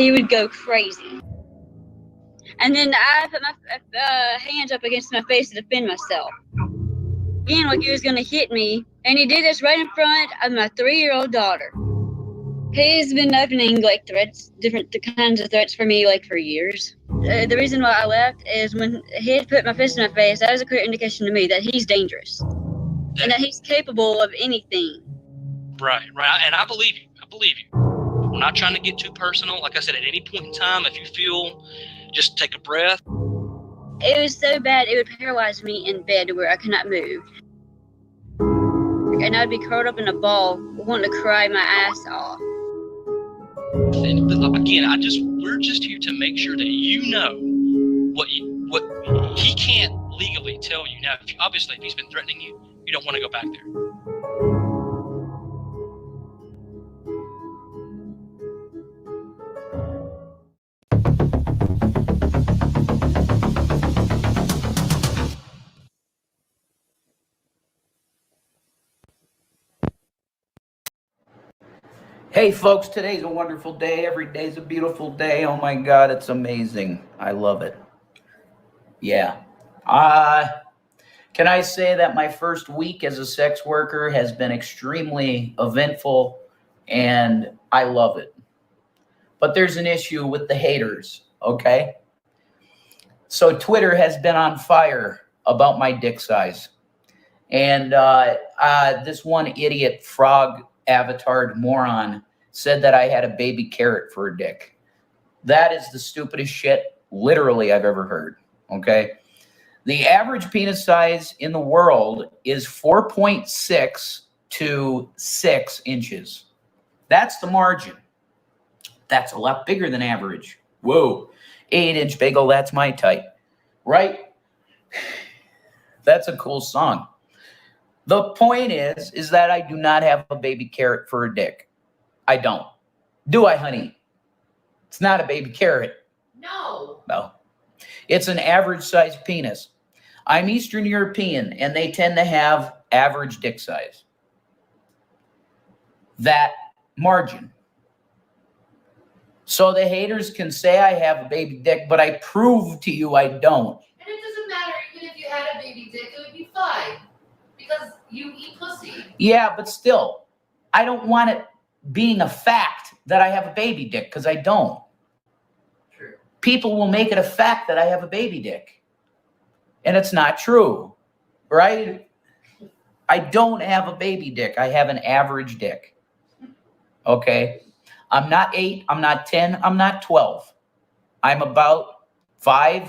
he would go crazy. And then I put my hands up against my face to defend myself. Again, like he was going to hit me. And he did this right in front of my 3-year-old daughter. He's been opening, like, different kinds of threats for me, like, for years. The reason why I left is when he had put my fist in my face, that was a clear indication to me that he's dangerous. And that he's capable of anything. Right. And I believe you. We're not trying to get too personal. Like I said, at any point in time, if you feel, just take a breath. It was so bad, it would paralyze me in bed where I could not move. And I'd be curled up in a ball, wanting to cry my ass off. And again, we're just here to make sure that you know what he can't legally tell you. Now, obviously, if he's been threatening you, you don't want to go back there. Hey folks, today's a wonderful day. Every day's a beautiful day. Oh my God, it's amazing. I love it. Yeah. Can I say that my first week as a sex worker has been extremely eventful and I love it. But there's an issue with the haters, okay? So Twitter has been on fire about my dick size. And this one idiot frog avatared moron said that I had a baby carrot for a dick. That is the stupidest shit literally I've ever heard, okay? The average penis size in the world is 4.6 to 6 inches. That's the margin. That's a lot bigger than average. Whoa, 8-inch bagel, that's my type, right? That's a cool song. The point is that I do not have a baby carrot for a dick. I don't. Do I, honey? It's not a baby carrot. No. No. It's an average size penis. I'm Eastern European, and they tend to have average dick size. That margin. So the haters can say I have a baby dick, but I prove to you I don't. And it doesn't matter, even if you had a baby dick, it would be fine. Because you eat pussy. Yeah, but still, I don't want it being a fact that I have a baby dick, because I don't. True. People will make it a fact that I have a baby dick. And it's not true, right? I don't have a baby dick. I have an average dick. Okay? I'm not 8, I'm not 10, I'm not 12. I'm about 5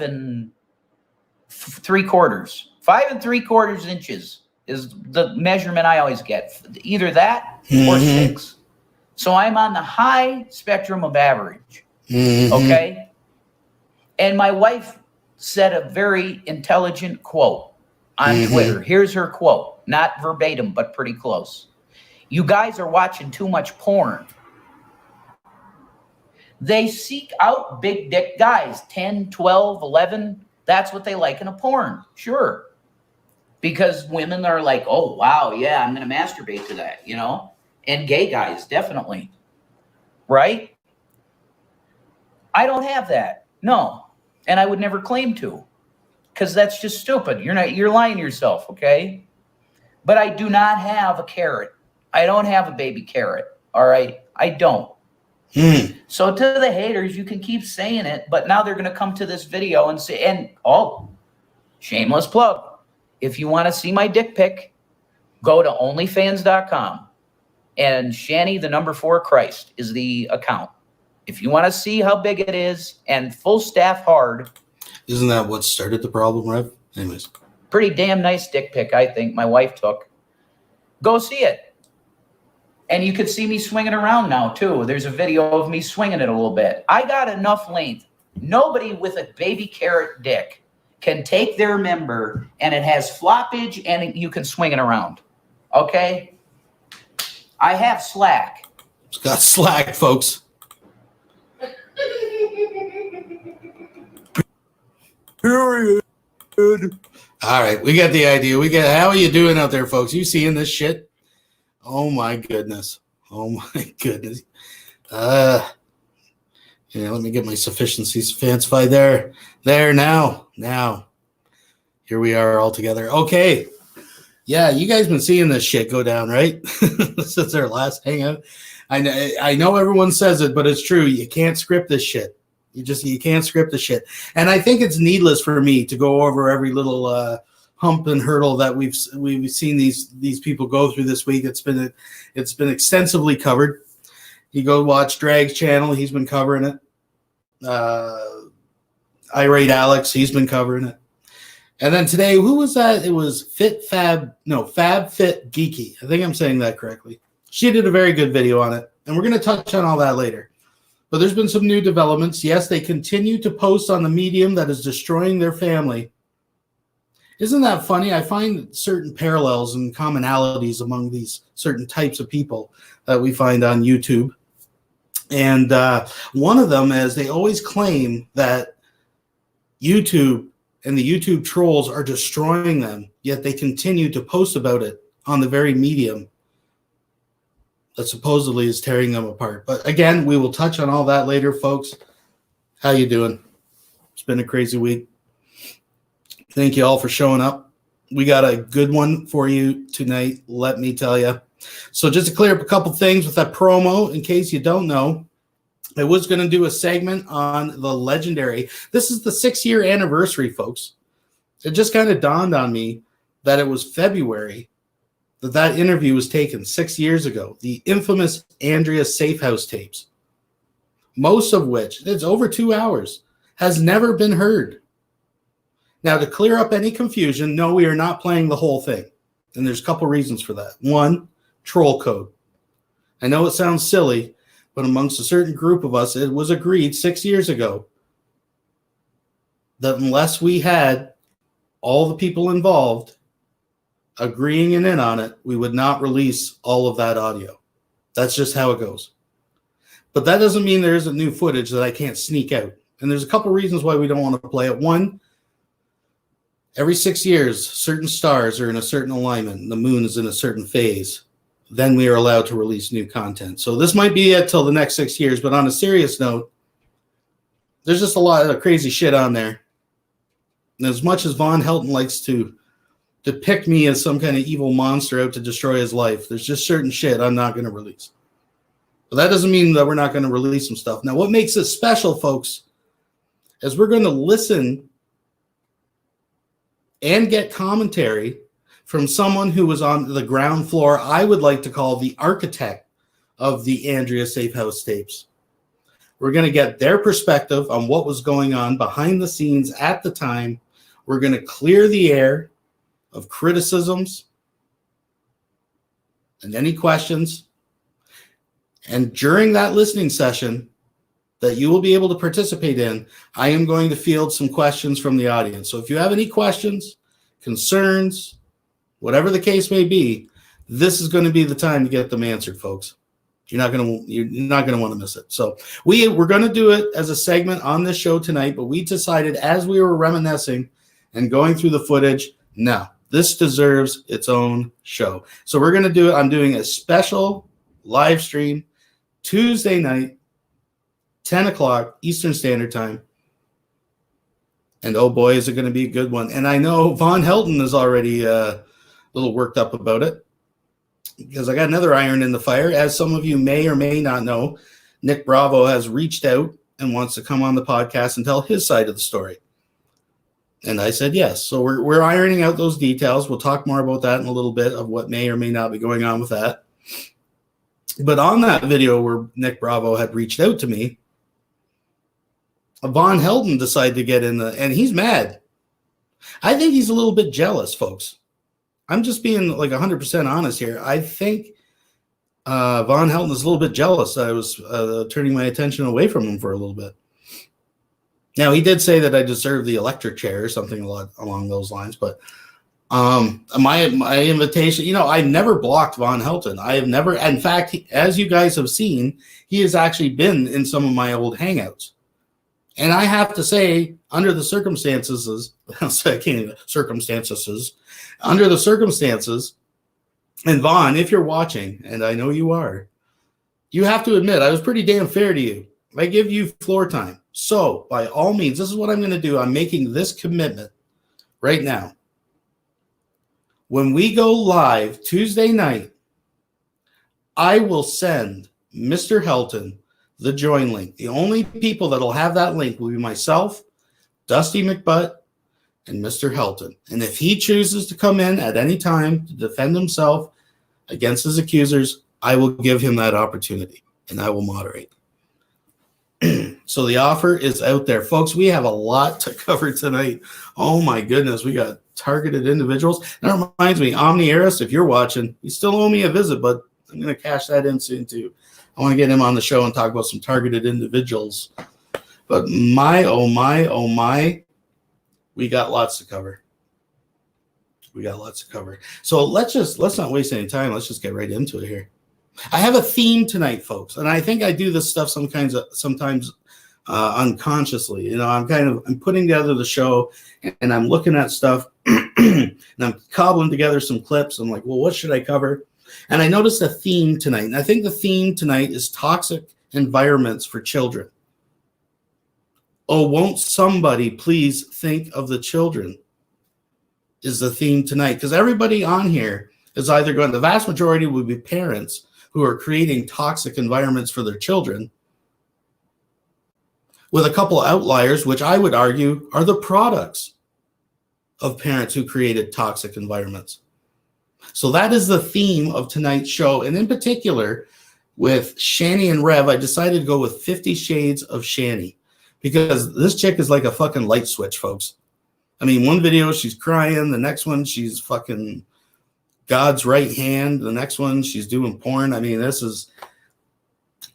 3/4. 5 3/4 inches is the measurement I always get. Either that or 6. So I'm on the high spectrum of average. Okay? And my wife said a very intelligent quote on Twitter. Here's her quote. Not verbatim, but pretty close. You guys are watching too much porn. They seek out big dick guys, 10, 12, 11. That's what they like in a porn. Sure. Because women are like, oh, wow, yeah, I'm going to masturbate to that, you know? And gay guys, definitely. Right? I don't have that. No. And I would never claim to. Because that's just stupid. You're lying to yourself, okay? But I do not have a carrot. I don't have a baby carrot. All right? I don't. So to the haters, you can keep saying it, but now they're going to come to this video and say, shameless plug. If you want to see my dick pic, go to onlyfans.com and Shanny, the number 4 Christ is the account. If you want to see how big it is and full staff hard. Isn't that what started the problem, Rev? Anyways. Pretty damn nice dick pic, I think my wife took. Go see it. And you could see me swinging around now, too. There's a video of me swinging it a little bit. I got enough length. Nobody with a baby carrot dick can take their member, and it has floppage, and you can swing it around. Okay? I have slack. It's got slack, folks. Period. All right, we got the idea. How are you doing out there, folks? You seeing this shit? Oh my goodness. Oh my goodness. Yeah, let me get my sufficiencies fancified there. There now. Here we are all together. Okay. Yeah, you guys been seeing this shit go down, right? Since our last hangout. I know everyone says it, but it's true. You can't script this shit. You can't script the shit. And I think it's needless for me to go over every little hump and hurdle that we've seen these people go through this week. It's been extensively covered. You go watch Drag's channel, he's been covering it. Irate Alex, he's been covering it. And then today, who was that? It was Fab Fit Geeky. I think I'm saying that correctly. She did a very good video on it, and we're going to touch on all that later. But there's been some new developments. Yes, they continue to post on the medium that is destroying their family. Isn't that funny? I find certain parallels and commonalities among these certain types of people that we find on YouTube. And one of them is they always claim that YouTube and the YouTube trolls are destroying them, yet they continue to post about it on the very medium that supposedly is tearing them apart. But again, we will touch on all that later, folks. How you doing? It's been a crazy week. Thank you all for showing up. We got a good one for you tonight, let me tell you. So just to clear up a couple things with that promo, in case you don't know, I was going to do a segment on the legendary. This is the 6-year anniversary, folks. It just kind of dawned on me that it was February that interview was taken 6 years ago. The infamous Andrea Safehouse tapes, most of which, it's over 2 hours, has never been heard. Now, to clear up any confusion, no, we are not playing the whole thing. And there's a couple reasons for that. One, troll code. I know it sounds silly, but amongst a certain group of us, it was agreed 6 years ago that unless we had all the people involved agreeing in on it, we would not release all of that audio. That's just how it goes. But that doesn't mean there isn't new footage that I can't sneak out. And there's a couple reasons why we don't want to play it. One, every 6 years, certain stars are in a certain alignment. The moon is in a certain phase. Then we are allowed to release new content. So this might be it till the next 6 years. But on a serious note, there's just a lot of crazy shit on there. And as much as Von Helton likes to depict me as some kind of evil monster out to destroy his life, there's just certain shit I'm not going to release. But that doesn't mean that we're not going to release some stuff. Now, what makes it special, folks, is we're going to listen and get commentary from someone who was on the ground floor, I would like to call the architect of the Andrea Safehouse tapes. We're going to get their perspective on what was going on behind the scenes at the time. We're going to clear the air of criticisms and any questions. And during that listening session that you will be able to participate in, I am going to field some questions from the audience. So if you have any questions, concerns, whatever the case may be, this is going to be the time to get them answered, folks. You're not going to want to miss it. So we're going to do it as a segment on this show tonight, but we decided as we were reminiscing and going through the footage, no, this deserves its own show. So we're going to do it. I'm doing a special live stream Tuesday night, 10 o'clock Eastern Standard Time. And oh boy, is it going to be a good one. And I know Von Helton is already a little worked up about it because I got another iron in the fire. As some of you may or may not know, Nick Bravo has reached out and wants to come on the podcast and tell his side of the story. And I said yes. So we're ironing out those details. We'll talk more about that in a little bit of what may or may not be going on with that. But on that video where Nick Bravo had reached out to me, Von Helton decided to get in and he's mad. I think he's a little bit jealous, folks. I'm just being like 100% honest here. I think Von Helton is a little bit jealous that I was turning my attention away from him for a little bit. Now, he did say that I deserve the electric chair or something along those lines, but my invitation, I never blocked Von Helton. I have never, in fact, as you guys have seen, he has actually been in some of my old hangouts. And I have to say, under the circumstances, and Vaughn, if you're watching, and I know you are, you have to admit, I was pretty damn fair to you I give you floor time. So, by all means, this is what I'm going to do. I'm making this commitment right now. When we go live Tuesday night, I will send Mr. Helton the join link. The only people that will have that link will be myself, Dusty McButt, and Mr. Helton. And if he chooses to come in at any time to defend himself against his accusers, I will give him that opportunity, and I will moderate. So the offer is out there. Folks, we have a lot to cover tonight. Oh, my goodness. We got targeted individuals. That reminds me, Omni Eris, if you're watching, you still owe me a visit, but I'm going to cash that in soon, too. I want to get him on the show and talk about some targeted individuals. But my, oh, my, oh, my, we got lots to cover. We got lots to cover. So let's not waste any time. Let's just get right into it here. I have a theme tonight, folks, and I think I do this stuff sometimes unconsciously. You know, I'm putting together the show, and I'm looking at stuff, and I'm cobbling together some clips. I'm like, well, what should I cover? And I noticed a theme tonight, and I think the theme tonight is toxic environments for children. Oh, won't somebody please think of the children? Is the theme tonight, because everybody on here is either going. The vast majority would be parents who are creating toxic environments for their children, with a couple of outliers, which I would argue are the products of parents who created toxic environments. So that is the theme of tonight's show. And in particular, with Shanny and Reb, I decided to go with 50 Shades of Shanny, because this chick is like a fucking light switch, folks. I mean, one video, she's crying. The next one, she's fucking God's right hand. The next one, she's doing porn. I mean, this is,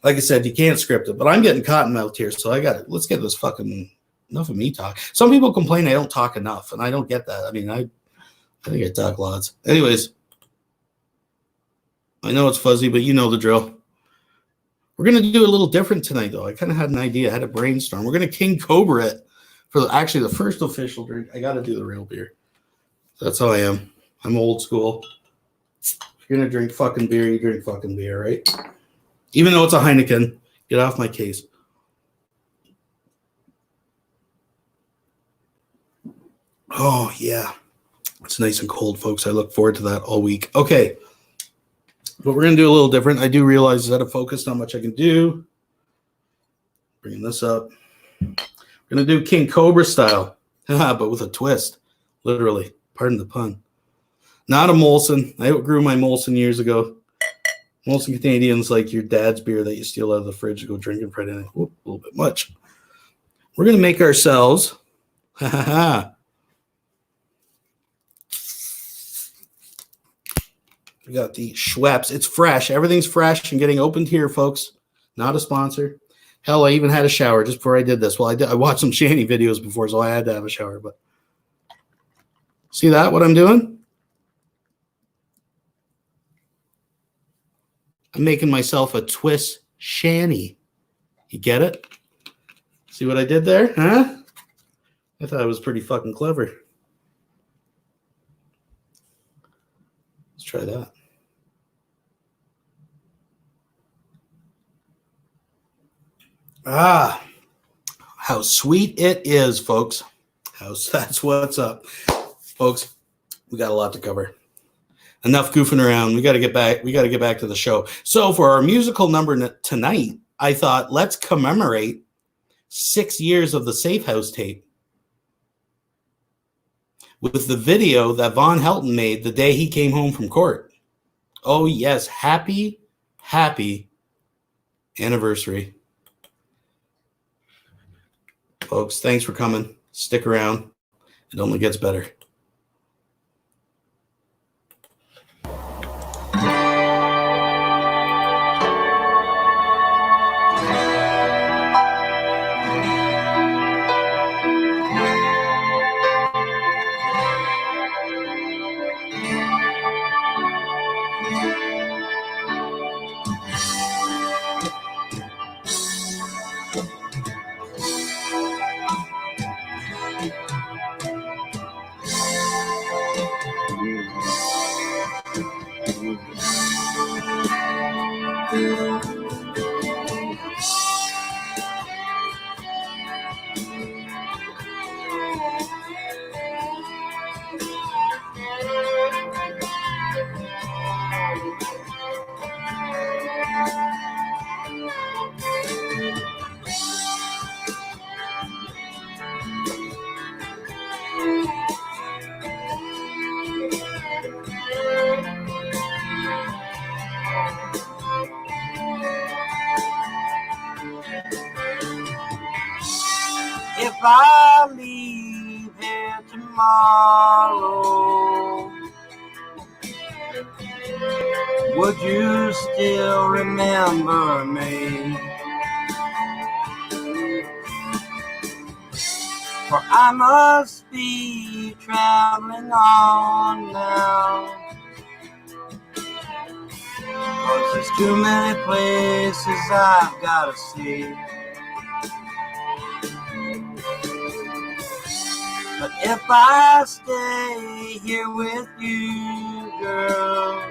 like I said, you can't script it, but I'm getting cotton mouth here, so let's get this fucking, enough of me talk. Some people complain I don't talk enough, and I don't get that. I mean, I think I talk lots. Anyways, I know it's fuzzy, but you know the drill. We're going to do a little different tonight, though. I kind of had an idea. I had a brainstorm. We're going to King Cobra it for the first official drink. I got to do the real beer. That's how I am. I'm old school. If you're going to drink fucking beer, you drink fucking beer, right? Even though it's a Heineken. Get off my case. Oh, yeah. It's nice and cold, folks. I look forward to that all week. Okay. But we're going to do a little different. I do realize that I've focused on how much I can do. Bringing this up. We're going to do King Cobra style, but with a twist. Literally. Pardon the pun. Not a Molson. I outgrew my Molson years ago. Molson Canadian's like your dad's beer that you steal out of the fridge to go drinking Friday night. Whoop, a little bit much. We're going to make ourselves. We got the Schweppes. It's fresh. Everything's fresh and getting opened here, folks. Not a sponsor. Hell, I even had a shower just before I did this. Well, I watched some Shanny videos before, so I had to have a shower. But see that, what I'm doing? I'm making myself a twist Shanny. You get it? See what I did there? Huh? I thought it was pretty fucking clever. Let's try that. Ah, how sweet it is, folks. That's what's up. Folks, we got a lot to cover. Enough goofing around. We got to get back to the show. So for our musical number tonight, I thought let's commemorate 6 years of the Safehouse tape with the video that Von Helton made the day he came home from court. Oh yes, happy anniversary. Folks, thanks for coming. Stick around. It only gets better. would you still remember me? For I must be traveling on now, 'cause there's too many places I've gotta see. But if I stay here with you, girl,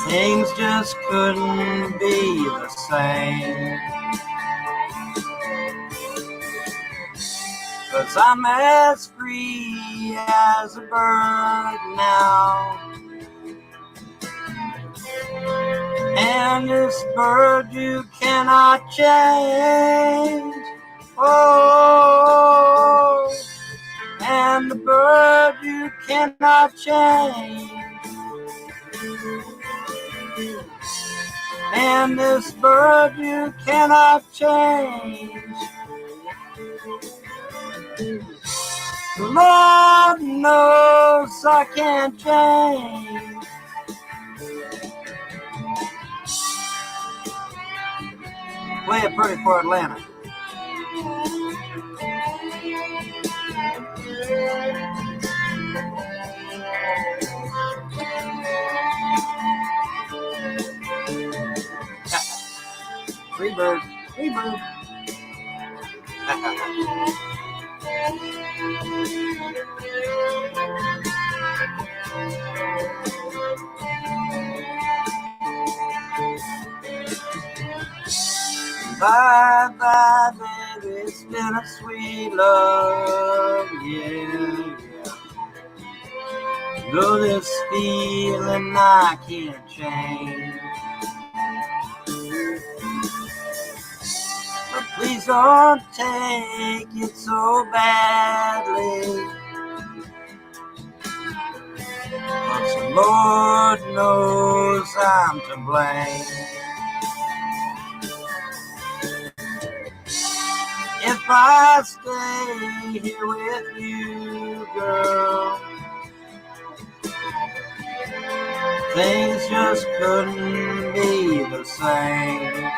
things just couldn't be the same. 'Cause I'm as free as a bird now, and this bird you cannot change. Oh, and the bird you cannot change. And this bird you cannot change. The Lord knows I can't change. Play it pretty for Atlanta. Free bird, free bird. Bye bye, baby, it's been a sweet love, yeah. Though this feeling I can't change. But please don't take it so badly, 'cause the Lord knows I'm to blame. If I stay here with you, girl, things just couldn't be the same.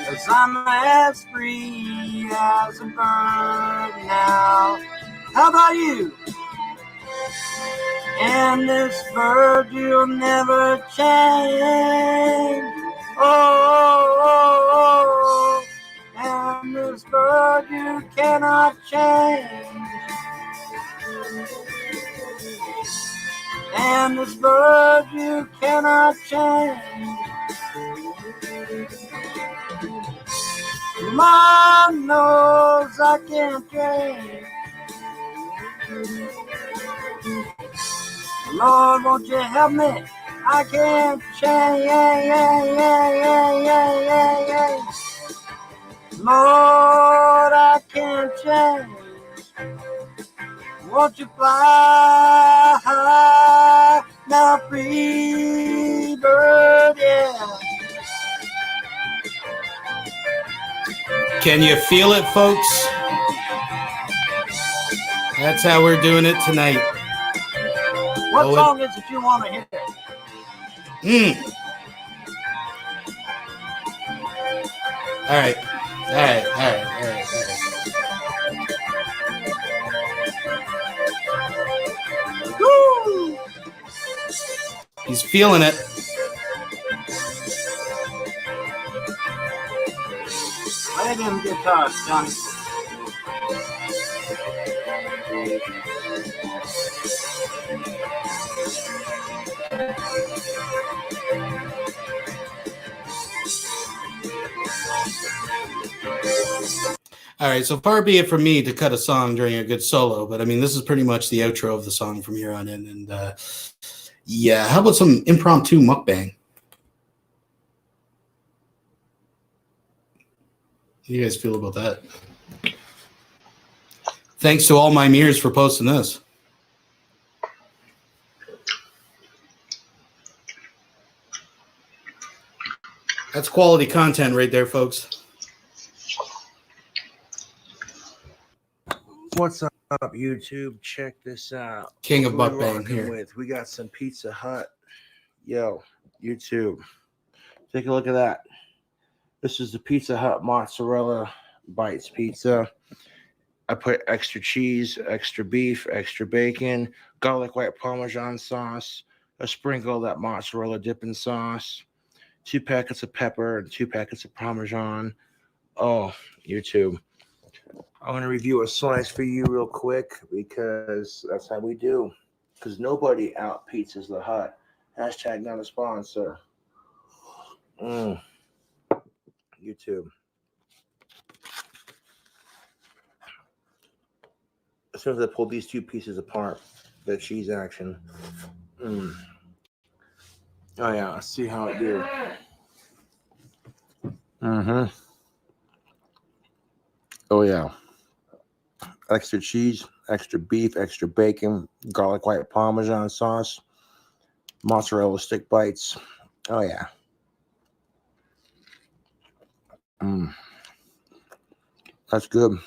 'Cause I'm as free as a bird now. How about you? And this bird you'll never change. Oh, and this bird you cannot change. And this bird you cannot change. Mom knows I can't change. Lord, won't you help me? I can't change. Lord, I can't change. Won't you fly high now, free bird, yeah. Can you feel it, folks? That's how we're doing it tonight. What song is it you want to hear? All right. Woo! He's feeling it. Play them guitars, Johnny. All right, so far be it from me to cut a song during a good solo, but I mean, this is pretty much the outro of the song from here on in. And yeah, how about some impromptu mukbang? How do you guys feel about that? Thanks to all my mirrors for posting this. That's quality content right there, folks. What's up? up, YouTube? Check this out. King of Who we mukbang rocking here. with? We got some Pizza Hut. Yo, YouTube. Take a look at that. This is the Pizza Hut mozzarella bites pizza. I put extra cheese, extra beef, extra bacon, garlic white Parmesan sauce, a sprinkle of that mozzarella dipping sauce, 2 packets of pepper, and 2 packets of Parmesan. Oh, YouTube. I'm going to review a slice for you real quick because that's how we do. Because nobody out pizzas the Hut. Hashtag not a sponsor. YouTube. As soon as I pull these 2 pieces apart, the cheese action. Oh yeah, let's see how it do. Oh yeah. Extra cheese, extra beef, extra bacon, garlic white Parmesan sauce, mozzarella stick bites. Oh yeah. That's good.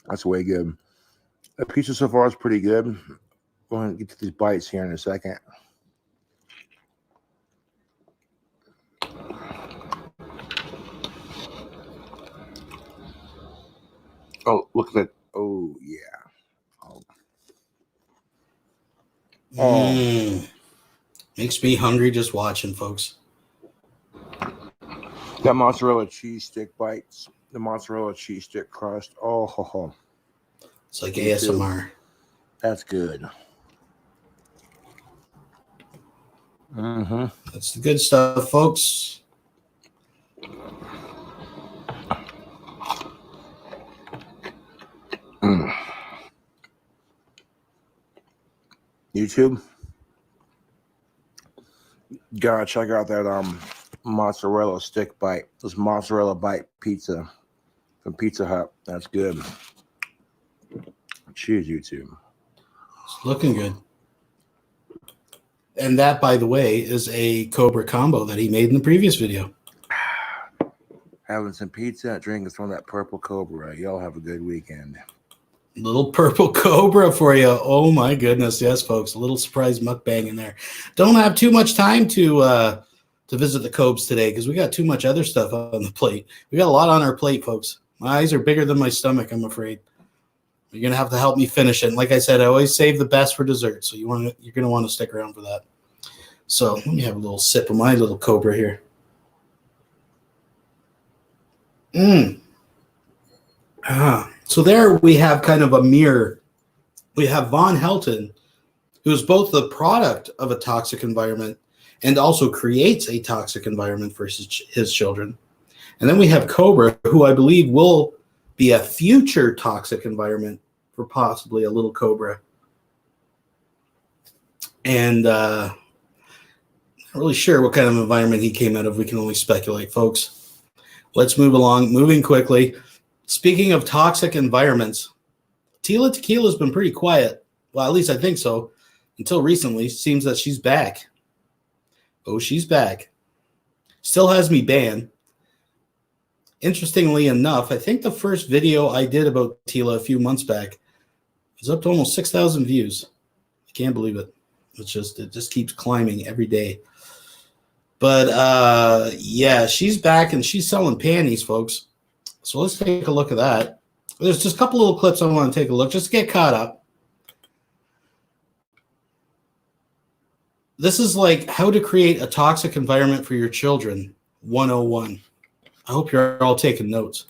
That's way good. The pizza so far is pretty good. We're going to get to these bites here in a second. Oh, look at that. Oh, yeah. Makes me hungry just watching, folks. That mozzarella cheese stick bites. The mozzarella cheese stick crust. Oh, ho, ho. It's like ASMR. That's good. That's the good stuff, folks. YouTube, gotta check out that mozzarella stick bite. This mozzarella bite pizza from Pizza Hut. That's good. Cheers, YouTube. It's looking good. And that, by the way, is a Cobra combo that he made in the previous video. Having some pizza, drinking from that purple Cobra. Y'all have a good weekend. Little purple Cobra for you. Oh my goodness, yes, folks. A little surprise mukbang in there. Don't have too much time to visit the Cobes today because we got too much other stuff on the plate. We got a lot on our plate, folks. My eyes are bigger than my stomach, I'm afraid. You're gonna have to help me finish it. And like I said, I always save the best for dessert, so you're gonna want to stick around for that. So let me have a little sip of my little Cobra here. So there we have kind of a mirror. We have Von Helton, who's both the product of a toxic environment and also creates a toxic environment for his children. And then we have Cobra, who I believe will be a future toxic environment for possibly a little Cobra. And not really sure what kind of environment he came out of. We can only speculate, folks. Let's move along, moving quickly. Speaking of toxic environments, Tila Tequila has been pretty quiet. Well, at least I think so. Until recently, seems that she's back. Oh, she's back. Still has me banned. Interestingly enough, I think the first video I did about Tila a few months back was up to almost 6,000 views. I can't believe it. It just keeps climbing every day. But yeah, she's back and she's selling panties, folks. So let's take a look at that. There's just a couple little clips I want to take a look just to get caught up. This is like how to create a toxic environment for your children, 101. I hope you're all taking notes.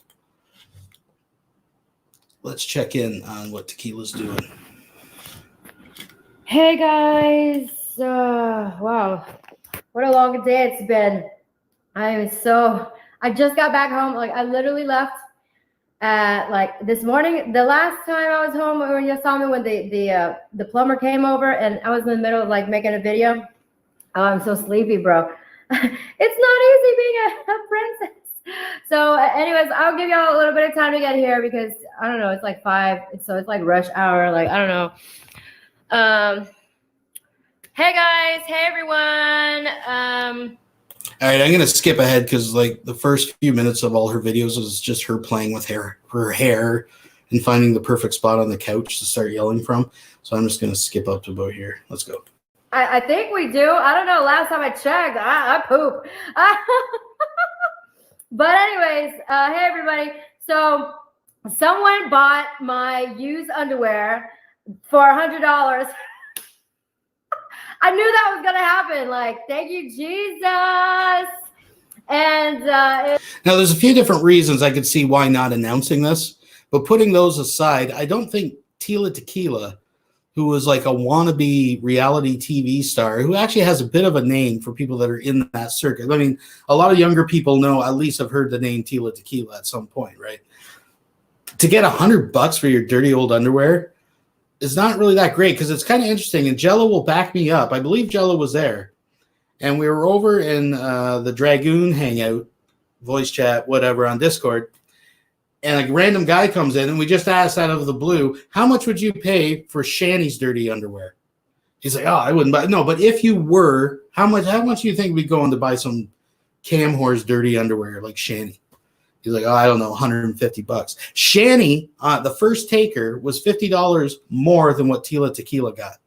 Let's check in on what Tequila's doing. Hey guys, wow, what a long day it's been. I just got back home. Like I literally left at like this morning. The last time I was home, when you saw me when the plumber came over, and I was in the middle of like making a video. Oh, I'm so sleepy, bro. It's not easy being a princess. So anyways, I'll give y'all a little bit of time to get here because I don't know, it's like 5, so it's like rush hour, like I don't know. Hey guys, hey everyone. All right, I'm gonna skip ahead because like the first few minutes of all her videos is just her playing with her hair, and finding the perfect spot on the couch to start yelling from. So I'm just gonna skip up to about here. Let's go. I think we do. I don't know. Last time I checked, I poop. But anyways, hey everybody. So someone bought my used underwear for $100. I knew that was gonna happen. Like, thank you, Jesus. And now there's a few different reasons I could see why not announcing this, but putting those aside, I don't think Tila Tequila, who was like a wannabe reality TV star, who actually has a bit of a name for people that are in that circuit. I mean, a lot of younger people know, at least have heard the name Tila Tequila at some point, right? To get $100 for your dirty old underwear is not really that great, because it's kind of interesting, and Jello will back me up. I believe Jello was there, and we were over in the Dragoon hangout, voice chat, whatever, on Discord, and a random guy comes in, and we just asked out of the blue, how much would you pay for Shanny's dirty underwear? He's like, oh, I wouldn't buy. No, but if you were, how much do you think we'd go in to buy some Cam Whore's dirty underwear like Shanny? He's like, oh, I don't know, $150. Shanny, the first taker, was $50 more than what Tila Tequila got.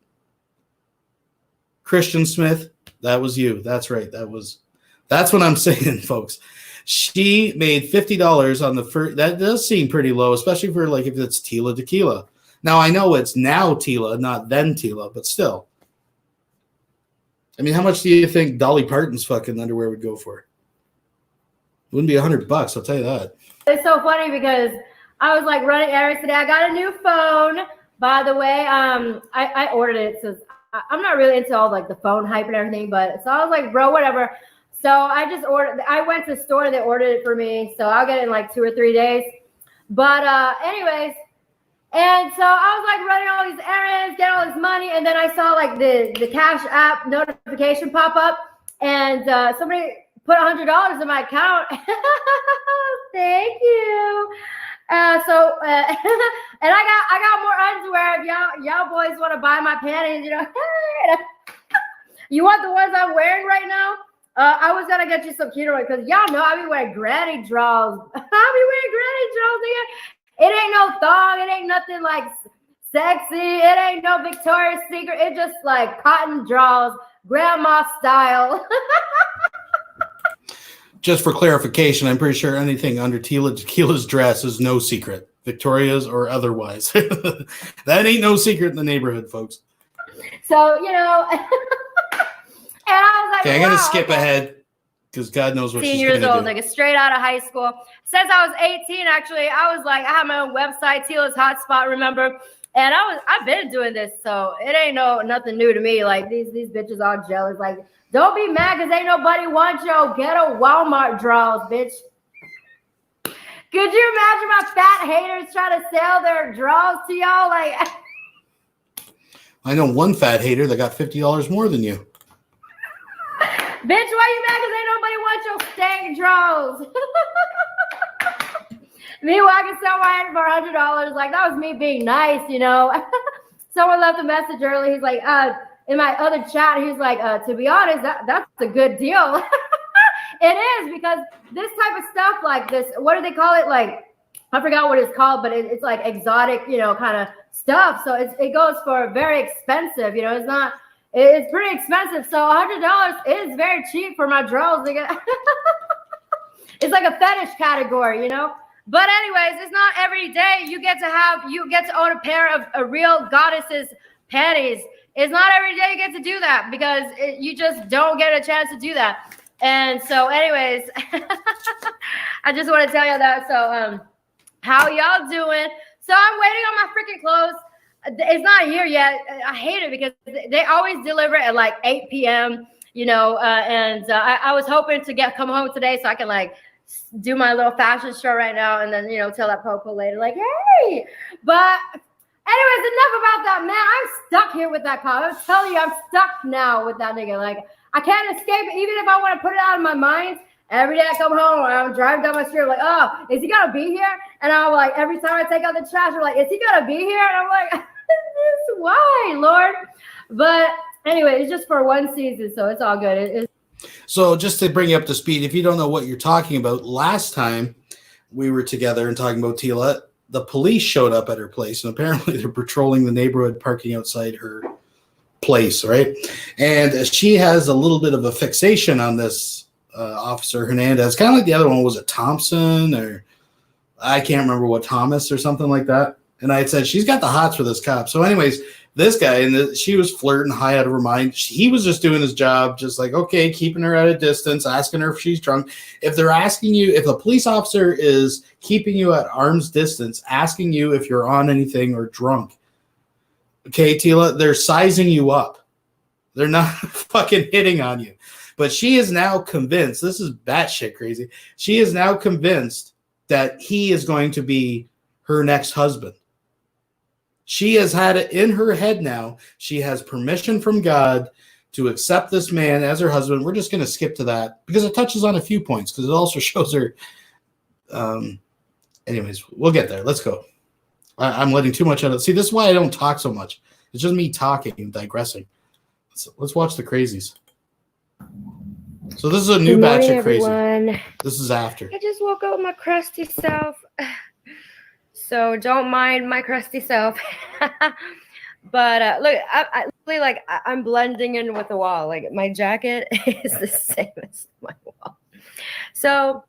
Christian Smith, that was you. That's right. That's what I'm saying, folks. She made $50 on the first. That does seem pretty low, especially for like if it's Tila Tequila. Now I know it's now Tila, not then Tila, but still. I mean, how much do you think Dolly Parton's fucking underwear would go for? It wouldn't be $100, I'll tell you that. it's so funny because I was like running errands today. I got a new phone, by the way. I ordered it, so I'm not really into all like the phone hype and everything, but so I was like, bro, whatever. So I just ordered. I went to the store. They ordered it for me, so I'll get it in like 2 or 3 days. But anyways, and so I was like running all these errands, getting all this money, and then I saw like the Cash App notification pop up, and somebody put $100 in my account. Thank you. And I got more underwear. If y'all boys want to buy my panties, you know. You want the ones I'm wearing right now? I was gonna get you some cuter ones because y'all know I be wearing granny draws. Nigga. It ain't no thong. It ain't nothing like sexy. It ain't no Victoria's Secret. It just like cotton draws, grandma style. Just for clarification, I'm pretty sure anything under Tila Tequila's dress is no secret, Victoria's or otherwise. That ain't no secret in the neighborhood, folks. So, you know, and I was like, okay, I'm going to skip ahead because God knows what she's going to do. 18 years old, like straight out of high school. Since I was 18, actually, I was like, I have my own website, Tila'S Hotspot, remember? And I've been doing this, so it ain't nothing new to me. Like these bitches all jealous. Like, don't be mad because ain't nobody want your ghetto Walmart draws, bitch. Could you imagine my fat haters trying to sell their draws to y'all? Like, I know one fat hater that got $50 more than you. Bitch, why you mad because ain't nobody want your stank draws? Meanwhile, I can sell mine for $100. Like, that was me being nice, you know. Someone left a message early. He's like, in my other chat, he's like, to be honest, that's a good deal. It is, because this type of stuff like this, what do they call it? Like, I forgot what it's called, but it's like exotic, you know, kind of stuff. So it goes for very expensive, you know, it's pretty expensive. So $100 is very cheap for my drawers. It's like a fetish category, you know. But anyways, it's not every day you get to own a pair of a real goddess's panties. It's not every day you get to do that because you just don't get a chance to do that. And so anyways, I just want to tell you that. So how y'all doing? So I'm waiting on my freaking clothes. It's not here yet. I hate it because they always deliver at like 8 p.m., you know, and I was hoping to come home today so I can like do my little fashion show right now and then, you know, tell that popo later like, hey. But anyways, enough about that, man. I'm stuck here with that car. I'm telling you, I'm stuck now with that nigga. Like, I can't escape it. Even if I want to put it out of my mind, every day I come home or I'm driving down my street, I'm like, oh, is he going to be here? And I'm like, every time I take out the trash, I'm like, is he going to be here? And I'm like, why, Lord? But anyway, it's just for one season, so it's all good. So just to bring you up to speed, if you don't know what you're talking about, last time we were together and talking about Tila, the police showed up at her place, and apparently they're patrolling the neighborhood, parking outside her place, right? And she has a little bit of a fixation on this Officer Hernandez, kind of like the other one. Was it Thompson, or I can't remember what, Thomas or something like that? And I had said, she's got the hots for this cop. So anyways, this guy, and she was flirting high out of her mind. He was just doing his job, just like, okay, keeping her at a distance, asking her if she's drunk. If they're asking you, if a police officer is keeping you at arm's distance, asking you if you're on anything or drunk, okay, Tila, they're sizing you up. They're not fucking hitting on you. But she is now convinced, this is batshit crazy, she is now convinced that he is going to be her next husband. She has had it in her head now. She has permission from God to accept this man as her husband. We're just going to skip to that because it touches on a few points, because it also shows her. Anyways, we'll get there. Let's go. I'm letting too much out of. See, this is why I don't talk so much. It's just me talking and digressing. Let's watch the crazies. So this is a new batch of crazy. Everyone. This is after. I just woke up with my crusty self. So don't mind my crusty self. But look, I'm blending in with the wall. Like my jacket is the same as my wall. So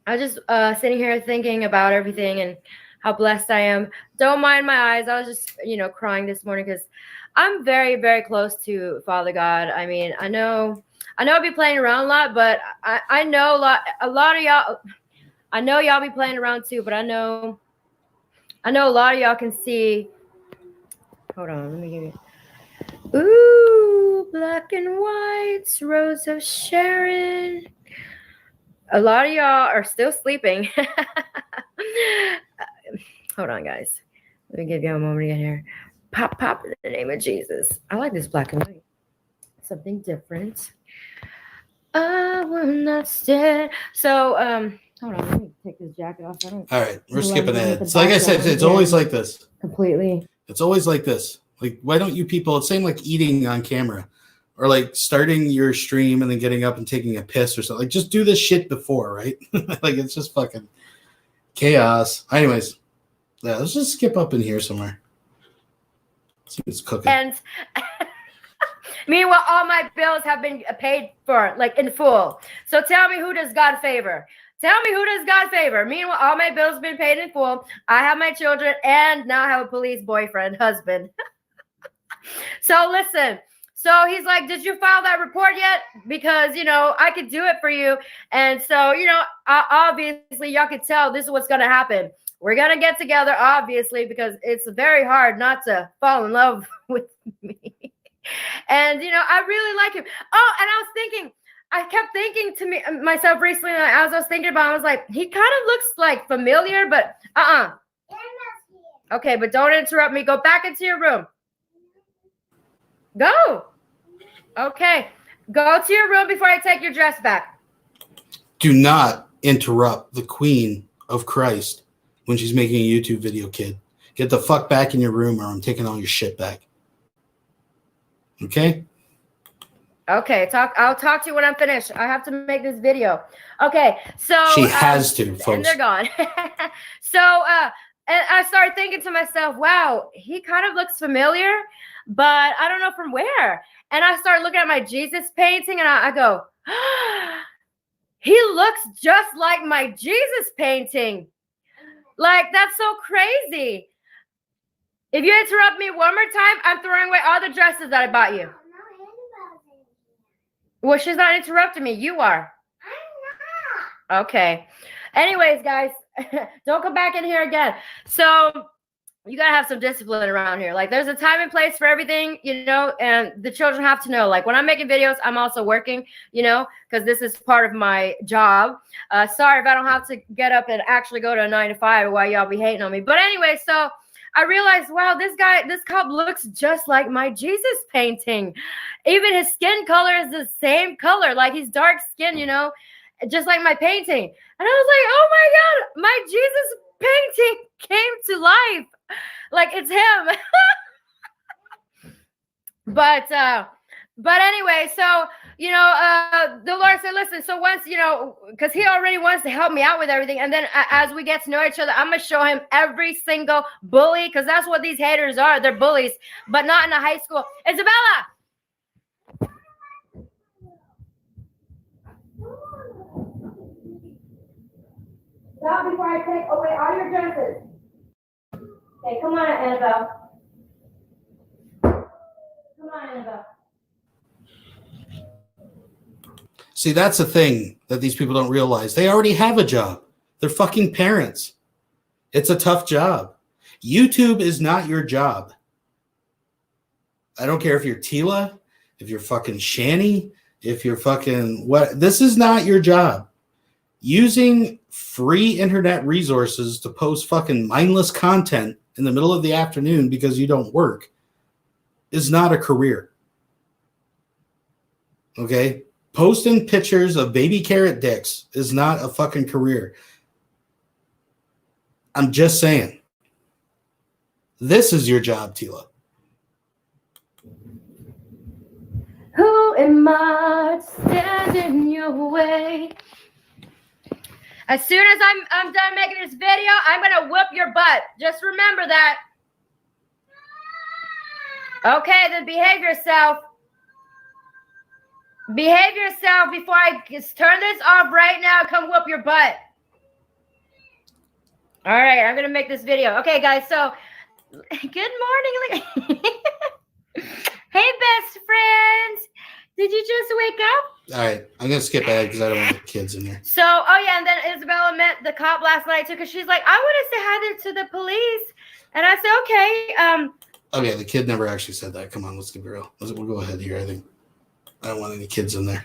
I was just sitting here thinking about everything and how blessed I am. Don't mind my eyes. I was just, crying this morning because I'm very, very close to Father God. I mean, I know I'll be playing around a lot, but I know a lot of y'all. I know y'all be playing around too, but I know a lot of y'all can see. Hold on, let me give you. Ooh, black and whites, Rose of Sharon. A lot of y'all are still sleeping. Hold on, guys. Let me give you a moment to get here. Pop, pop in the name of Jesus. I like this black and white. Something different. I will not stand. So, hold on. Let me take this jacket off. All right, we're skipping ahead. So like I said, it's always like this. Completely. It's always like this. Like, why don't you people, it's same like eating on camera or like starting your stream and then getting up and taking a piss or something. Like, just do this shit before, right? Like, it's just fucking chaos. Anyways, yeah, let's just skip up in here somewhere. See what's cooking. And meanwhile, all my bills have been paid for, like, in full. So tell me, who does God favor? Tell me, who does God favor? Meanwhile, all my bills have been paid in full. I have my children, and now I have a police boyfriend, husband. So listen. So he's like, did you file that report yet? Because, I could do it for you. And so, obviously, y'all could tell this is what's going to happen. We're going to get together, obviously, because it's very hard not to fall in love with me. And, I really like him. Oh, and I kept thinking to myself recently, as I was thinking about it, I was like, he kind of looks like familiar, but Okay, but don't interrupt me. Go back into your room. Go. Okay. Go to your room before I take your dress back. Do not interrupt the Queen of Christ when she's making a YouTube video, kid. Get the fuck back in your room or I'm taking all your shit back. Okay? Okay, I'll talk to you when I'm finished. I have to make this video. Okay, so she has to, folks. And they're gone. So and I started thinking to myself, wow, he kind of looks familiar, but I don't know from where. And I started looking at my Jesus painting and I go, he looks just like my Jesus painting. Like, that's so crazy. If you interrupt me one more time, I'm throwing away all the dresses that I bought you. Well, she's not interrupting me. You are. I'm not. Okay. Anyways, guys, don't come back in here again. So you got to have some discipline around here. Like, there's a time and place for everything, and the children have to know. Like, when I'm making videos, I'm also working, because this is part of my job. Sorry if I don't have to get up and actually go to a 9-to-5 while y'all be hating on me. But anyway, so I realized, wow, this cop looks just like my Jesus painting. Even his skin color is the same color. Like, he's dark skin, just like my painting. And I was like, oh my God, my Jesus painting came to life. Like, it's him. But But anyway, so, the Lord said, listen, so once, because he already wants to help me out with everything. And then as we get to know each other, I'm going to show him every single bully, because that's what these haters are. They're bullies, but not in a high school. Isabella. Stop before I take away all your dresses. Okay, come on, Annabelle. Come on, Annabelle. See, that's the thing that these people don't realize. They already have a job. They're fucking parents. It's a tough job. YouTube is not your job. I don't care if you're Tila, if you're fucking Shanny, if you're fucking what. This is not your job. Using free internet resources to post fucking mindless content in the middle of the afternoon because you don't work is not a career. Okay? Posting pictures of baby carrot dicks is not a fucking career. I'm just saying. This is your job, Tila. Who am I to stand in your way? As soon as I'm done making this video, I'm going to whoop your butt. Just remember that. Okay, then behave yourself. Behave yourself before I turn this off right now. Come whoop your butt. All right, I'm going to make this video. Okay, guys, so good morning. Hey, best friends. Did you just wake up? All right, I'm going to skip ahead because I don't want the kids in here. So, oh yeah, and then Isabella met the cop last night too, because she's like, I want to say hi to the police. And I said, okay. Okay, the kid never actually said that. Come on, let's be real. We'll go ahead here, I think. I don't want any kids in there.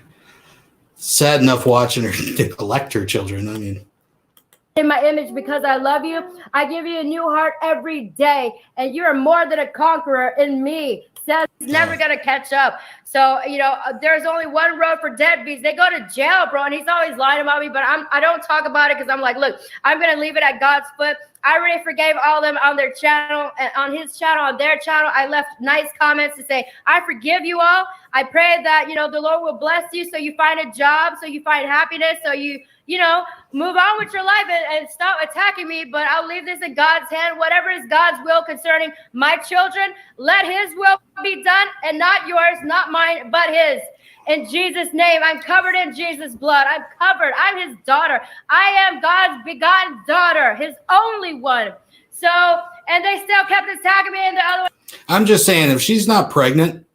Sad enough watching her neglect her children. I mean, in my image, because I love you, I give you a new heart every day, and you're more than a conqueror in me. Seth's never gonna catch up. So, there's only one road for deadbeats. They go to jail, bro, and he's always lying about me, but I don't talk about it because I'm like, look, I'm gonna leave it at God's foot. I already forgave all of them on their channel, on his channel, on their channel. I left nice comments to say, I forgive you all. I pray that, the Lord will bless you so you find a job, so you find happiness, so you move on with your life and stop attacking me. But I'll leave this in God's hand. Whatever is God's will concerning my children, let his will be done and not yours, not mine, but his. In Jesus' name, I'm covered in Jesus' blood. I'm covered. I'm his daughter. I am God's begotten daughter, his only one. So, and they still kept attacking me in the other way. I'm just saying, if she's not pregnant,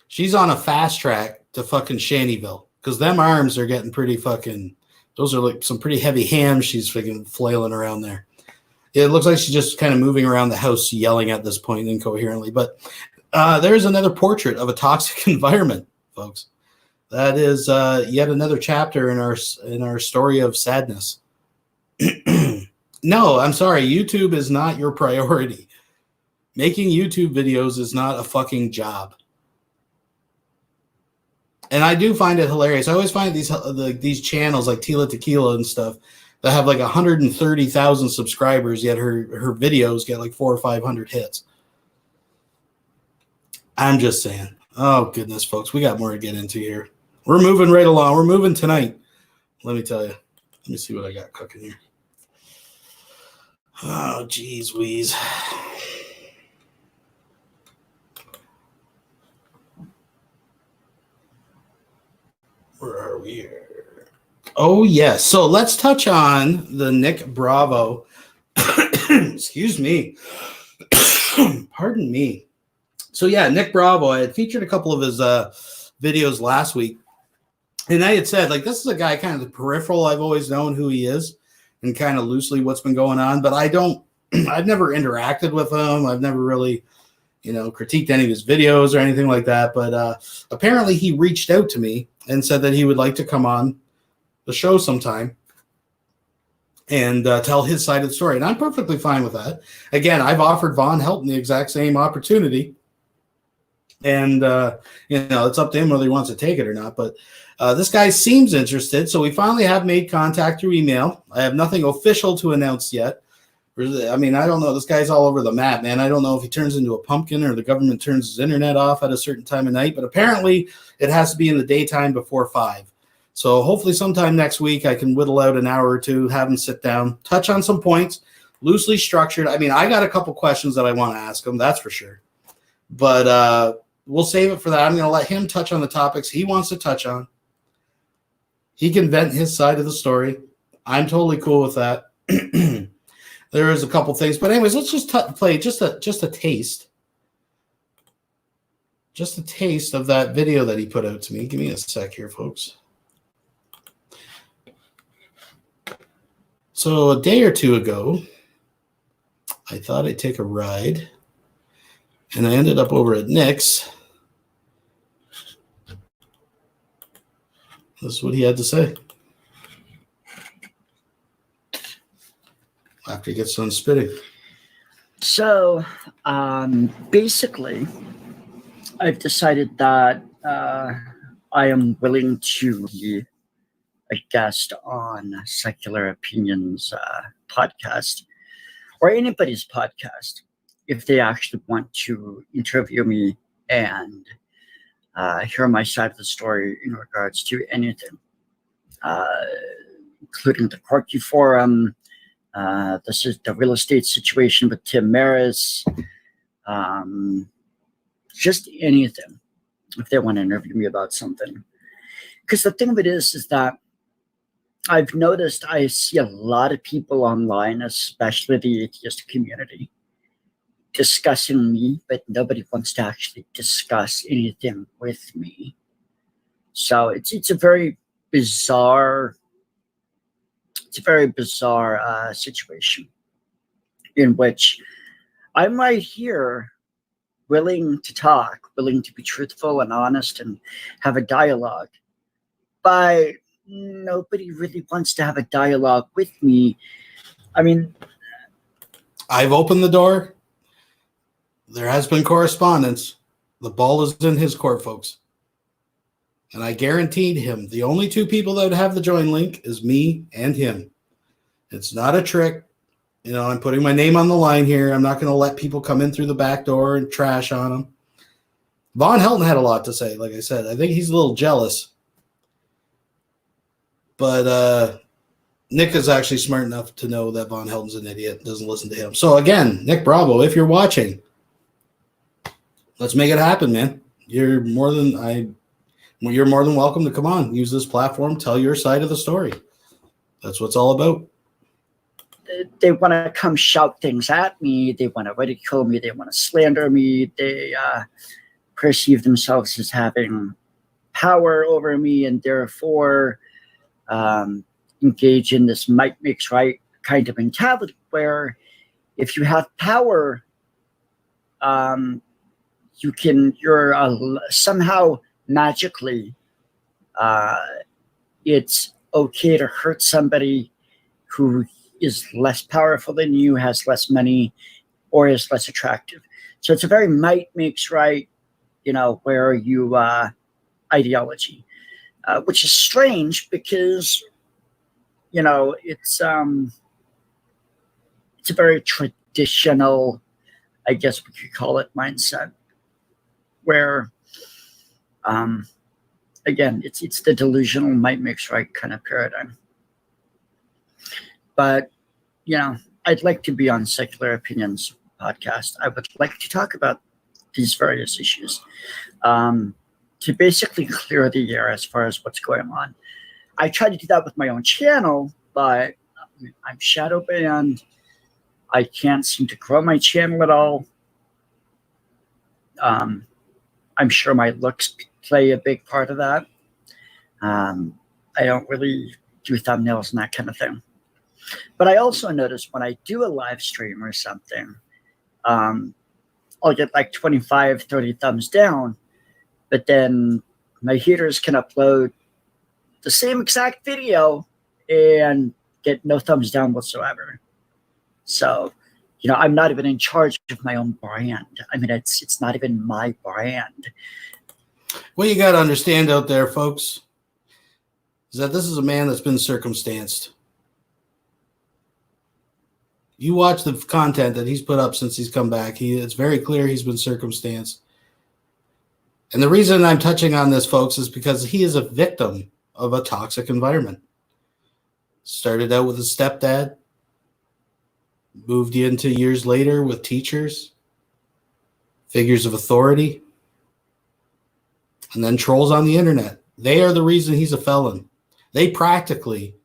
she's on a fast track to fucking Shannyville, because them arms are getting pretty fucking, those are like some pretty heavy hams she's fucking flailing around there. It looks like she's just kind of moving around the house yelling at this point incoherently. But there's another portrait of a toxic environment, folks. That is yet another chapter in our story of sadness. No, I'm sorry. YouTube is not your priority. Making YouTube videos is not a fucking job. And I do find it hilarious. I always find these channels like Tila Tequila and stuff that have like 130,000 subscribers, yet her videos get like 400 or 500 hits. I'm just saying. Oh, goodness, folks. We got more to get into here. We're moving right along. We're moving tonight. Let me tell you. Let me see what I got cooking here. Oh, geez, wheeze. Where are we here? Oh, yes. So let's touch on the Nick Bravo. Excuse me. Pardon me. So, yeah, Nick Bravo. I had featured a couple of his videos last week. And I had said, like, this is a guy kind of the peripheral. I've always known who he is and kind of loosely what's been going on. But I've never interacted with him. I've never really, critiqued any of his videos or anything like that. But apparently he reached out to me and said that he would like to come on the show sometime and tell his side of the story. And I'm perfectly fine with that. Again, I've offered Vaughn Helton the exact same opportunity. And, it's up to him whether he wants to take it or not. But this guy seems interested. So we finally have made contact through email. I have nothing official to announce yet. I mean, I don't know. This guy's all over the map, man. I don't know if he turns into a pumpkin or the government turns his internet off at a certain time of night, but apparently it has to be in the daytime before 5. So hopefully sometime next week I can whittle out an hour or two, have him sit down, touch on some points, loosely structured. I mean, I got a couple questions that I want to ask him, that's for sure. But we'll save it for that. I'm going to let him touch on the topics he wants to touch on. He can vent his side of the story. I'm totally cool with that. There is a couple things, but anyways, let's just play just a taste. Just a taste of that video that he put out to me. Give me a sec here, folks. So a day or two ago, I thought I'd take a ride, and I ended up over at Nick's. This is what he had to say. After he gets done spitting. So, basically, I've decided that I am willing to be a guest on Secular Opinions podcast, or anybody's podcast, if they actually want to interview me and hear my side of the story in regards to anything, including the Corky Forum. This is the real estate situation with Tim Maris. Just anything, if they want to interview me about something. Because the thing of it is that I've noticed I see a lot of people online, especially the atheist community, discussing me, but nobody wants to actually discuss anything with me. So it's a very bizarre. It's a very bizarre situation in which I'm right here willing to talk, willing to be truthful and honest and have a dialogue. But nobody really wants to have a dialogue with me. I mean, I've opened the door. There has been correspondence. The ball is in his court, folks. And I guaranteed him the only two people that would have the join link is me and him. It's not a trick. You know, I'm putting my name on the line here. I'm not going to let people come in through the back door and trash on him. Von Helton had a lot to say, like I said. I think he's a little jealous. But Nick is actually smart enough to know that Von Helton's an idiot, doesn't listen to him. So again, Nick Bravo, if you're watching, let's make it happen, man. You're more than welcome to come on, use this platform, tell your side of the story. That's what it's all about. They want to come shout things at me. They want to ridicule me. They want to slander me. They perceive themselves as having power over me, and therefore engage in this might makes right kind of mentality where if you have power, you're somehow magically it's okay to hurt somebody who is less powerful than you, has less money, or is less attractive. So it's a very might makes right, where you ideology, which is strange because, it's a very traditional, I guess we could call it, mindset where, again, it's the delusional might makes right kind of paradigm. But, I'd like to be on Secular Opinions podcast. I would like to talk about these various issues to basically clear the air as far as what's going on. I try to do that with my own channel, but I'm shadow banned. I can't seem to grow my channel at all. I'm sure my looks play a big part of that. I don't really do thumbnails and that kind of thing. But I also notice when I do a live stream or something, I'll get like 25, 30 thumbs down, but then my haters can upload the same exact video and get no thumbs down whatsoever. So, I'm not even in charge of my own brand. I mean, it's not even my brand. What you got to understand out there, folks, is that this is a man that's been circumstanced. You watch the content that he's put up since he's come back. It's very clear he's been circumstanced. And the reason I'm touching on this, folks, is because he is a victim of a toxic environment. Started out with a stepdad, moved into years later with teachers, figures of authority, and then trolls on the internet. They are the reason he's a felon. They practically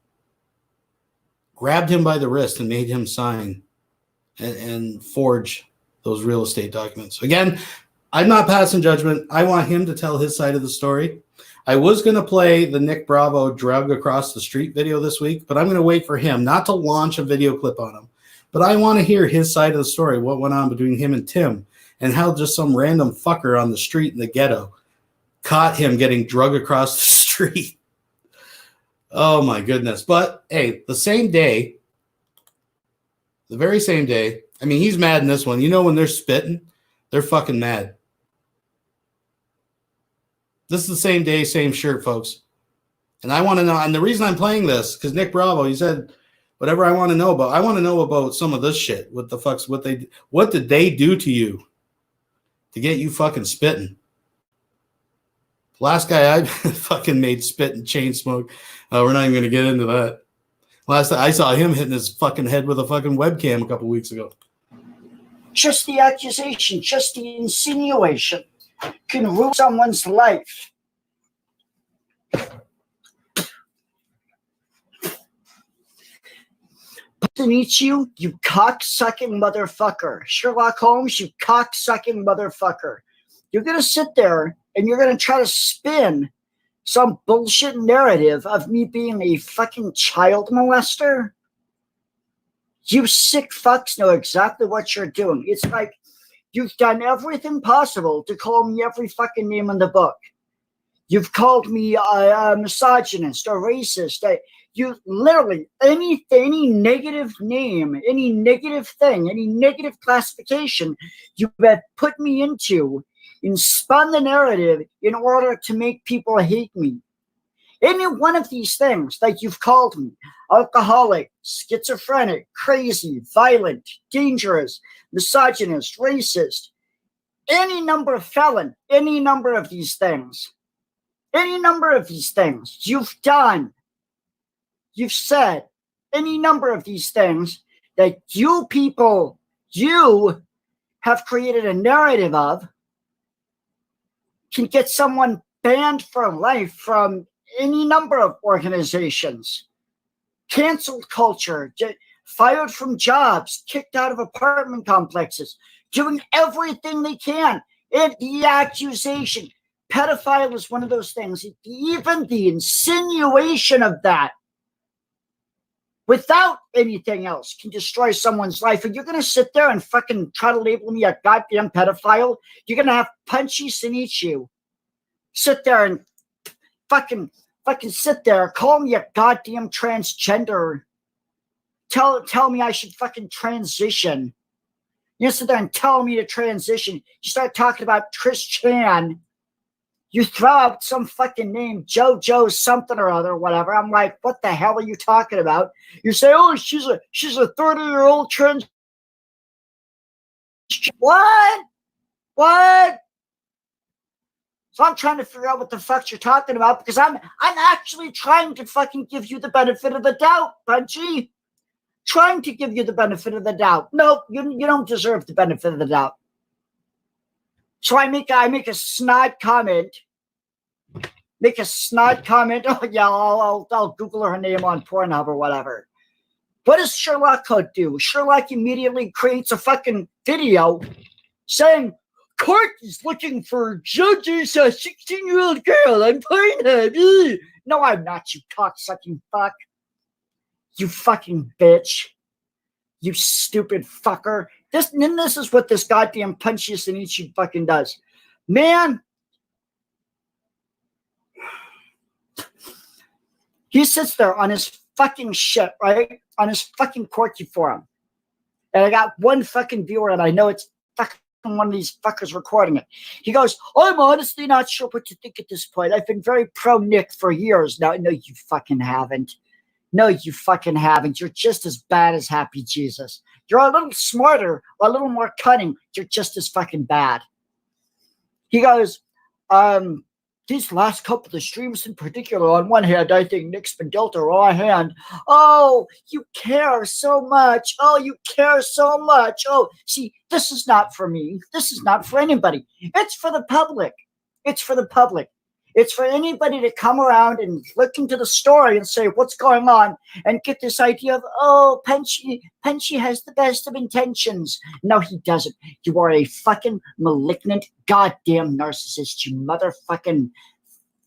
grabbed him by the wrist and made him sign and forge those real estate documents. Again, I'm not passing judgment. I want him to tell his side of the story. I was going to play the Nick Bravo drug across the street video this week, but I'm going to wait for him, not to launch a video clip on him, but I want to hear his side of the story, what went on between him and Tim, and how just some random fucker on the street in the ghetto caught him getting drug across the street. Oh, my goodness. But, hey, the very same day, I mean, he's mad in this one. You know when they're spitting, they're fucking mad. This is the same day, same shirt, folks. And I want to know, and the reason I'm playing this, because Nick Bravo, he said, whatever I want to know about, I want to know about some of this shit. What the fuck's, what did they do to you to get you fucking spitting? Last guy I fucking made spit and chain smoke. We're not even going to get into that. Last time I saw him hitting his fucking head with a fucking webcam a couple weeks ago. Just the accusation, just the insinuation can ruin someone's life. Beneath you cock-sucking motherfucker. Sherlock Holmes, you cock-sucking motherfucker. You're going to sit there and you're going to try to spin some bullshit narrative of me being a fucking child molester. You sick fucks know exactly what you're doing. It's like you've done everything possible to call me every fucking name in the book. You've called me a misogynist, a racist. You literally, any negative name, any negative thing, any negative classification you have put me into and spun the narrative in order to make people hate me. Any one of these things, like you've called me, alcoholic, schizophrenic, crazy, violent, dangerous, misogynist, racist, any number of felon, any number of these things, you've done, you've said, any number of these things that you people, you have created a narrative of, can get someone banned for life from any number of organizations, canceled culture, fired from jobs, kicked out of apartment complexes, doing everything they can. And the accusation, pedophile is one of those things, even the insinuation of that, without anything else, can destroy someone's life. And you're going to sit there and fucking try to label me a goddamn pedophile? You're going to have Punchy Sinichu sit there and fucking sit there, call me a goddamn transgender, tell me I should fucking transition. You sit there and tell me to transition. You start talking about Trish Chan. You throw out some fucking name, JoJo something or other, whatever. I'm like, what the hell are you talking about? You say, oh, she's a 30-year-old trans. What? So I'm trying to figure out what the fuck you're talking about, because I'm actually trying to fucking give you the benefit of the doubt, Punchy. Trying to give you the benefit of the doubt. No, you don't deserve the benefit of the doubt. So I make a snide comment. Oh yeah, I'll Google her name on Pornhub or whatever. What does Sherlock do? Sherlock immediately creates a fucking video saying, court is looking for judges, a 16-year-old girl. I'm Pornhub. No, I'm not, you cocksucking fuck. You fucking bitch. You stupid fucker. This is what this goddamn Punchy Sinichi fucking does. Man. He sits there on his fucking shit, right? On his fucking Quirky forum. And I got one fucking viewer, and I know it's fucking one of these fuckers recording it. He goes, I'm honestly not sure what to think at this point. I've been very pro-Nick for years now. No, you fucking haven't. No, you fucking haven't. You're just as bad as Happy Jesus. You're a little smarter, or a little more cunning. You're just as fucking bad. He goes, these last couple of streams in particular, on one hand, I think Nick's been dealt a raw hand. Oh, you care so much. Oh, you care so much. Oh, see, this is not for me. This is not for anybody. It's for the public. It's for the public. It's for anybody to come around and look into the story and say, what's going on? And get this idea of, oh, Punchy has the best of intentions. No, he doesn't. You are a fucking malignant goddamn narcissist, you motherfucking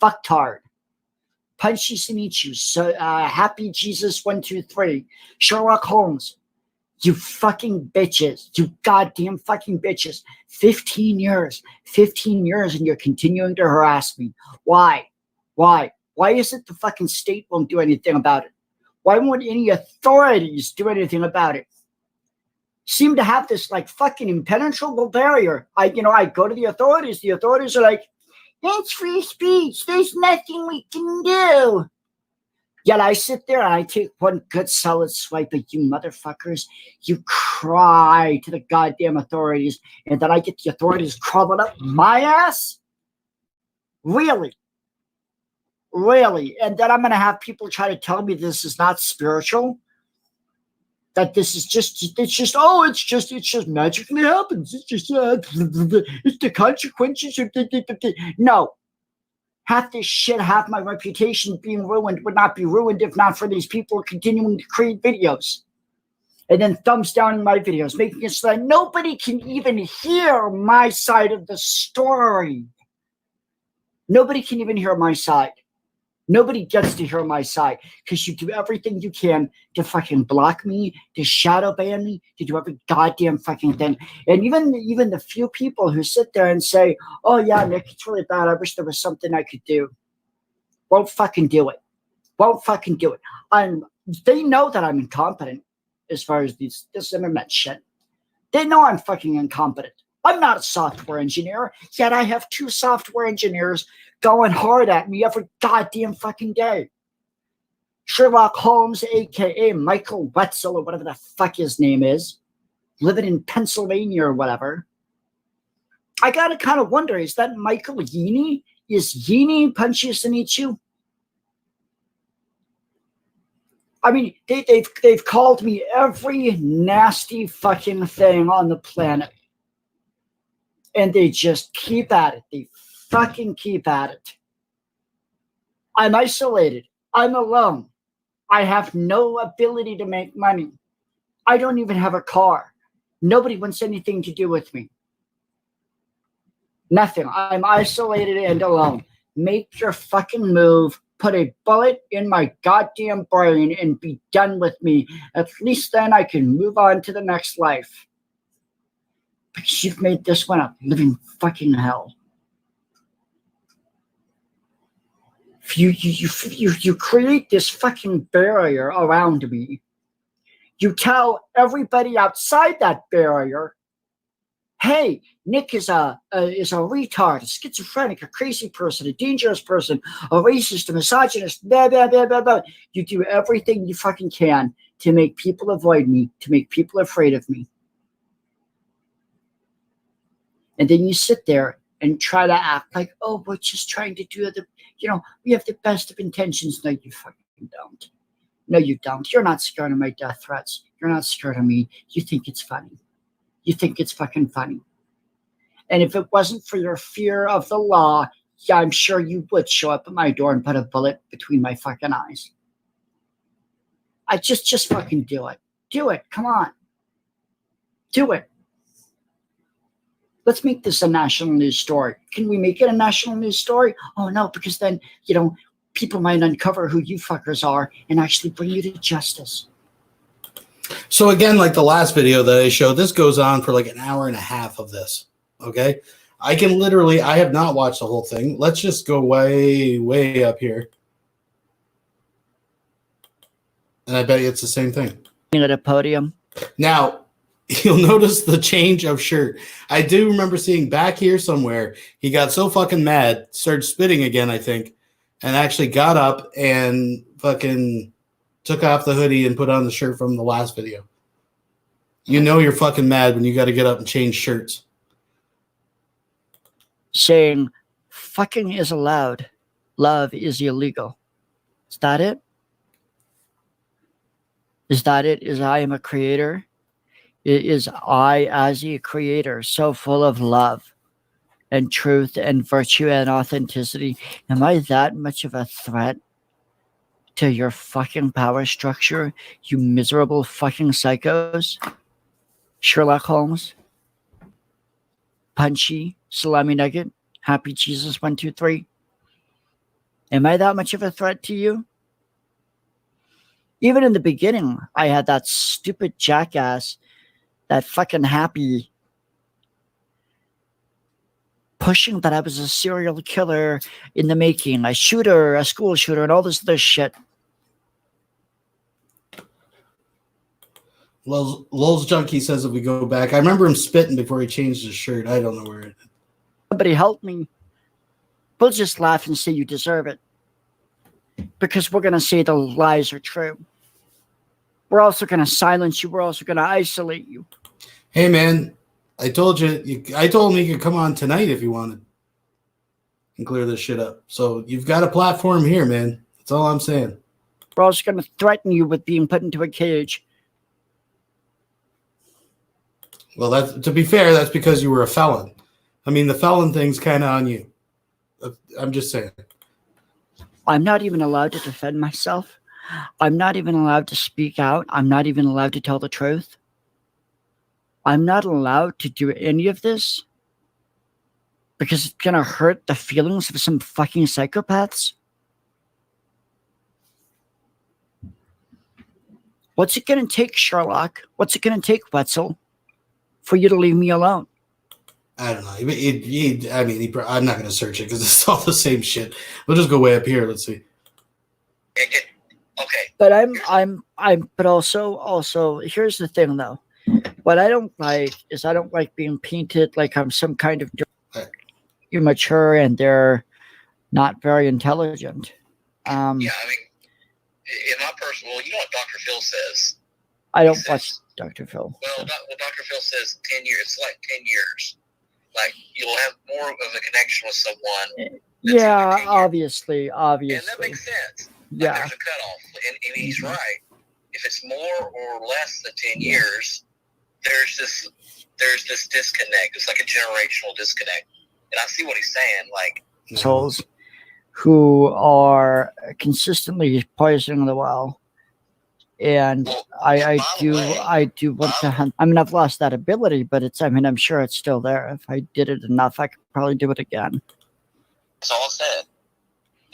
fucktard. Punchy Sinichu, so Happy Jesus 123, Sherlock Holmes. You fucking bitches. You goddamn fucking bitches. 15 years. 15 years and you're continuing to harass me. Why? Why? Why is it the fucking state won't do anything about it? Why won't any authorities do anything about it? Seem to have this like fucking impenetrable barrier. I go to the authorities. The authorities are like, it's free speech. There's nothing we can do. Yet I sit there and I take one good solid swipe at you motherfuckers. You cry to the goddamn authorities, and then I get the authorities crawling up my ass? Really? Really? And then I'm going to have people try to tell me this is not spiritual? That this is just magically happens. It's just, it's the consequences of No. Half this shit, half my reputation being ruined would not be ruined if not for these people continuing to create videos. And then thumbs down in my videos, making it so that nobody can even hear my side of the story. Nobody can even hear my side. Nobody gets to hear my side because you do everything you can to fucking block me, to shadow ban me, to do every goddamn fucking thing. And even the few people who sit there and say, oh yeah, Nick, it's really bad. I wish there was something I could do. Won't fucking do it. Won't fucking do it. They know that I'm incompetent as far as this internet shit. They know I'm fucking incompetent. I'm not a software engineer, yet I have 2 software engineers going hard at me every goddamn fucking day. Sherlock Holmes, a.k.a. Michael Wetzel, or whatever the fuck his name is, living in Pennsylvania or whatever. I gotta kind of wonder, is that Michael Yeaney? Is Yeaney Punchy Sinichu? I mean, they've called me every nasty fucking thing on the planet. And they just keep at it. They fucking keep at it. I'm isolated. I'm alone. I have no ability to make money. I don't even have a car. Nobody wants anything to do with me. Nothing. I'm isolated and alone. Make your fucking move. Put a bullet in my goddamn brain and be done with me. At least then I can move on to the next life. Because you've made this one a living fucking hell. You create this fucking barrier around me. You tell everybody outside that barrier, hey, Nick is a retard, a schizophrenic, a crazy person, a dangerous person, a racist, a misogynist, blah, blah, blah, blah, blah. You do everything you fucking can to make people avoid me, to make people afraid of me. And then you sit there and try to act like, oh, we're just trying to do we have the best of intentions. No, you fucking don't. No, you don't. You're not scared of my death threats. You're not scared of me. You think it's funny. You think it's fucking funny. And if it wasn't for your fear of the law, yeah, I'm sure you would show up at my door and put a bullet between my fucking eyes. I just fucking do it. Do it. Come on. Do it. Let's make this a national news story. Can we make it a national news story? Oh, no, because then, people might uncover who you fuckers are and actually bring you to justice. So again, like the last video that I showed, this goes on for like an hour and a half of this, okay? I have not watched the whole thing. Let's just go way, way up here. And I bet you it's the same thing. At a podium. Now, you'll notice the change of shirt. I do remember seeing back here somewhere, he got so fucking mad, started spitting again, I think, and actually got up and fucking took off the hoodie and put on the shirt from the last video. You know you're fucking mad when you got to get up and change shirts. Saying fucking is allowed, love is illegal. Is that it? Is that it? Is I am a creator? Is I, as a creator, so full of love and truth and virtue and authenticity? Am I that much of a threat to your fucking power structure, you miserable fucking psychos? Sherlock Holmes, Punchy, Salami Nugget, Happy Jesus 1, 2, 3. Am I that much of a threat to you? Even in the beginning, I had that stupid jackass, that fucking Happy, pushing that I was a serial killer in the making, a shooter, a school shooter, and all this other shit. Lulz Junkie says if we go back, I remember him spitting before he changed his shirt. I don't know where it is. Somebody help me. We'll just laugh and say you deserve it. Because we're going to say the lies are true. We're also going to silence you. We're also going to isolate you. Hey, man, I told you. I told him he could come on tonight if he wanted and clear this shit up. So you've got a platform here, man. That's all I'm saying. We're also going to threaten you with being put into a cage. Well, to be fair, that's because you were a felon. I mean, the felon thing's kind of on you. I'm just saying. I'm not even allowed to defend myself. I'm not even allowed to speak out. I'm not even allowed to tell the truth. I'm not allowed to do any of this because it's going to hurt the feelings of some fucking psychopaths. What's it going to take, Sherlock? What's it going to take, Wetzel, for you to leave me alone? I don't know. I'm not going to search it because it's all the same shit. We'll just go way up here. Let's see. Okay. But but also, here's the thing though. What I don't like is I don't like being painted like I'm some kind of immature and they're not very intelligent. Yeah, I mean, in my personal, you know what Dr. Phil says? I don't watch Dr. Phil. Well, Dr. Phil says 10 years. It's like 10 years. Like, you'll have more of a connection with someone. Yeah, obviously. And that makes sense. Yeah. Like, there's a cutoff. And he's right. If it's more or less than 10 years, there's this disconnect. It's like a generational disconnect. And I see what he's saying. Like, souls who are consistently poisoning the well. And I do want to hunt. I mean, I've lost that ability, but I'm sure it's still there. If I did it enough, I could probably do it again. that's all I said.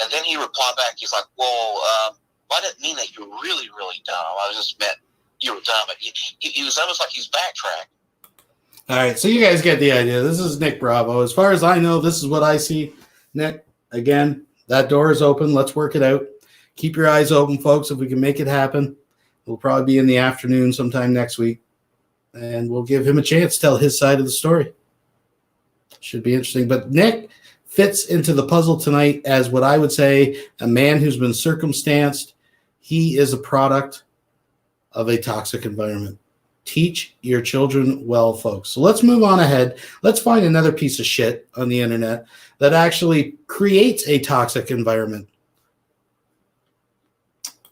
And then he replied back, he's like, well, I didn't mean that you were really, really dumb. I just meant you were dumb. And he was almost like he's backtracked. All right, so you guys get the idea. This is Nick Bravo. As far as I know, this is what I see. Nick, again, that door is open. Let's work it out. Keep your eyes open, folks, if we can make it happen. We'll probably be in the afternoon sometime next week, and we'll give him a chance to tell his side of the story. Should be interesting. But Nick fits into the puzzle tonight as what I would say a man who's been circumstanced. He is a product of a toxic environment. Teach your children well, folks. So let's move on ahead. Let's find another piece of shit on the internet that actually creates a toxic environment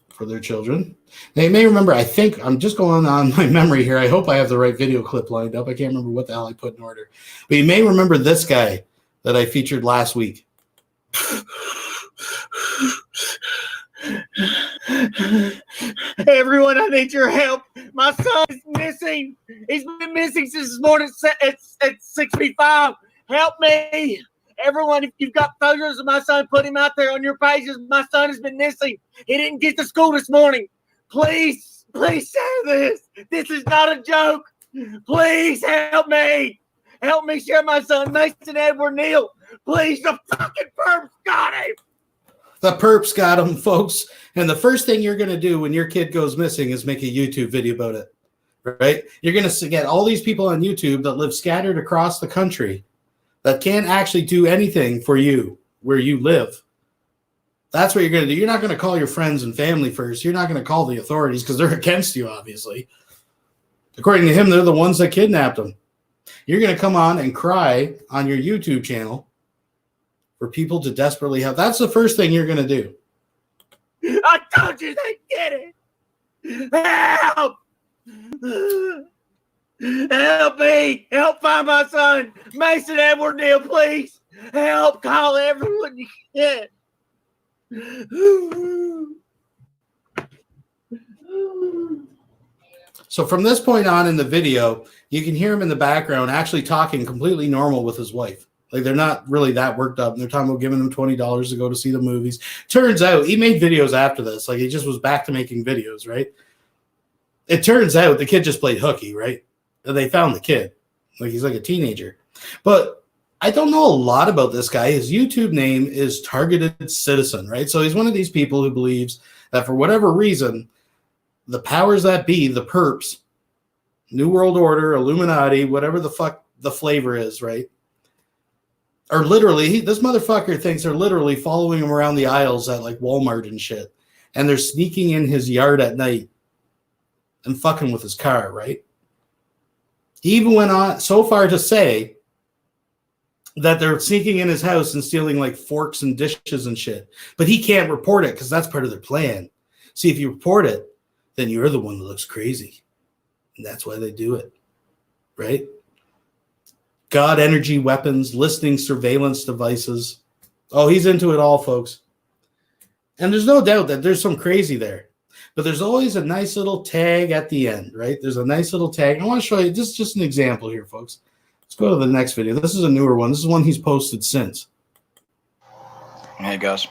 for their children. Now, you may remember, I think, I'm just going on my memory here. I hope I have the right video clip lined up. I can't remember what the hell I put in order. But you may remember this guy that I featured last week. Everyone, I need your help. My son is missing. He's been missing since this morning at 6:55. Help me. Everyone, if you've got photos of my son, put him out there on your pages. My son has been missing. He didn't get to school this morning. Please share this. This is not a joke. Please help me. Help me share my son, Mason Edward Neal. Please, the fucking perps got him. The perps got him, folks. And the first thing you're going to do when your kid goes missing is make a YouTube video about it, right? You're going to get all these people on YouTube that live scattered across the country that can't actually do anything for you where you live. That's what you're going to do. You're not going to call your friends and family first. You're not going to call the authorities because they're against you, obviously. According to him, they're the ones that kidnapped him. You're going to come on and cry on your YouTube channel for people to desperately help. That's the first thing you're going to do. I told you they did it. Help! Help me! Help find my son, Mason Edward Neal, please. Help! Call everyone you can. So from this point on in the video, you can hear him in the background actually talking completely normal with his wife. Like they're not really that worked up. And they're talking about giving him $20 to go to see the movies. Turns out he made videos after this. Like he just was back to making videos, right? It turns out the kid just played hooky, right? And they found the kid. Like he's like a teenager. But I don't know a lot about this guy. His YouTube name is Targeted Citizen, right? So he's one of these people who believes that for whatever reason, the powers that be, the perps, New World Order, Illuminati, whatever the fuck the flavor is, right? Are literally, this motherfucker thinks they're literally following him around the aisles at like Walmart and shit. And they're sneaking in his yard at night and fucking with his car, right? He even went on so far to say that they're sneaking in his house and stealing like forks and dishes and shit. But he can't report it because that's part of their plan. See, if you report it, then you're the one that looks crazy. And that's why they do it, right? God energy weapons, listening surveillance devices. Oh, he's into it all, folks. And there's no doubt that there's some crazy there. But there's always a nice little tag at the end, right? There's a nice little tag. I want to show you, this is just an example here, folks. Let's go to the next video. This is a newer one. This is one he's posted since. Hey, guys.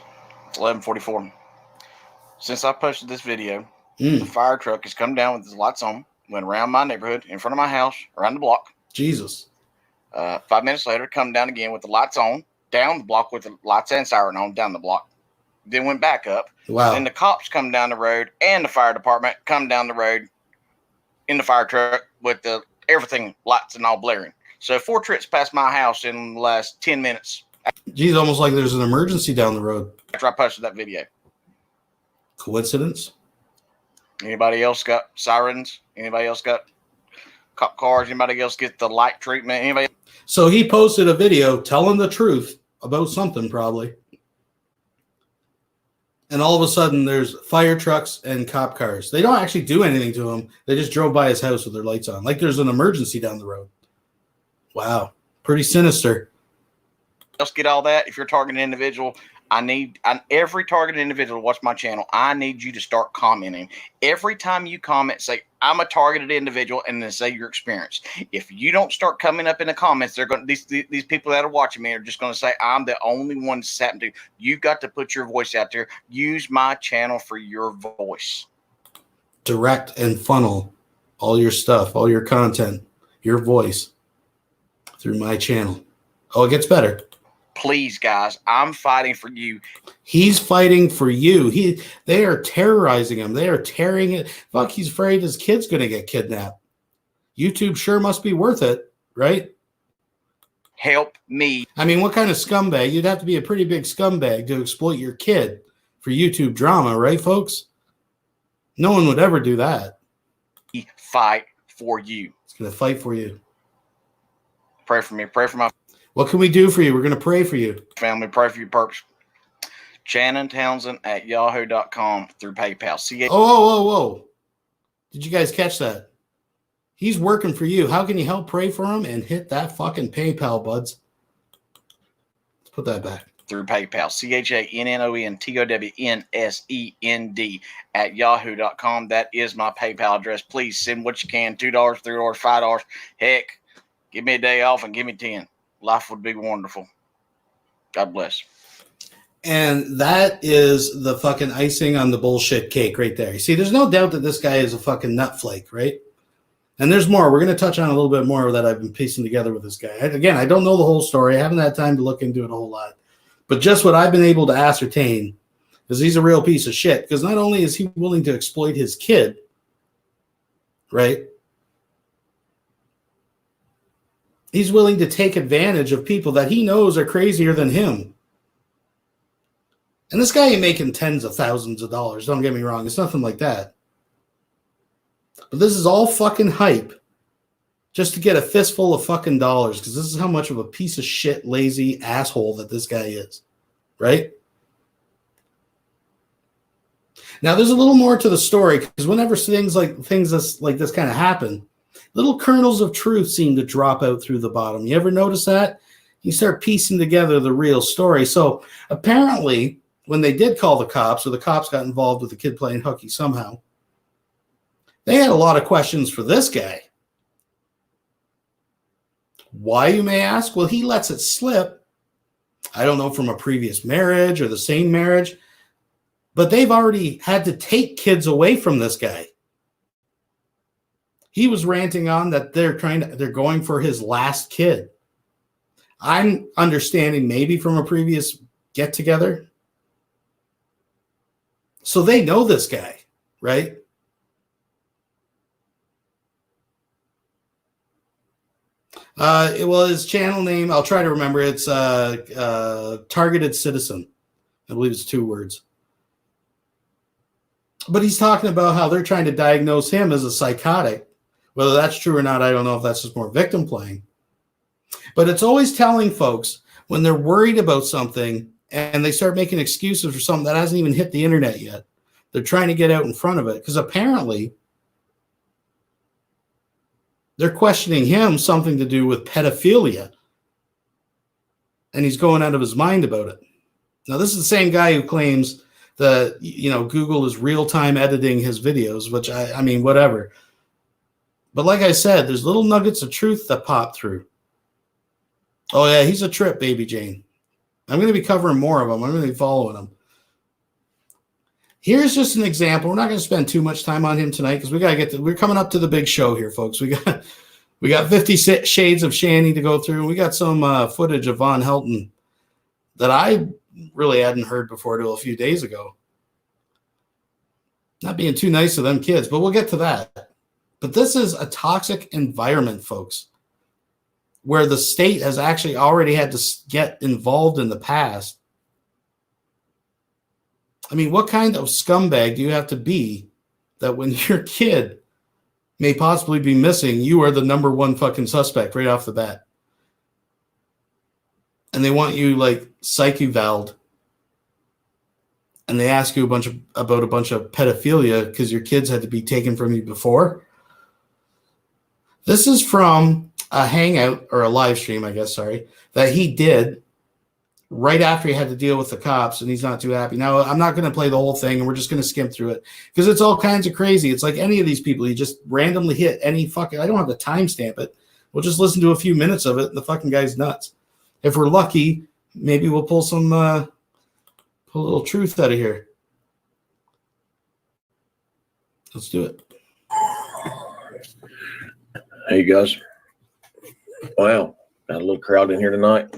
It's 11:44. Since I posted this video, the fire truck has come down with its lights on, went around my neighborhood, in front of my house, around the block. Jesus. 5 minutes later, come down again with the lights on, down the block with the lights and siren on, down the block. Then went back up. Wow. Then the cops come down the road and the fire department come down the road in the fire truck with the everything lights and all blaring. So 4 trips past my house in the last 10 minutes. Geez, almost like there's an emergency down the road. After I posted that video. Coincidence? Anybody else got sirens? Anybody else got cop cars? Anybody else get the light treatment? Anybody? So he posted a video telling the truth about something probably. And all of a sudden there's fire trucks and cop cars. They don't actually do anything to him. They just drove by his house with their lights on. Like there's an emergency down the road. Wow. Pretty sinister. Else get all that. If you're a targeted individual, I need every targeted individual to watch my channel. I need you to start commenting. Every time you comment, say, I'm a targeted individual, and then say your experience. If you don't start coming up in the comments, they're going these people that are watching me are just going to say, I'm the only one that's happened to. You've got to put your voice out there. Use my channel for your voice. Direct and funnel all your stuff, all your content, your voice through my channel. Oh, it gets better. Please, guys, I'm fighting for you. He's fighting for you. They are terrorizing him. They are tearing it. Fuck, he's afraid his kid's going to get kidnapped. YouTube sure must be worth it, right? Help me. I mean, what kind of scumbag? You'd have to be a pretty big scumbag to exploit your kid for YouTube drama, right, folks? No one would ever do that. Fight for you. It's going to fight for you. Pray for me. Pray for my What can we do for you? We're going to pray for you. family. Pray for your perps. Shannon Townsend at yahoo.com through PayPal. Whoa. Did you guys catch that? He's working for you. How can you help pray for him? And hit that fucking PayPal, buds. Let's put that back. Through PayPal. CHANNONTOWNSEND at yahoo.com. That is my PayPal address. Please send what you can. $2, $3, $5. Heck, give me a day off and give me 10. Life would be wonderful. God bless. And that is the fucking icing on the bullshit cake right there. You see, there's no doubt that this guy is a fucking nut flake, right? And there's more. We're going to touch on a little bit more that I've been piecing together with this guy. Again, I don't know the whole story. I haven't had time to look into it a whole lot. But just what I've been able to ascertain is he's a real piece of shit. Because not only is he willing to exploit his kid, right? He's willing to take advantage of people that he knows are crazier than him. And this guy ain't making tens of thousands of dollars. Don't get me wrong. It's nothing like that. But this is all fucking hype just to get a fistful of fucking dollars, because this is how much of a piece of shit, lazy asshole that this guy is, right? Now, there's a little more to the story, because whenever things like this kind of happen, little kernels of truth seem to drop out through the bottom. You ever notice that? You start piecing together the real story. So apparently, when they did call the cops, or the cops got involved with the kid playing hooky somehow, they had a lot of questions for this guy. Why, you may ask? Well, he lets it slip. I don't know, from a previous marriage or the same marriage, but they've already had to take kids away from this guy. He was ranting on that they're going for his last kid. I'm understanding maybe from a previous get together. So they know this guy, right? Well, his channel name, I'll try to remember. It's Targeted Citizen. I believe it's 2 words. But he's talking about how they're trying to diagnose him as a psychotic. Whether that's true or not, I don't know if that's just more victim playing. But it's always telling folks when they're worried about something and they start making excuses for something that hasn't even hit the internet yet. They're trying to get out in front of it, because apparently they're questioning him something to do with pedophilia. And he's going out of his mind about it. Now, this is the same guy who claims that, Google is real-time editing his videos, which I mean, whatever. But like I said, there's little nuggets of truth that pop through. Oh, yeah, he's a trip, Baby Jane. I'm going to be covering more of them. I'm going to be following him. Here's just an example. We're not going to spend too much time on him tonight, because we're coming up to the big show here, folks. We got 50 Shades of Shanny to go through. We got some footage of Von Helton that I really hadn't heard before till a few days ago. Not being too nice to them kids, but we'll get to that. But this is a toxic environment, folks, where the state has actually already had to get involved in the past. I mean, what kind of scumbag do you have to be that when your kid may possibly be missing, you are the number one fucking suspect right off the bat? And they want you like psych-evaled, and they ask you about a bunch of pedophilia because your kids had to be taken from you before. This is from a hangout, or a live stream, I guess, that he did right after he had to deal with the cops, and he's not too happy. Now, I'm not going to play the whole thing, and we're just going to skim through it, because it's all kinds of crazy. It's like any of these people, you just randomly hit any fucking, I don't have to timestamp it. We'll just listen to a few minutes of it, and the fucking guy's nuts. If we're lucky, maybe we'll pull a little truth out of here. Let's do it. Hey, guys. Wow, got a little crowd in here tonight.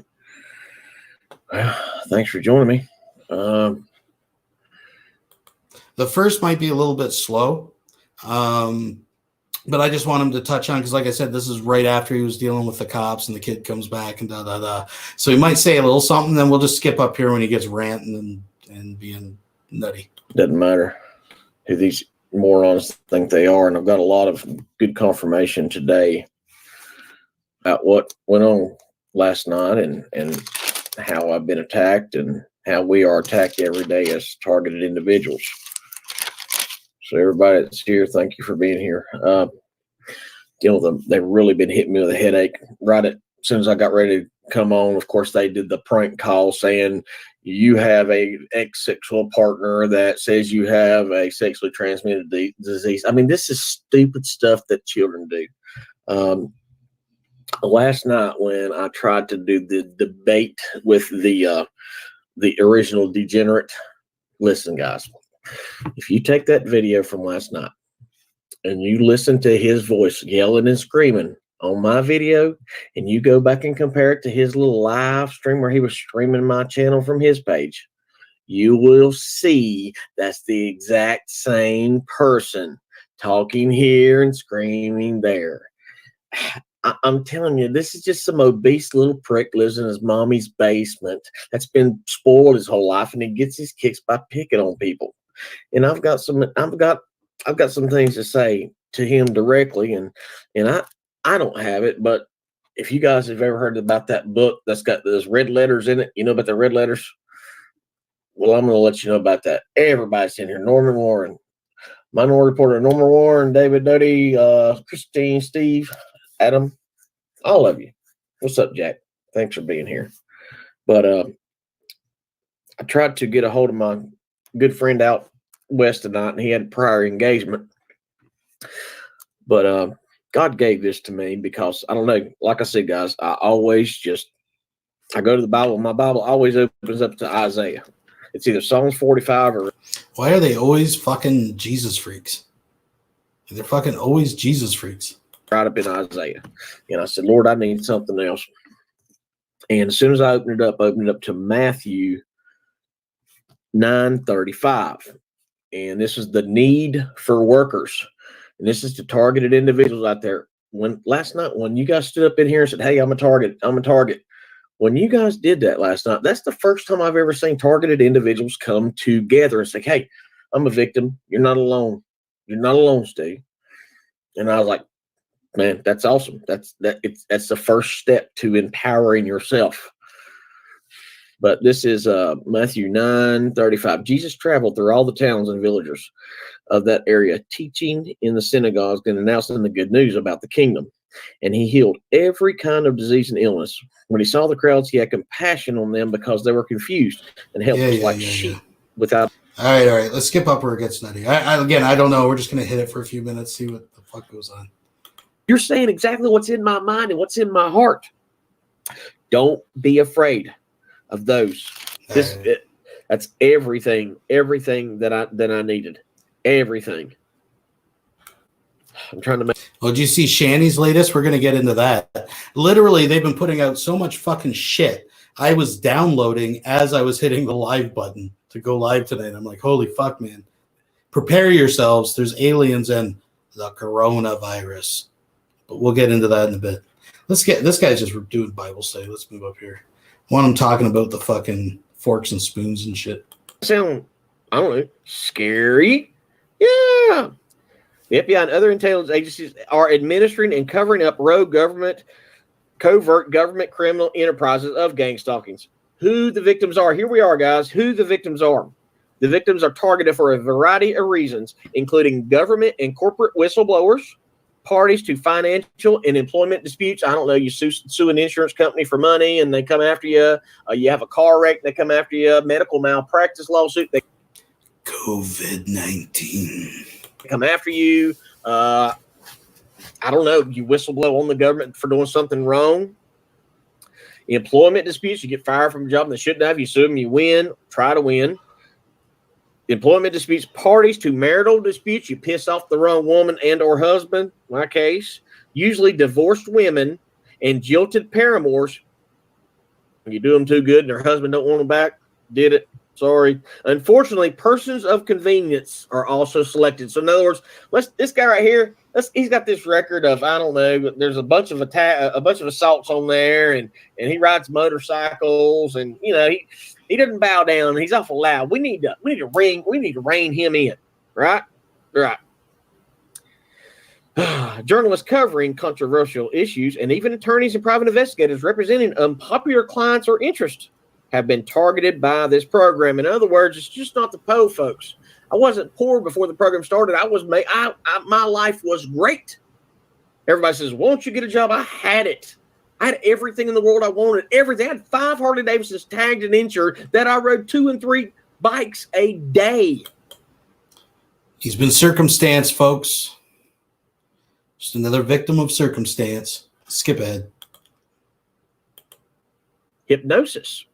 Thanks for joining me. The first might be a little bit slow, but I just want him to touch on, because like I said, this is right after he was dealing with the cops and the kid comes back and da-da-da. So he might say a little something, then we'll just skip up here when he gets ranting and being nutty. Doesn't matter who these morons think they are, and I've got a lot of good confirmation today about what went on last night and how I've been attacked and how we are attacked every day as targeted individuals. So everybody that's here, thank you for being here. They've really been hitting me with a headache right as soon as I got ready to come on. Of course, they did the prank call saying you have a ex-sexual partner that says you have a sexually transmitted disease. I mean, this is stupid stuff that children do. Last night when I tried to do the debate with the original degenerate, listen, guys, if you take that video from last night and you listen to his voice yelling and screaming on my video, and you go back and compare it to his little live stream where he was streaming my channel from his page, you will see that's the exact same person talking here and screaming there. I'm telling you, this is just some obese little prick lives in his mommy's basement that's been spoiled his whole life, and he gets his kicks by picking on people. And I've got I've got some things to say to him directly, and I don't have it, but if you guys have ever heard about that book that's got those red letters in it, you know about the red letters? Well, I'm going to let you know about that. Everybody's in here. Norman Warren, Minority Reporter, Norman Warren, David Doty, Christine, Steve, Adam, all of you. What's up, Jack? Thanks for being here. But I tried to get a hold of my good friend out west tonight, and he had prior engagement. But God gave this to me because, I don't know, like I said, guys, I go to the Bible. My Bible always opens up to Isaiah. It's either Psalms 45 or... Why are they always fucking Jesus freaks? They're fucking always Jesus freaks. Right up in Isaiah. And I said, Lord, I need something else. And as soon as I opened it up to Matthew 9:35. And this is the need for workers. And this is to targeted individuals out there. Last night, when you guys stood up in here and said, hey, I'm a target. When you guys did that last night, that's the first time I've ever seen targeted individuals come together and say, hey, I'm a victim. You're not alone. You're not alone, Steve. And I was like, man, that's awesome. That's the first step to empowering yourself. But this is Matthew 9:35. Jesus traveled through all the towns and villages of that area, teaching in the synagogues and announcing the good news about the kingdom. And he healed every kind of disease and illness. When he saw the crowds, he had compassion on them because they were confused and helpless like sheep without. All right. Let's skip up where it gets nutty. I don't know. We're just going to hit it for a few minutes, see what the fuck goes on. You're saying exactly what's in my mind and what's in my heart. Don't be afraid of those. That's everything that I needed. Everything. I'm trying to make. Well, did you see Shanny's latest? We're going to get into that. Literally, they've been putting out so much fucking shit. I was downloading as I was hitting the live button to go live tonight. I'm like, holy fuck, man. Prepare yourselves. There's aliens and the coronavirus. But we'll get into that in a bit. This guy's just doing Bible study. Let's move up here. Want him talking about the fucking forks and spoons and shit. Sound, I don't know, scary? Yeah. The FBI and other intelligence agencies are administering and covering up covert government criminal enterprises of gang stalkings. Who the victims are. Here we are, guys. Who the victims are. The victims are targeted for a variety of reasons, including government and corporate whistleblowers, parties to financial and employment disputes. I don't know, you sue an insurance company for money and they come after you. You have a car wreck, they come after you. Medical malpractice lawsuit. COVID-19. Come after you. I don't know, you whistleblow on the government for doing something wrong. Employment disputes, you get fired from a job they shouldn't have, you sue them, you win, try to win. Employment disputes, parties to marital disputes, you piss off the wrong woman and or husband, my case. Usually divorced women and jilted paramours. You do them too good and their husband don't want them back, did it. Sorry. Unfortunately, persons of convenience are also selected. So in other words, this guy right here, he's got this record of, I don't know, there's a bunch of assaults on there, and he rides motorcycles, and you know he doesn't bow down. He's awful loud. We need to rein him in, right? Right. Journalists covering controversial issues and even attorneys and private investigators representing unpopular clients or interests have been targeted by this program. In other words, it's just not the po folks. I wasn't poor before the program started. My life was great. Everybody says, won't you get a job? I had it. I had everything in the world I wanted. Everything. I had 5 Harley Davidsons tagged and insured that I rode 2 and 3 bikes a day. He's been circumstanced, folks. Just another victim of circumstance. Skip ahead. Hypnosis.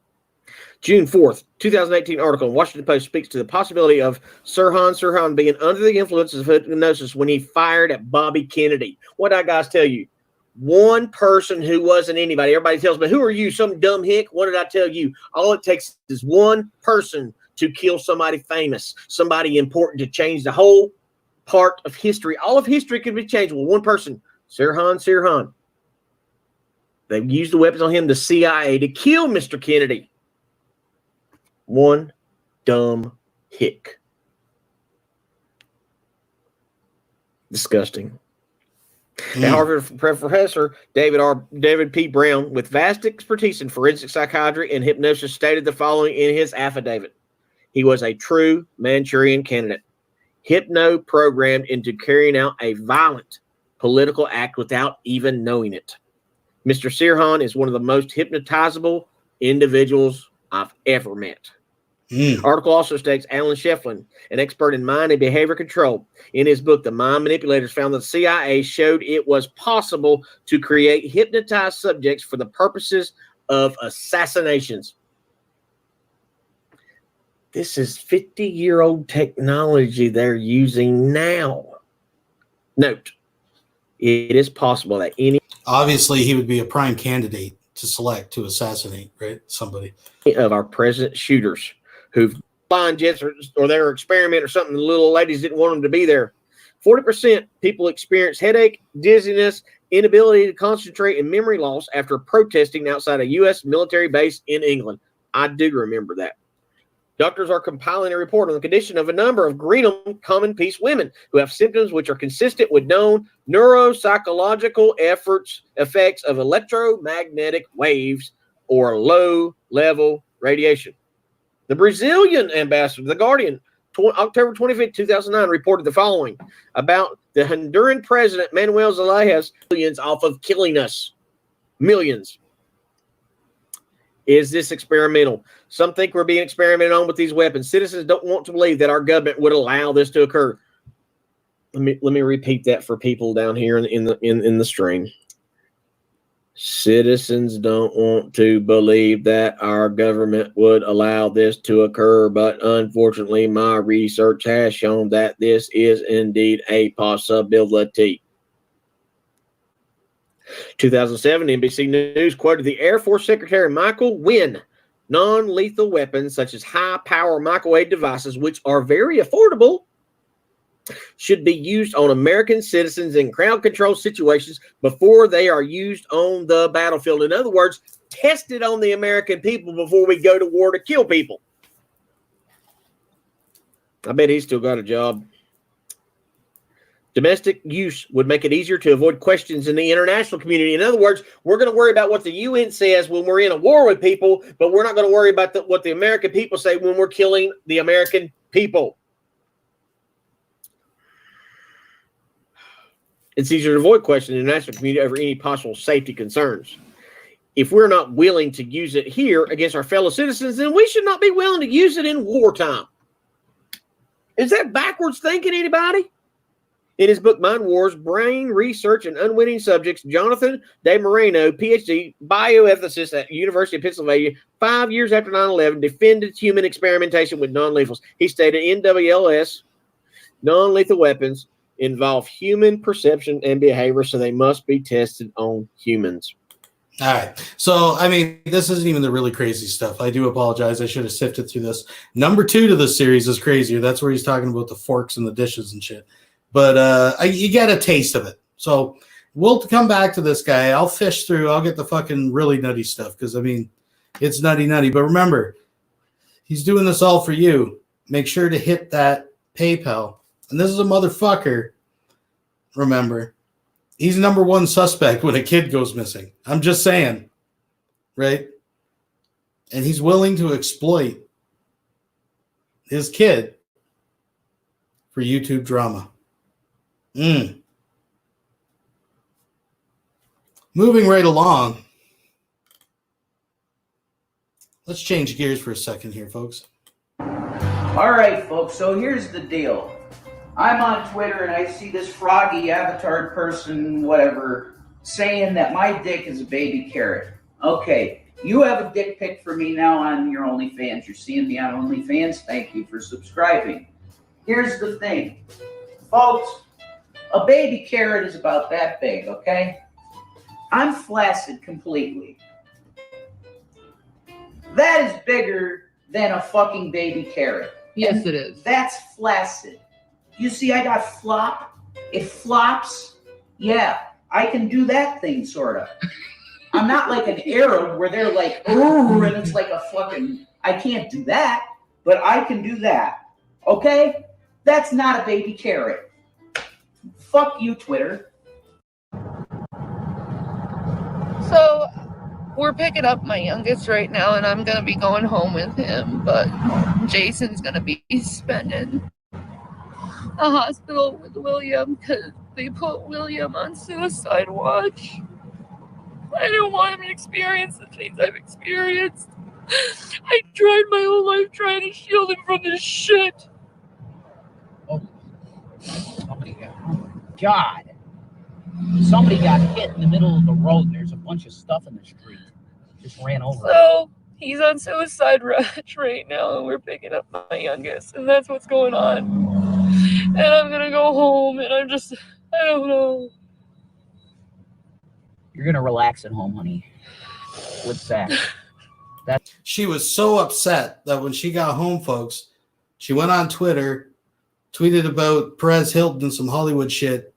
June 4th, 2018 article in Washington Post speaks to the possibility of Sirhan being under the influences of hypnosis when he fired at Bobby Kennedy. What did I guys tell you? One person who wasn't anybody. Everybody tells me, who are you, some dumb hick? What did I tell you? All it takes is one person to kill somebody famous, somebody important to change the whole part of history. All of history can be changed with one person, Sirhan. They used the weapons on him, the CIA, to kill Mr. Kennedy. One dumb hick. Disgusting. A Harvard professor, David P. Brown, with vast expertise in forensic psychiatry and hypnosis, stated the following in his affidavit. He was a true Manchurian candidate, hypno-programmed into carrying out a violent political act without even knowing it. Mr. Sirhan is one of the most hypnotizable individuals I've ever met. Article also states Alan Shefflin, an expert in mind and behavior control, in his book, The Mind Manipulators, found that the CIA showed it was possible to create hypnotized subjects for the purposes of assassinations. This is 50-year-old technology they're using now. Note, it is possible that any... Obviously, he would be a prime candidate to select to assassinate, right? Somebody. ...of our present shooters who've flying jets or their experiment or something, the little ladies didn't want them to be there. 40% people experience headache, dizziness, inability to concentrate, and memory loss after protesting outside a U.S. military base in England. I do remember that. Doctors are compiling a report on the condition of a number of Greenham common peace women who have symptoms which are consistent with known neuropsychological effects of electromagnetic waves or low-level radiation. The Brazilian ambassador, The Guardian, October 25, 2009, reported the following about the Honduran president, Manuel Zelaya, millions off of killing us. Millions. Is this experimental? Some think we're being experimented on with these weapons. Citizens don't want to believe that our government would allow this to occur. Let me repeat that for people down here in the stream. Citizens don't want to believe that our government would allow this to occur, but unfortunately, my research has shown that this is indeed a possibility. 2007, NBC News quoted the Air Force Secretary Michael Wynn. Non-lethal weapons such as high-power microwave devices, which are very affordable, should be used on American citizens in crowd control situations before they are used on the battlefield. In other words, tested on the American people before we go to war to kill people. I bet he's still got a job. Domestic use would make it easier to avoid questions in the international community. In other words, we're going to worry about what the UN says when we're in a war with people, but we're not going to worry about what the American people say when we're killing the American people. It's easier to avoid questions in the international community over any possible safety concerns. If we're not willing to use it here against our fellow citizens, then we should not be willing to use it in wartime. Is that backwards thinking, anybody? In his book, Mind Wars, Brain Research and Unwitting Subjects, Jonathan De Moreno, PhD, bioethicist at University of Pennsylvania, 5 years after 9/11, defended human experimentation with non-lethals. He stated NWLS, non-lethal weapons, involve human perception and behavior, so they must be tested on humans. All right. So, I mean, this isn't even the really crazy stuff. I do apologize. I should have sifted through this. Number 2 to this series is crazier. That's where he's talking about the forks and the dishes and shit. But you get a taste of it. So we'll come back to this guy. I'll fish through. I'll get the fucking really nutty stuff because, I mean, it's nutty. But remember, he's doing this all for you. Make sure to hit that PayPal. And this is a motherfucker, remember. He's number 1 suspect when a kid goes missing. I'm just saying, right? And he's willing to exploit his kid for YouTube drama. Moving right along. Let's change gears for a second here, folks. All right, folks. So here's the deal. I'm on Twitter and I see this froggy avatar person, whatever, saying that my dick is a baby carrot. Okay, you have a dick pic for me now on your OnlyFans. You're seeing me on OnlyFans. Thank you for subscribing. Here's the thing, folks. A baby carrot is about that big, okay? I'm flaccid completely. That is bigger than a fucking baby carrot. Yes, it is. That's flaccid. You see, I got flop. It flops. Yeah, I can do that thing, sort of. I'm not like an Arab where they're like, oh, and it's like a fucking, I can't do that, but I can do that. Okay? That's not a baby carrot. Fuck you, Twitter. So we're picking up my youngest right now, and I'm gonna be going home with him, but Jason's gonna be spending a hospital with William because they put William on suicide watch. I don't want him to experience the things I've experienced. I tried my whole life trying to shield him from this shit. Oh, somebody got, oh my God. Somebody got hit in the middle of the road. There's a bunch of stuff in the street. Just ran over. So he's on suicide watch right now, and we're picking up my youngest, and that's what's going on. And I'm gonna go home, and I don't know. You're gonna relax at home, honey. What's that? She was so upset that when she got home, folks, she went on Twitter, tweeted about Perez Hilton and some Hollywood shit,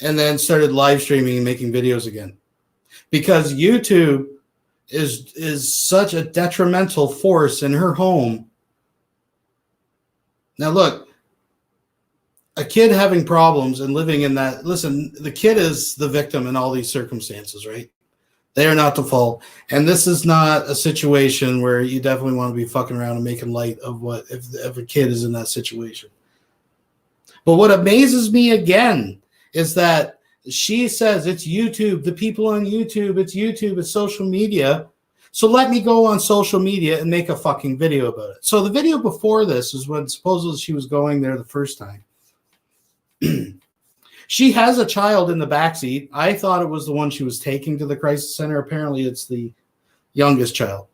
and then started live streaming and making videos again. Because YouTube is such a detrimental force in her home. Now look, a kid having problems and living in that, listen, the kid is the victim in all these circumstances, right? They are not the fault. And this is not a situation where you definitely want to be fucking around and making light of what if a kid is in that situation. But what amazes me again is that she says it's YouTube, the people on YouTube, it's social media. So let me go on social media and make a fucking video about it. So the video before this is when supposedly she was going there the first time. She has a child in the backseat. I thought it was the one she was taking to the crisis center. Apparently it's the youngest child.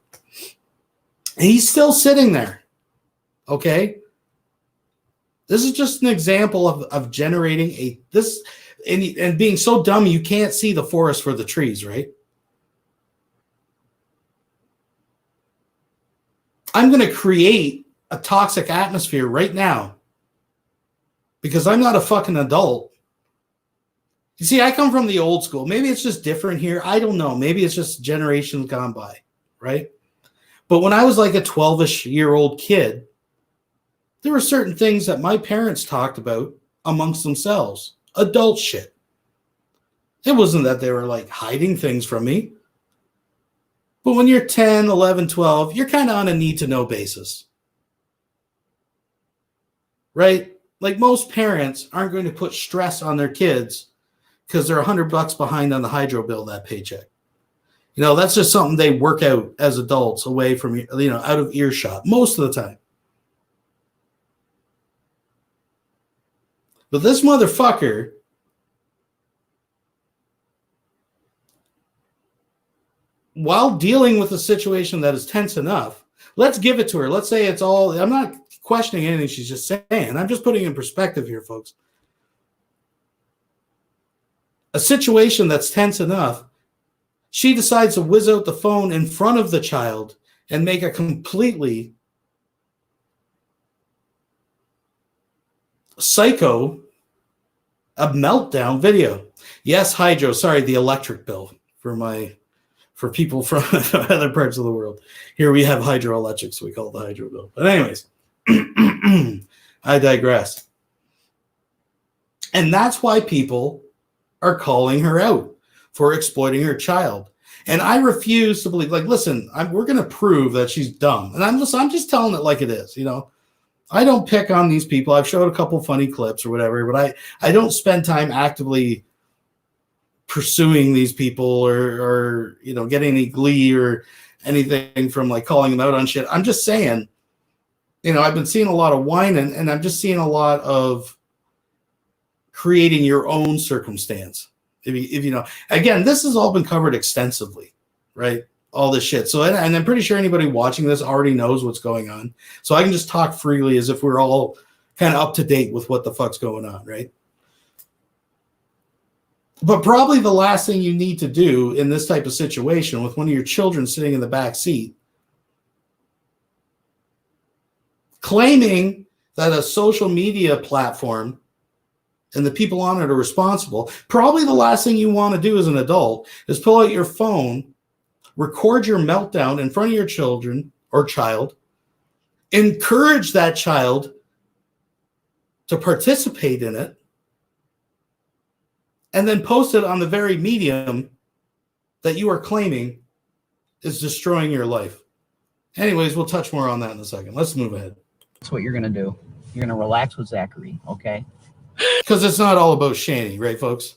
He's still sitting there. Okay? This is just an example of generating and being so dumb you can't see the forest for the trees, right? I'm going to create a toxic atmosphere right now because I'm not a fucking adult. You see, I come from the old school. Maybe it's just different here. I don't know. Maybe it's just generations gone by, right? But when I was like a 12-ish-year-old kid, there were certain things that my parents talked about amongst themselves. Adult shit. It wasn't that they were like hiding things from me. But when you're 10, 11, 12, you're kind of on a need-to-know basis. Right? Like most parents aren't going to put stress on their kids because they're $100 behind on the hydro bill that paycheck. You know, that's just something they work out as adults away from, out of earshot most of the time. But this motherfucker while dealing with a situation that is tense enough, let's give it to her. Let's say it's all, I'm not questioning anything she's just saying. I'm just putting in perspective here, folks. A situation that's tense enough, she decides to whiz out the phone in front of the child and make a completely psycho, a meltdown video. Yes, hydro. Sorry, the electric bill for people from other parts of the world. Here we have hydroelectric, so we call it the hydro bill. But anyways, I digress. And that's why people are calling her out for exploiting her child. And I refuse to believe, like, listen, we're going to prove that she's dumb. And I'm just telling it like it is, I don't pick on these people. I've showed a couple funny clips or whatever, but I don't spend time actively pursuing these people or getting any glee or anything from like calling them out on shit. I'm just saying, I've been seeing a lot of whining and I'm just seeing a lot of creating your own circumstance. If again, this has all been covered extensively, right? All this shit. So, and I'm pretty sure anybody watching this already knows what's going on. So I can just talk freely as if we're all kind of up to date with what the fuck's going on, right? But probably the last thing you need to do in this type of situation with one of your children sitting in the back seat, claiming that a social media platform and the people on it are responsible, probably the last thing you want to do as an adult is pull out your phone, record your meltdown in front of your children or child, encourage that child to participate in it, and then post it on the very medium that you are claiming is destroying your life. Anyways, we'll touch more on that in a second. Let's move ahead. That's what you're going to do. You're going to relax with Zachary, okay? Because it's not all about Shanny, right, folks?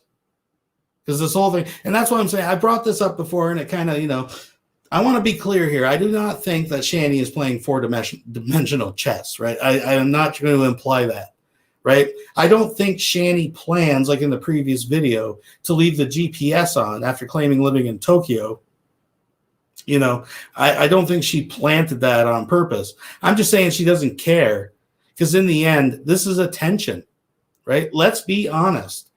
Because this whole thing, and that's what I'm saying. I brought this up before, and it kind of, I want to be clear here. I do not think that Shanny is playing four-dimensional chess, right? I am not going to imply that, right? I don't think Shanny plans, like in the previous video, to leave the GPS on after claiming living in Tokyo. I don't think she planted that on purpose. I'm just saying she doesn't care, because in the end, this is attention, right? Let's be honest.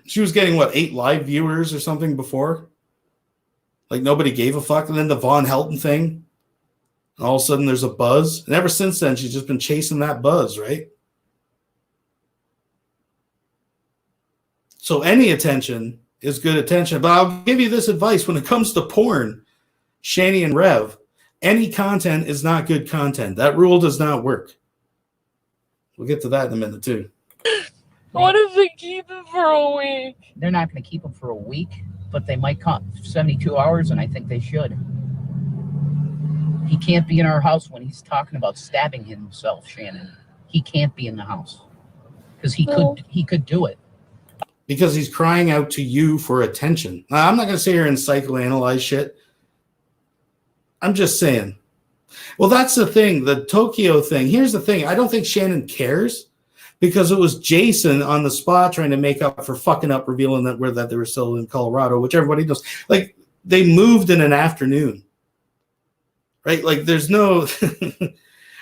She was getting, 8 live viewers or something before? Like, nobody gave a fuck. And then the Von Helton thing. And all of a sudden, there's a buzz. And ever since then, she's just been chasing that buzz, right? So any attention is good attention. But I'll give you this advice. When it comes to porn, Shanny and Reb, any content is not good content. That rule does not work. We'll get to that in a minute, too. What if they keep him for a week? They're not going to keep him for a week, but they might come 72 hours, and I think they should. He can't be in our house when he's talking about stabbing himself, Shannon. He can't be in the house because he could do it. Because he's crying out to you for attention. Now, I'm not going to sit here and psychoanalyze shit. I'm just saying. Well, that's the thing, the Tokyo thing. Here's the thing. I don't think Shannon cares, because it was Jason on the spot trying to make up for fucking up, revealing that they were still in Colorado, which everybody knows. Like, they moved in an afternoon, right? Like, there's no,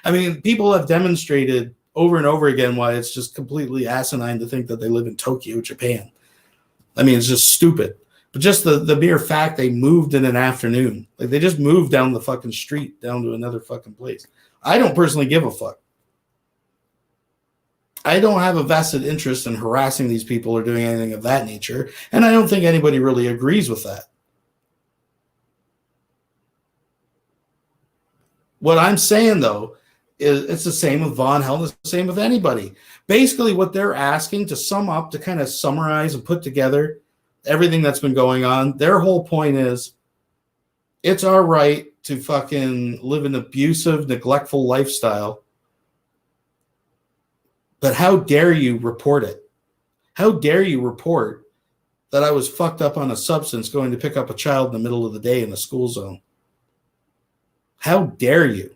I mean, people have demonstrated over and over again why it's just completely asinine to think that they live in Tokyo, Japan. I mean, it's just stupid. But just the mere fact they moved in an afternoon, like they just moved down the fucking street, down to another fucking place. I don't personally give a fuck. I don't have a vested interest in harassing these people or doing anything of that nature. And I don't think anybody really agrees with that. What I'm saying, though, is it's the same with Von Helton, it's the same with anybody. Basically, what they're asking, to sum up, to kind of summarize and put together everything that's been going on, their whole point is it's our right to fucking live an abusive, neglectful lifestyle. But how dare you report it? How dare you report that I was fucked up on a substance going to pick up a child in the middle of the day in a school zone? How dare you?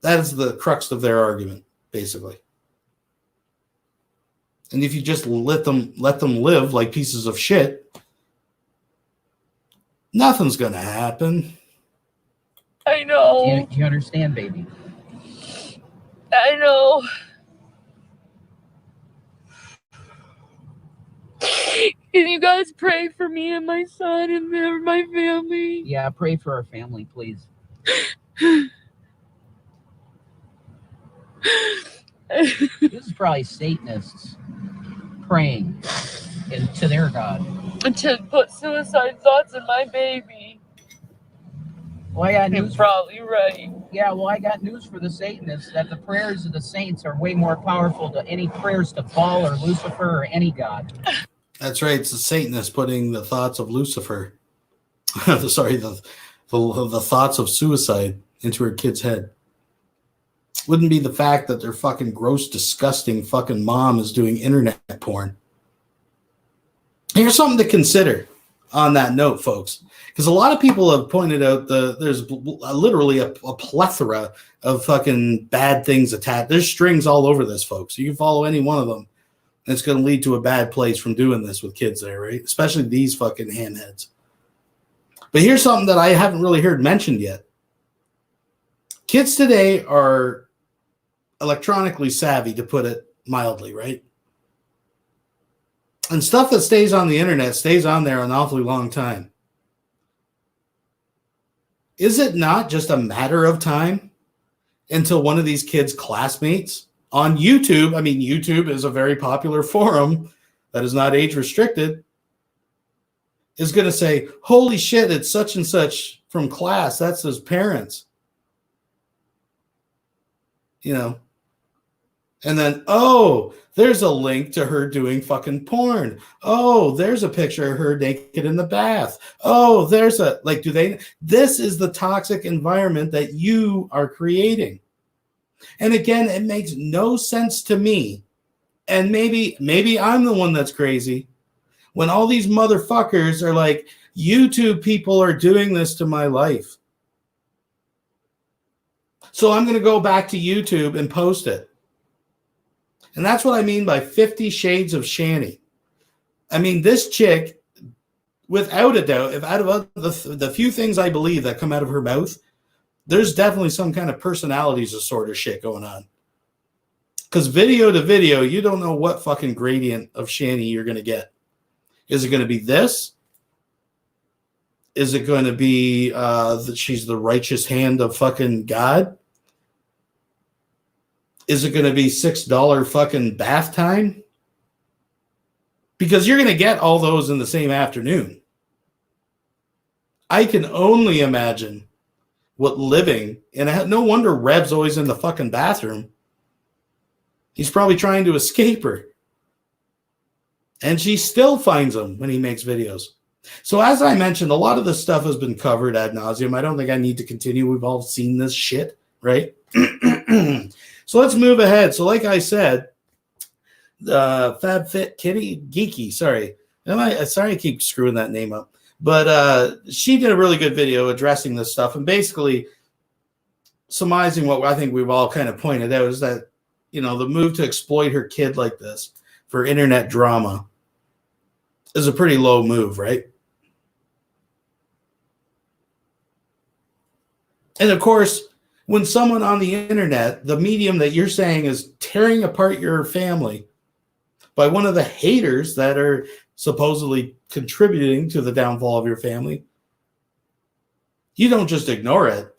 That is the crux of their argument, basically. And if you just let them live like pieces of shit, nothing's going to happen. I know. Do you understand, baby? I know. Can you guys pray for me and my son and my family? Yeah, pray for our family, please. This is probably Satanists praying to their God. To put suicide thoughts in my baby. Well, I got You're news. probably right. Yeah, well, I got news for the Satanists that the prayers of the saints are way more powerful than any prayers to Baal or Lucifer or any god. That's right. It's the Satanists putting the thoughts of Lucifer, sorry, the thoughts of suicide into her kid's head. Wouldn't be the fact that their fucking gross, disgusting fucking mom is doing internet porn. Here's something to consider on that note, folks, because a lot of people have pointed out there's literally a plethora of fucking bad things attached. There's strings all over this, folks. You can follow any one of them, and it's going to lead to a bad place from doing this with kids there, right? Especially these fucking handheads. But here's something that I haven't really heard mentioned yet. Kids today are electronically savvy, to put it mildly, right? And stuff that stays on the internet stays on there an awfully long time. Is it not just a matter of time until one of these kids' classmates on YouTube, I mean, YouTube is a very popular forum that is not age restricted, is going to say, holy shit, it's such and such from class. That's his parents. You know, And then, oh, there's a link to her doing fucking porn. Oh, there's a picture of her naked in the bath. Oh, there's a, like, this is the toxic environment that you are creating. And again, it makes no sense to me. And maybe I'm the one that's crazy. When all these motherfuckers are like, YouTube people are doing this to my life. So I'm going to go back to YouTube and post it. And that's what I mean by 50 Shades of Shanny. I mean, this chick, without a doubt, if out of the few things I believe that come out of her mouth, there's definitely some kind of personalities disorder shit going on. Because video to video, you don't know what fucking gradient of Shanny you're going to get. Is it going to be this? Is it going to be that she's the righteous hand of fucking God? Is it going to be $6 fucking bath time? Because you're going to get all those in the same afternoon. I can only imagine what living, and no wonder Reb's always in the fucking bathroom. He's probably trying to escape her. And she still finds him when he makes videos. So as I mentioned, a lot of this stuff has been covered ad nauseum. I don't think I need to continue. We've all seen this shit, right? So let's move ahead. So like I said, FabFit Kitty Geeky, sorry. I keep screwing that name up. But she did a really good video addressing this stuff and basically surmising what I think we've all kind of pointed out is that, you know, the move to exploit her kid like this for internet drama is a pretty low move, right? And of course, when someone on the internet, the medium that you're saying is tearing apart your family by one of the haters that are supposedly contributing to the downfall of your family, you don't just ignore it.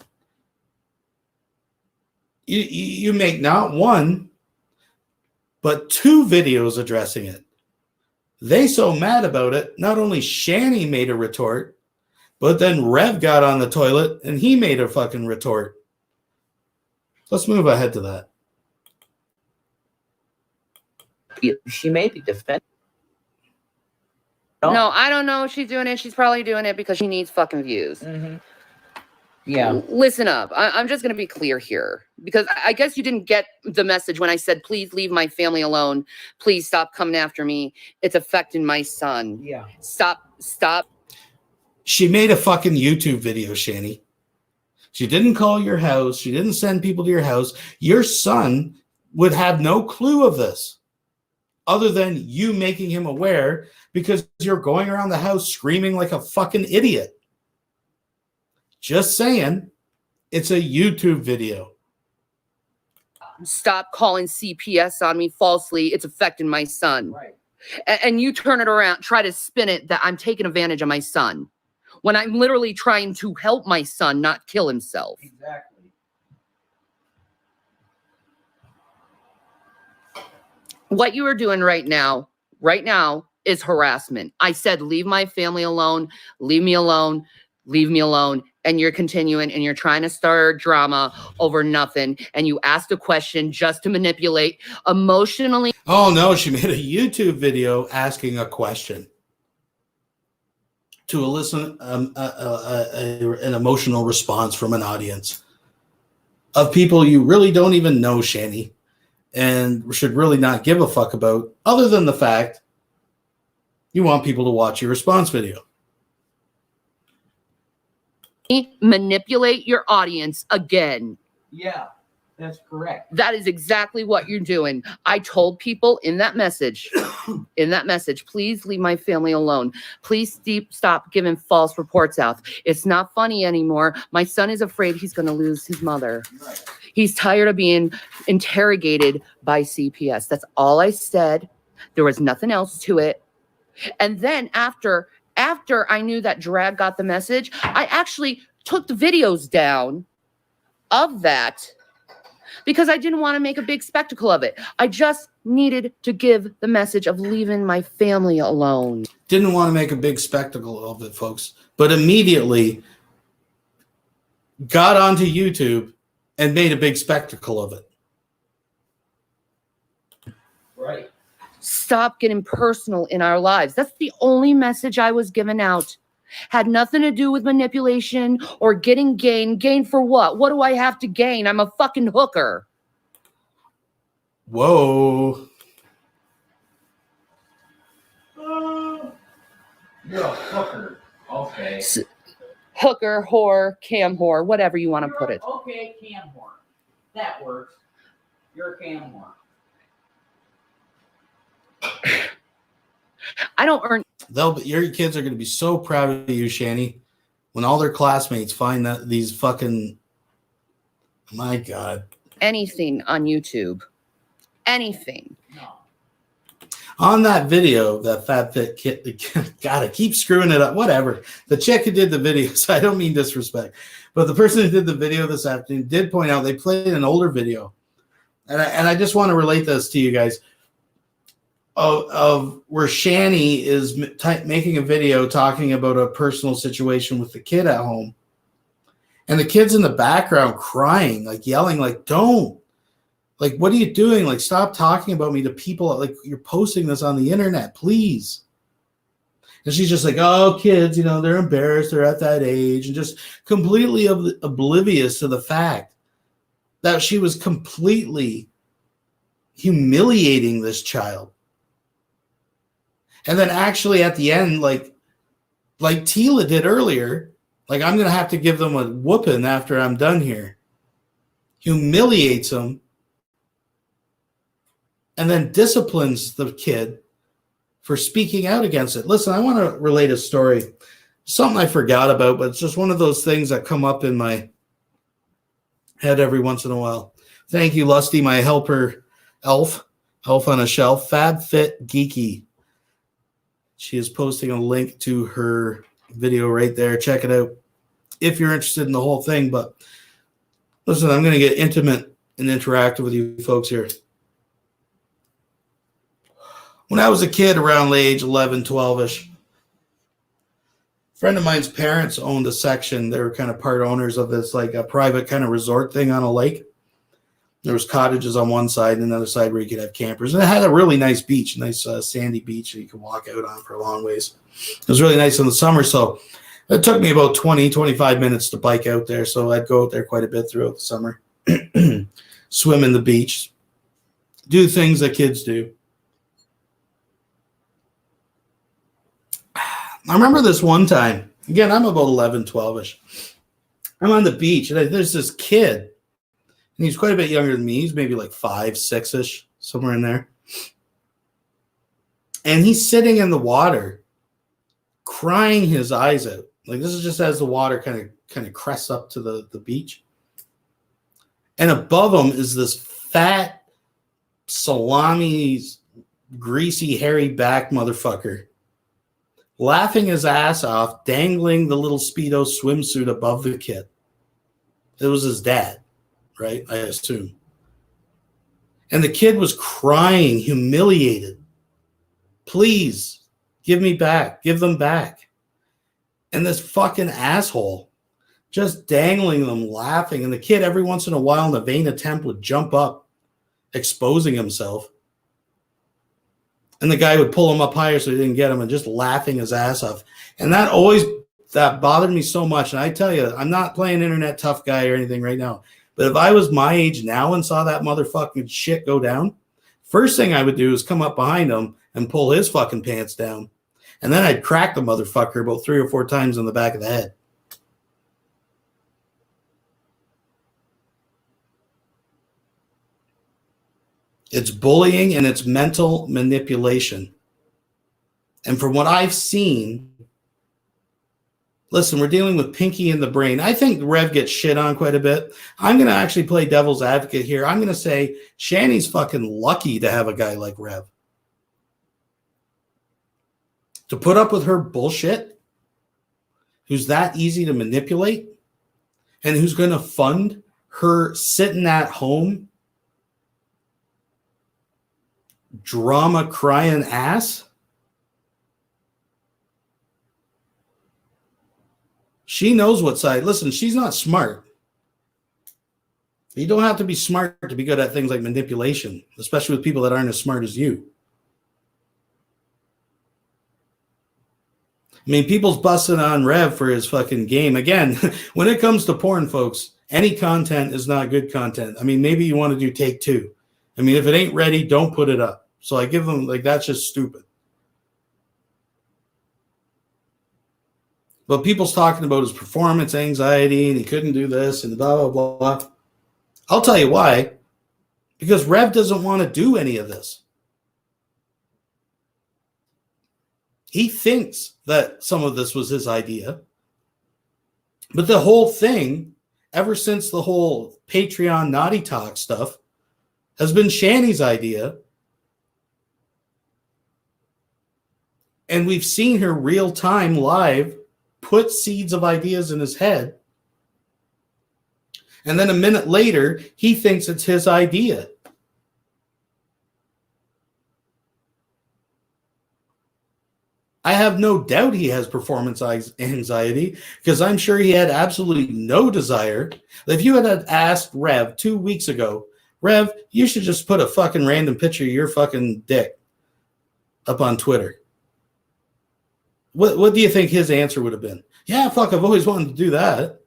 You make not one, but 2 videos addressing it. They so mad about it, not only Shanny made a retort, but then Reb got on the toilet and he made a fucking retort. Let's move ahead to that. She may be defending. No, I don't know if she's doing it. She's probably doing it because she needs fucking views. Mm-hmm. Yeah. Listen up. I'm just going to be clear here because I guess you didn't get the message when I said, please leave my family alone. Please stop coming after me. It's affecting my son. Yeah. Stop. She made a fucking YouTube video, Shanny. She didn't call your house. She didn't send people to your house. Your son would have no clue of this other than you making him aware because you're going around the house screaming like a fucking idiot. Just saying, it's a YouTube video. Stop calling CPS on me falsely. It's affecting my son. Right. And you turn it around, try to spin it that I'm taking advantage of my son when I'm literally trying to help my son not kill himself. Exactly. What you are doing right now is harassment. I said, leave my family alone, leave me alone, leave me alone. And you're continuing and you're trying to start drama over nothing. And you asked a question just to manipulate emotionally. Oh no, she made a YouTube video asking a question to elicit an emotional response from an audience of people you really don't even know, Shanny, and should really not give a fuck about, other than the fact you want people to watch your response video. Manipulate your audience again. Yeah, that's correct. That is exactly what you're doing. I told people in that message, please leave my family alone. Please stop giving false reports out. It's not funny anymore. My son is afraid he's going to lose his mother. Right. He's tired of being interrogated by CPS. That's all I said. There was nothing else to it. And then after I knew that Drag got the message, I actually took the videos down of that because I didn't want to make a big spectacle of it. I just needed to give the message of leaving my family alone. Didn't want to make a big spectacle of it, folks, but immediately got onto YouTube and made a big spectacle of it. Stop getting personal in our lives. That's the only message I was giving out. Had nothing to do with manipulation or getting gain. Gain for what? What do I have to gain? I'm a fucking hooker. Whoa. You're a hooker. Okay. Hooker, whore, cam whore, whatever you want to put it. Okay, cam whore. That works. You're a cam whore. I don't earn. Your kids are going to be so proud of you, Shanny, when all their classmates find that these fucking. My God. Anything on YouTube. Anything. On that video, that Fat Fit kid, God, I keep screwing it up. Whatever. The chick who did the video, so I don't mean disrespect, but the person who did the video this afternoon did point out they played an older video, and I just want to relate this to you guys of where Shanny is making a video talking about a personal situation with the kid at home, and the kid's in the background crying, like yelling, like don't. Like, what are you doing? Like, stop talking about me to people. Like, you're posting this on the internet, please. And she's just like, oh, kids, you know, they're embarrassed. They're at that age. And just completely oblivious to the fact that she was completely humiliating this child. And then actually at the end, like Tila did earlier, like, I'm going to have to give them a whooping after I'm done here. Humiliates them. And then disciplines the kid for speaking out against it. Listen, I want to relate a story. Something I forgot about, but it's just one of those things that come up in my head every once in a while. Thank you, Lusty, my helper, elf on a shelf, Fab Fit Geeky. She is posting a link to her video right there. Check it out if you're interested in the whole thing. But listen, I'm going to get intimate and interactive with you folks here. When I was a kid around the age 11, 12-ish, a friend of mine's parents owned a section. They were kind of part owners of this, like a private kind of resort thing on a lake. There was cottages on one side and another side where you could have campers. And it had a really nice beach, a nice sandy beach that you could walk out on for a long ways. It was really nice in the summer. So it took me about 20, 25 minutes to bike out there. So I'd go out there quite a bit throughout the summer, swim in the beach, do things that kids do. I remember this one time, again, I'm about 11, 12-ish. I'm on the beach, and there's this kid, and he's quite a bit younger than me. He's maybe like 5, 6-ish, somewhere in there. And he's sitting in the water, crying his eyes out. Like, this is just as the water kind of crests up to the beach. And above him is this fat, salami, greasy, hairy back motherfucker, laughing his ass off, dangling the little Speedo swimsuit above the kid. It was his dad, right? I assume. And the kid was crying, humiliated. Please, give me back. Give them back. And this fucking asshole just dangling them, laughing. And the kid, every once in a while, in a vain attempt, would jump up, exposing himself. And the guy would pull him up higher so he didn't get him, and just laughing his ass off. And that bothered me so much. And I tell you, I'm not playing internet tough guy or anything right now. But if I was my age now and saw that motherfucking shit go down, first thing I would do is come up behind him and pull his fucking pants down. And then I'd crack the motherfucker about 3 or 4 times in the back of the head. It's bullying and it's mental manipulation. And from what I've seen, listen, we're dealing with Pinky in the brain. I think Rev gets shit on quite a bit. I'm going to actually play devil's advocate here. I'm going to say Shanny's fucking lucky to have a guy like Rev. To put up with her bullshit, who's that easy to manipulate, and who's going to fund her sitting at home drama crying ass. She knows what side. Listen, she's not smart. You don't have to be smart to be good at things like manipulation, especially with people that aren't as smart as you. I mean, people's busting on Rev for his fucking game. Again, when it comes to porn, folks, any content is not good content. I mean, maybe you want to do take two. I mean, if it ain't ready, don't put it up. So I give them, like, that's just stupid. But people's talking about his performance anxiety and he couldn't do this and blah, blah, blah. I'll tell you why. Because Rev doesn't want to do any of this. He thinks that some of this was his idea. But the whole thing, ever since the whole Patreon naughty talk stuff, has been Shanny's idea. And we've seen her real time live put seeds of ideas in his head. And then a minute later, he thinks it's his idea. I have no doubt he has performance anxiety because I'm sure he had absolutely no desire. If you had asked Rev 2 weeks ago, Rev, you should just put a fucking random picture of your fucking dick up on Twitter. What do you think his answer would have been? Yeah, fuck, I've always wanted to do that.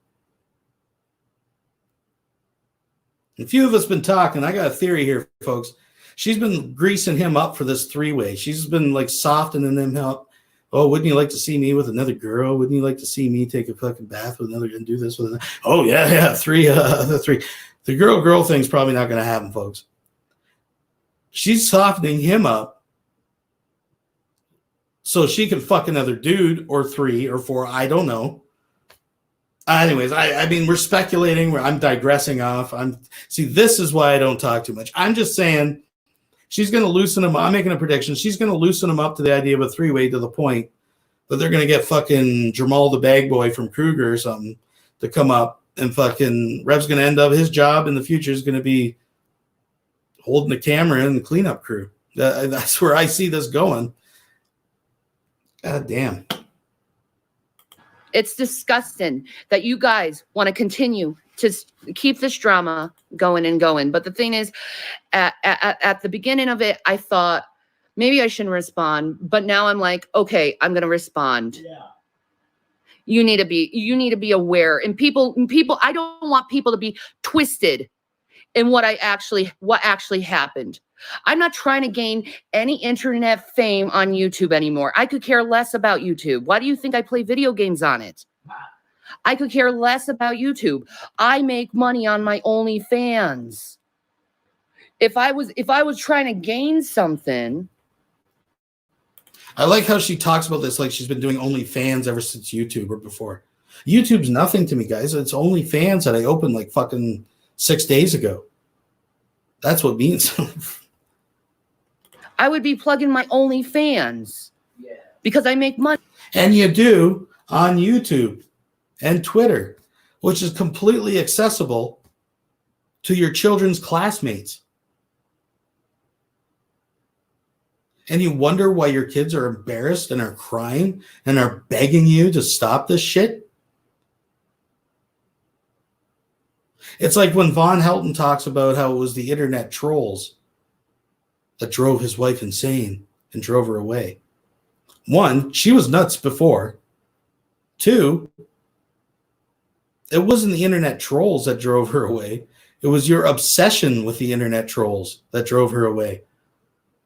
A few of us been talking. I got a theory here, folks. She's been greasing him up for this three-way. She's been like softening him up. Oh, wouldn't you like to see me with another girl? Wouldn't you like to see me take a fucking bath with another and do this with another? Oh, yeah, three. The girl thing's probably not going to happen, folks. She's softening him up so she can fuck another dude or 3 or 4. I don't know. Anyways, I mean, we're speculating. I'm digressing off. See, this is why I don't talk too much. I'm just saying she's going to loosen him. I'm making a prediction. She's going to loosen him up to the idea of a three-way to the point that they're going to get fucking Jamal the bag boy from Kruger or something to come up, and fucking Rev's going to end up, his job in the future is going to be holding the camera in the cleanup crew. That's where I see this going. God damn. It's disgusting that you guys want to continue to keep this drama going and going. But the thing is, at the beginning of it, I thought maybe I shouldn't respond. But now I'm like, okay, I'm going to respond. Yeah. You need to be aware. And people, I don't want people to be twisted in what actually happened. I'm not trying to gain any internet fame on YouTube anymore. I could care less about YouTube. Why do you think I play video games on it? I could care less about YouTube. I make money on my OnlyFans. If I was trying to gain something. I like how she talks about this like she's been doing OnlyFans ever since YouTube or before. YouTube's nothing to me, guys. It's OnlyFans that I opened like fucking 6 days ago. That's what means. I would be plugging my OnlyFans because I make money. And you do on YouTube and Twitter, which is completely accessible to your children's classmates. And you wonder why your kids are embarrassed and are crying and are begging you to stop this shit? It's like when Von Helton talks about how it was the internet trolls that drove his wife insane and drove her away. 1, she was nuts before. 2, it wasn't the internet trolls that drove her away. It was your obsession with the internet trolls that drove her away.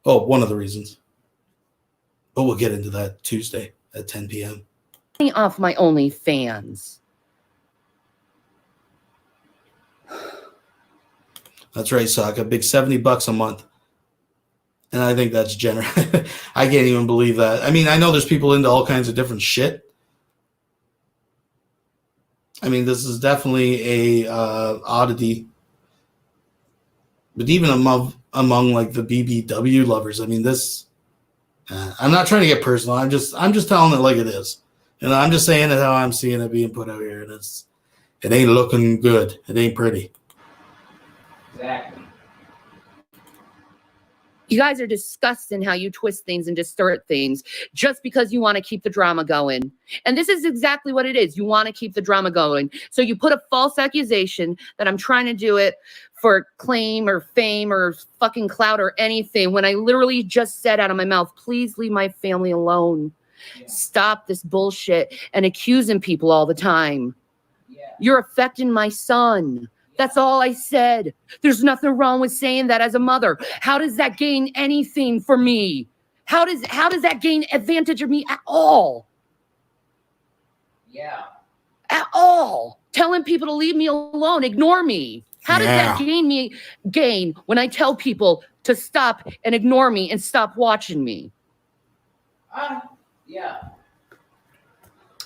Oh, one of the reasons. But we'll get into that Tuesday at 10 p.m. Off my OnlyFans. That's right, Sock. A big $70 a month. And I think that's generous. I can't even believe that. I mean, I know there's people into all kinds of different shit. I mean, this is definitely a oddity. But even among like the BBW lovers, I mean, this. I'm not trying to get personal. I'm just telling it like it is, and I'm just saying it how I'm seeing it being put out here, and it ain't looking good. It ain't pretty. Exactly. You guys are disgusting how you twist things and distort things just because you want to keep the drama going. And this is exactly what it is. You want to keep the drama going. So you put a false accusation that I'm trying to do it for claim or fame or fucking clout or anything when I literally just said out of my mouth, please leave my family alone. Stop this bullshit and accusing people all the time. You're affecting my son. That's all I said. There's nothing wrong with saying that as a mother. How does that gain anything for me? How does that gain advantage of me at all? Yeah. At all. Telling people to leave me alone, ignore me. How does that gain when I tell people to stop and ignore me and stop watching me? Yeah.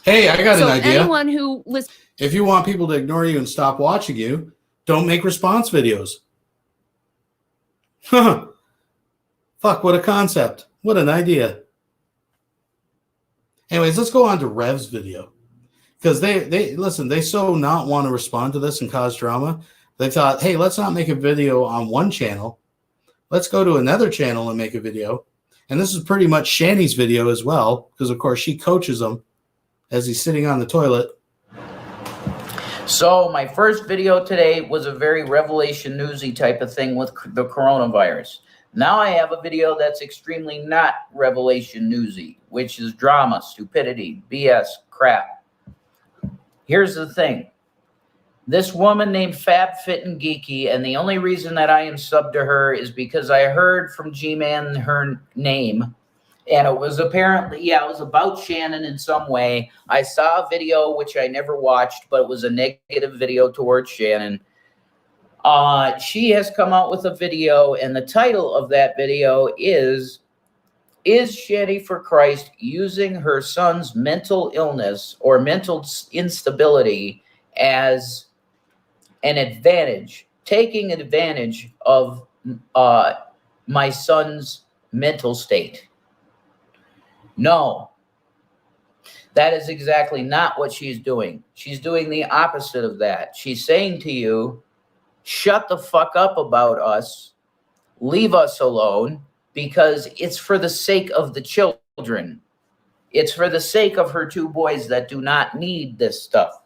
Hey, I got an idea. Anyone who listens, if you want people to ignore you and stop watching you, don't make response videos. Fuck, what a concept. What an idea. Anyways, let's go on to Rev's video. Because they listen, they so not want to respond to this and cause drama. They thought, hey, let's not make a video on one channel. Let's go to another channel and make a video. And this is pretty much Shanny's video as well, because of course she coaches him as he's sitting on the toilet. So my first video today was a very Revelation newsy type of thing with the coronavirus. Now I have a video that's extremely not Revelation newsy, which is drama, stupidity, BS, crap. Here's the thing. This woman named Fab Fit and Geeky, and the only reason that I am subbed to her is because I heard from G-Man her name, and it was apparently, it was about Shannon in some way. I saw a video which I never watched, but it was a negative video towards Shannon. She has come out with a video, and the title of that video is Shanny for Christ using her son's mental illness or mental instability as an advantage, taking advantage of my son's mental state? No, that is exactly not what she's doing. She's doing the opposite of that. She's saying to you, shut the fuck up about us, leave us alone, because it's for the sake of the children. It's for the sake of her two boys that do not need this stuff.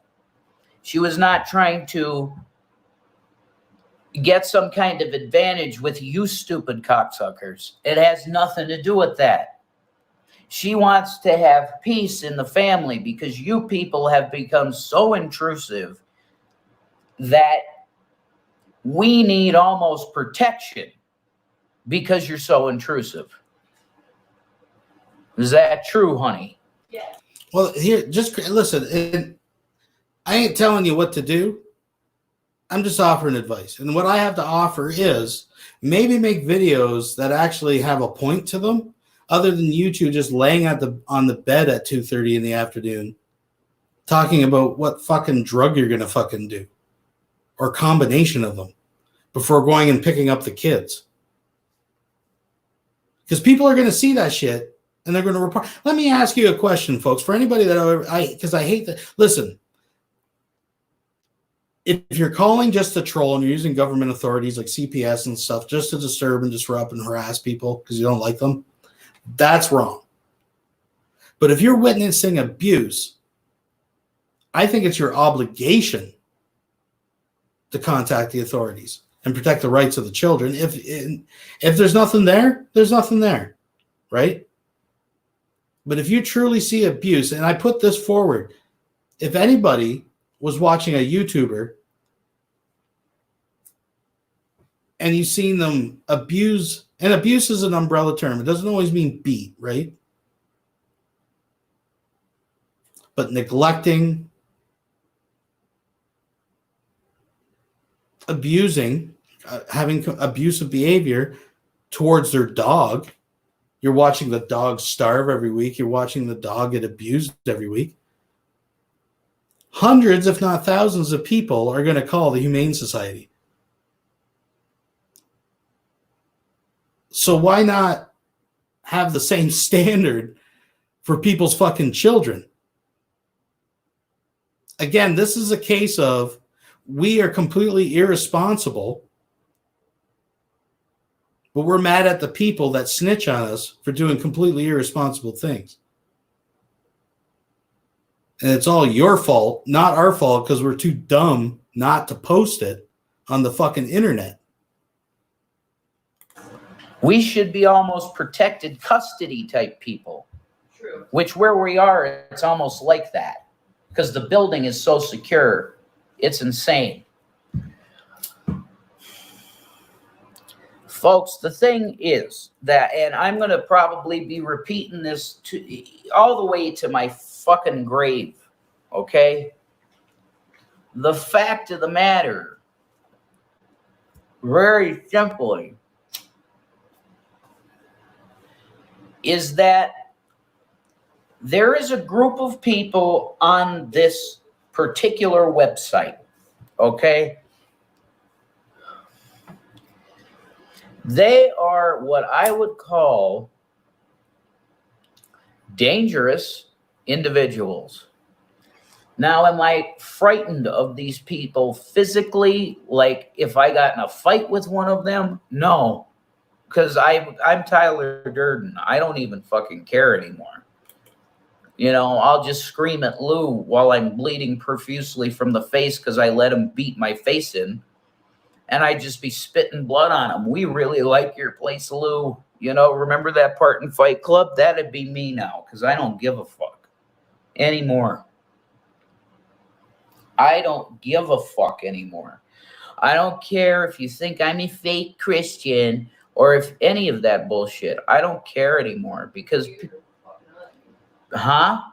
She was not trying to get some kind of advantage with you stupid cocksuckers. It has nothing to do with that. She wants to have peace in the family because you people have become so intrusive that we need almost protection because you're so intrusive. Is that true, honey? Yeah. Well, here, just listen. I ain't telling you what to do. I'm just offering advice. And what I have to offer is maybe make videos that actually have a point to them, other than you two just laying on the bed at 2:30 in the afternoon talking about what fucking drug you're going to fucking do or combination of them before going and picking up the kids. Because people are going to see that shit and they're going to report. Let me ask you a question, folks, for anybody because I hate that. Listen, if you're calling just to troll and you're using government authorities like CPS and stuff just to disturb and disrupt and harass people because you don't like them, that's wrong. But if you're witnessing abuse, I think it's your obligation to contact the authorities and protect the rights of the children. If there's nothing there, there's nothing there, right? But if you truly see abuse, and I put this forward, if anybody was watching a YouTuber and you've seen them abuse, and abuse is an umbrella term. It doesn't always mean beat, right? But neglecting, abusing, having abusive behavior towards their dog. You're watching the dog starve every week. You're watching the dog get abused every week. Hundreds, if not thousands of people are going to call the Humane Society. So why not have the same standard for people's fucking children? Again, this is a case of we are completely irresponsible, but we're mad at the people that snitch on us for doing completely irresponsible things. And it's all your fault, not our fault, because we're too dumb not to post it on the fucking internet. We should be almost protected custody type people. True. Which where we are, it's almost like that. Because the building is so secure. It's insane. Folks, the thing is that, and I'm going to probably be repeating this all the way to my fucking grave, okay? The fact of the matter, very simply, is that there is a group of people on this particular website, okay? They are what I would call dangerous individuals. Now, am I frightened of these people physically? Like if I got in a fight with one of them? No, because I'm Tyler Durden. I don't even fucking care anymore. You know, I'll just scream at Lou while I'm bleeding profusely from the face because I let him beat my face in. And I'd just be spitting blood on him. We really like your place, Lou. You know, remember that part in Fight Club? That'd be me now, because I don't give a fuck anymore. I don't give a fuck anymore. I don't care if you think I'm a fake Christian or if any of that bullshit. I don't care anymore because... Huh?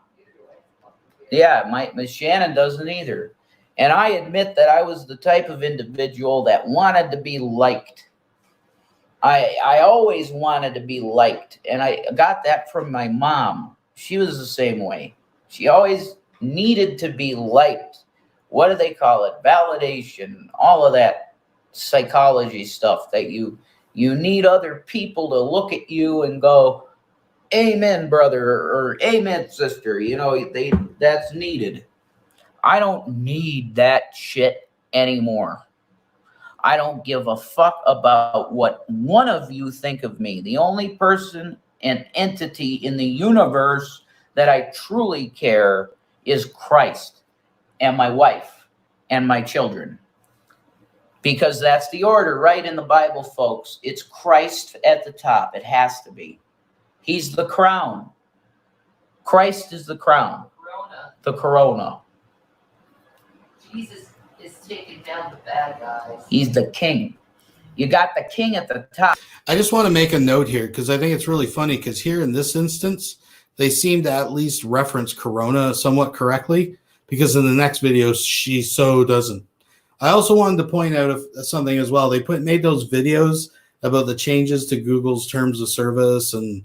Yeah, my Shannon doesn't either. And I admit that I was the type of individual that wanted to be liked. I always wanted to be liked. And I got that from my mom. She was the same way. She always needed to be liked. What do they call it? Validation, all of that psychology stuff that you need other people to look at you and go, amen, brother, or amen, sister. You know, that's needed. I don't need that shit anymore. I don't give a fuck about what one of you think of me. The only person and entity in the universe that I truly care is Christ and my wife and my children. Because that's the order right in the Bible, folks. It's Christ at the top. It has to be. He's the crown. Christ is the crown. The corona. Jesus is taking down the bad guys. He's the king. You got the king at the top. I just want to make a note here because I think it's really funny because here in this instance, they seem to at least reference Corona somewhat correctly because in the next video, she so doesn't. I also wanted to point out something as well. They made those videos about the changes to Google's terms of service and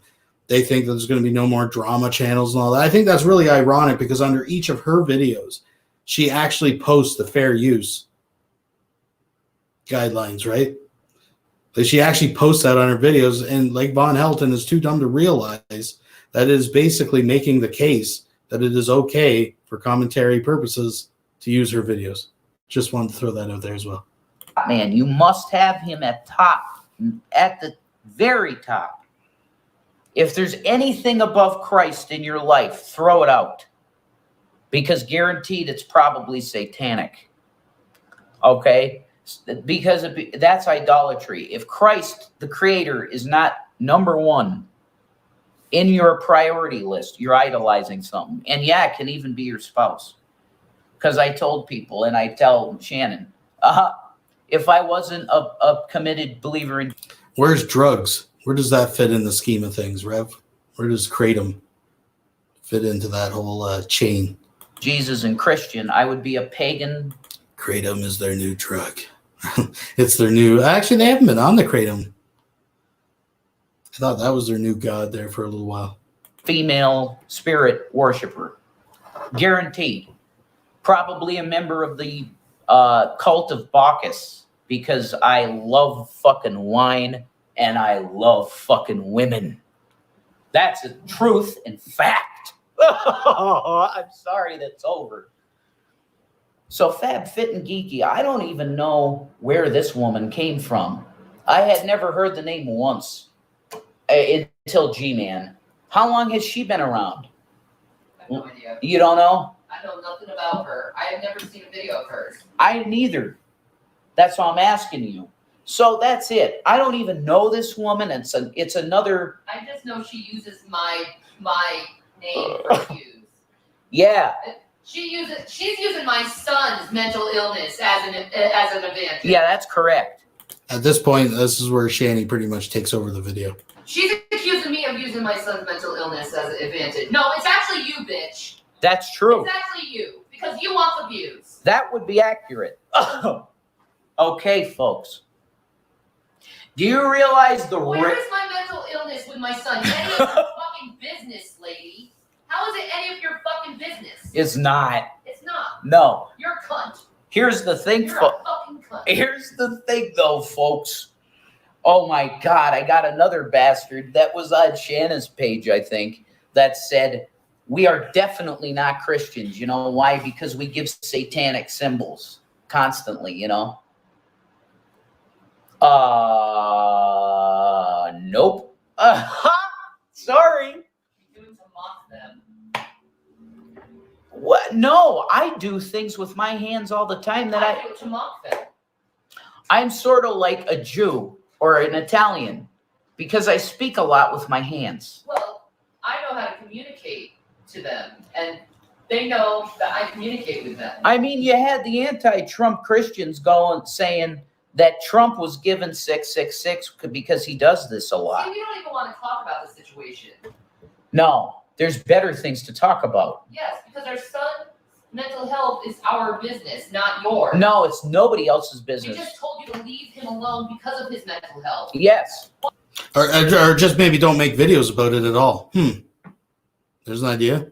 they think that there's going to be no more drama channels and all that. I think that's really ironic because under each of her videos, she actually posts the fair use guidelines, right? Like she actually posts that on her videos, and like Von Helton is too dumb to realize that it is basically making the case that it is okay for commentary purposes to use her videos. Just wanted to throw that out there as well. Man, you must have him at the very top. If there's anything above Christ in your life, throw it out. Because guaranteed it's probably satanic. Okay? Because that's idolatry. If Christ, the creator, is not number one in your priority list, you're idolizing something. And yeah, it can even be your spouse. Because I told people, and I tell Shannon, if I wasn't a committed believer in... Where's drugs? Where does that fit in the scheme of things, Rev? Where does Kratom fit into that whole chain? Jesus and Christian, I would be a pagan. Kratom is their new drug. It's their new... Actually, they haven't been on the Kratom. I thought that was their new god there for a little while. Female spirit worshiper. Guaranteed. Probably a member of the cult of Bacchus because I love fucking wine and I love fucking women. That's a truth and fact. I'm sorry that's over. So Fab, Fit, and Geeky, I don't even know where this woman came from. I had never heard the name once until G-Man. How long has she been around? I have no idea. You don't know? I know nothing about her. I have never seen a video of hers. I neither. That's why I'm asking you. So that's it. I don't even know this woman. It's another. I just know she uses my name for views. Yeah. She's using my son's mental illness as an advantage. Yeah, that's correct. At this point, this is where Shanny pretty much takes over the video. She's accusing me of using my son's mental illness as an advantage. No, it's actually you, bitch. That's true. It's actually you, because you want the views. That would be accurate. Okay, folks. Do you realize the Where is my mental illness with my son? Any of your fucking business, lady. How is it any of your fucking business? It's not. It's not. No. You're a cunt. Here's the thing, You're a fucking cunt. Here's the thing, though, folks. Oh my God, I got another bastard that was on Shanna's page, I think, that said, we are definitely not Christians. You know why? Because we give satanic symbols constantly, you know? Nope. Sorry. What? No, I do things with my hands all the time that I do it to mock them. I'm sort of like a Jew or an Italian because I speak a lot with my hands. Well, I know how to communicate to them, and they know that I communicate with them. I mean, you had the anti-Trump Christians going saying that Trump was given 666 because he does this a lot. See, we don't even want to talk about the situation. No, there's better things to talk about. Yes, because our son's mental health is our business, not yours. No, it's nobody else's We business. just told you to leave him alone because of his mental health. Yes. Or just maybe don't make videos about it at all. There's an idea.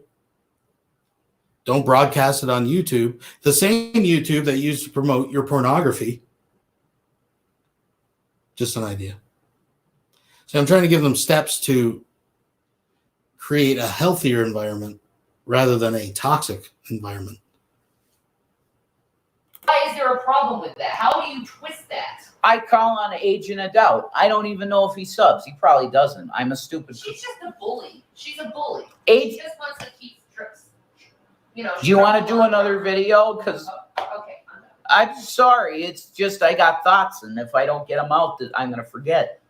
Don't broadcast it on YouTube. The same YouTube that you used to promote your pornography. Just an idea. So I'm trying to give them steps to create a healthier environment rather than a toxic environment. Why is there a problem with that? How do you twist that? I call on Agent of Doubt. I don't even know if he subs. He probably doesn't. I'm a stupid. She's just a bully. She's a bully. Age- She just wants to keep strips. You know. Do you want to do another video? Because Okay. I'm sorry. It's just I got thoughts, and if I don't get them out, I'm going to forget.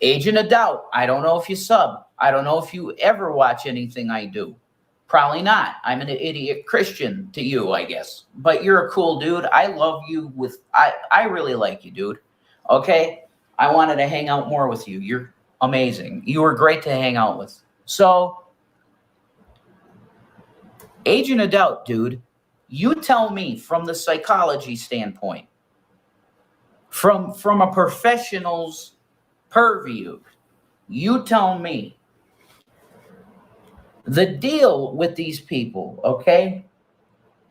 Agent of Doubt. I don't know if you sub. I don't know if you ever watch anything I do. Probably not. I'm an idiot Christian to you, I guess. But you're a cool dude. I love you with... I really like you, dude. Okay? I wanted to hang out more with you. You're amazing. You were great to hang out with. So, Agent of Doubt, dude, you tell me from the psychology standpoint, from a professional's purview, you tell me the deal with these people, okay?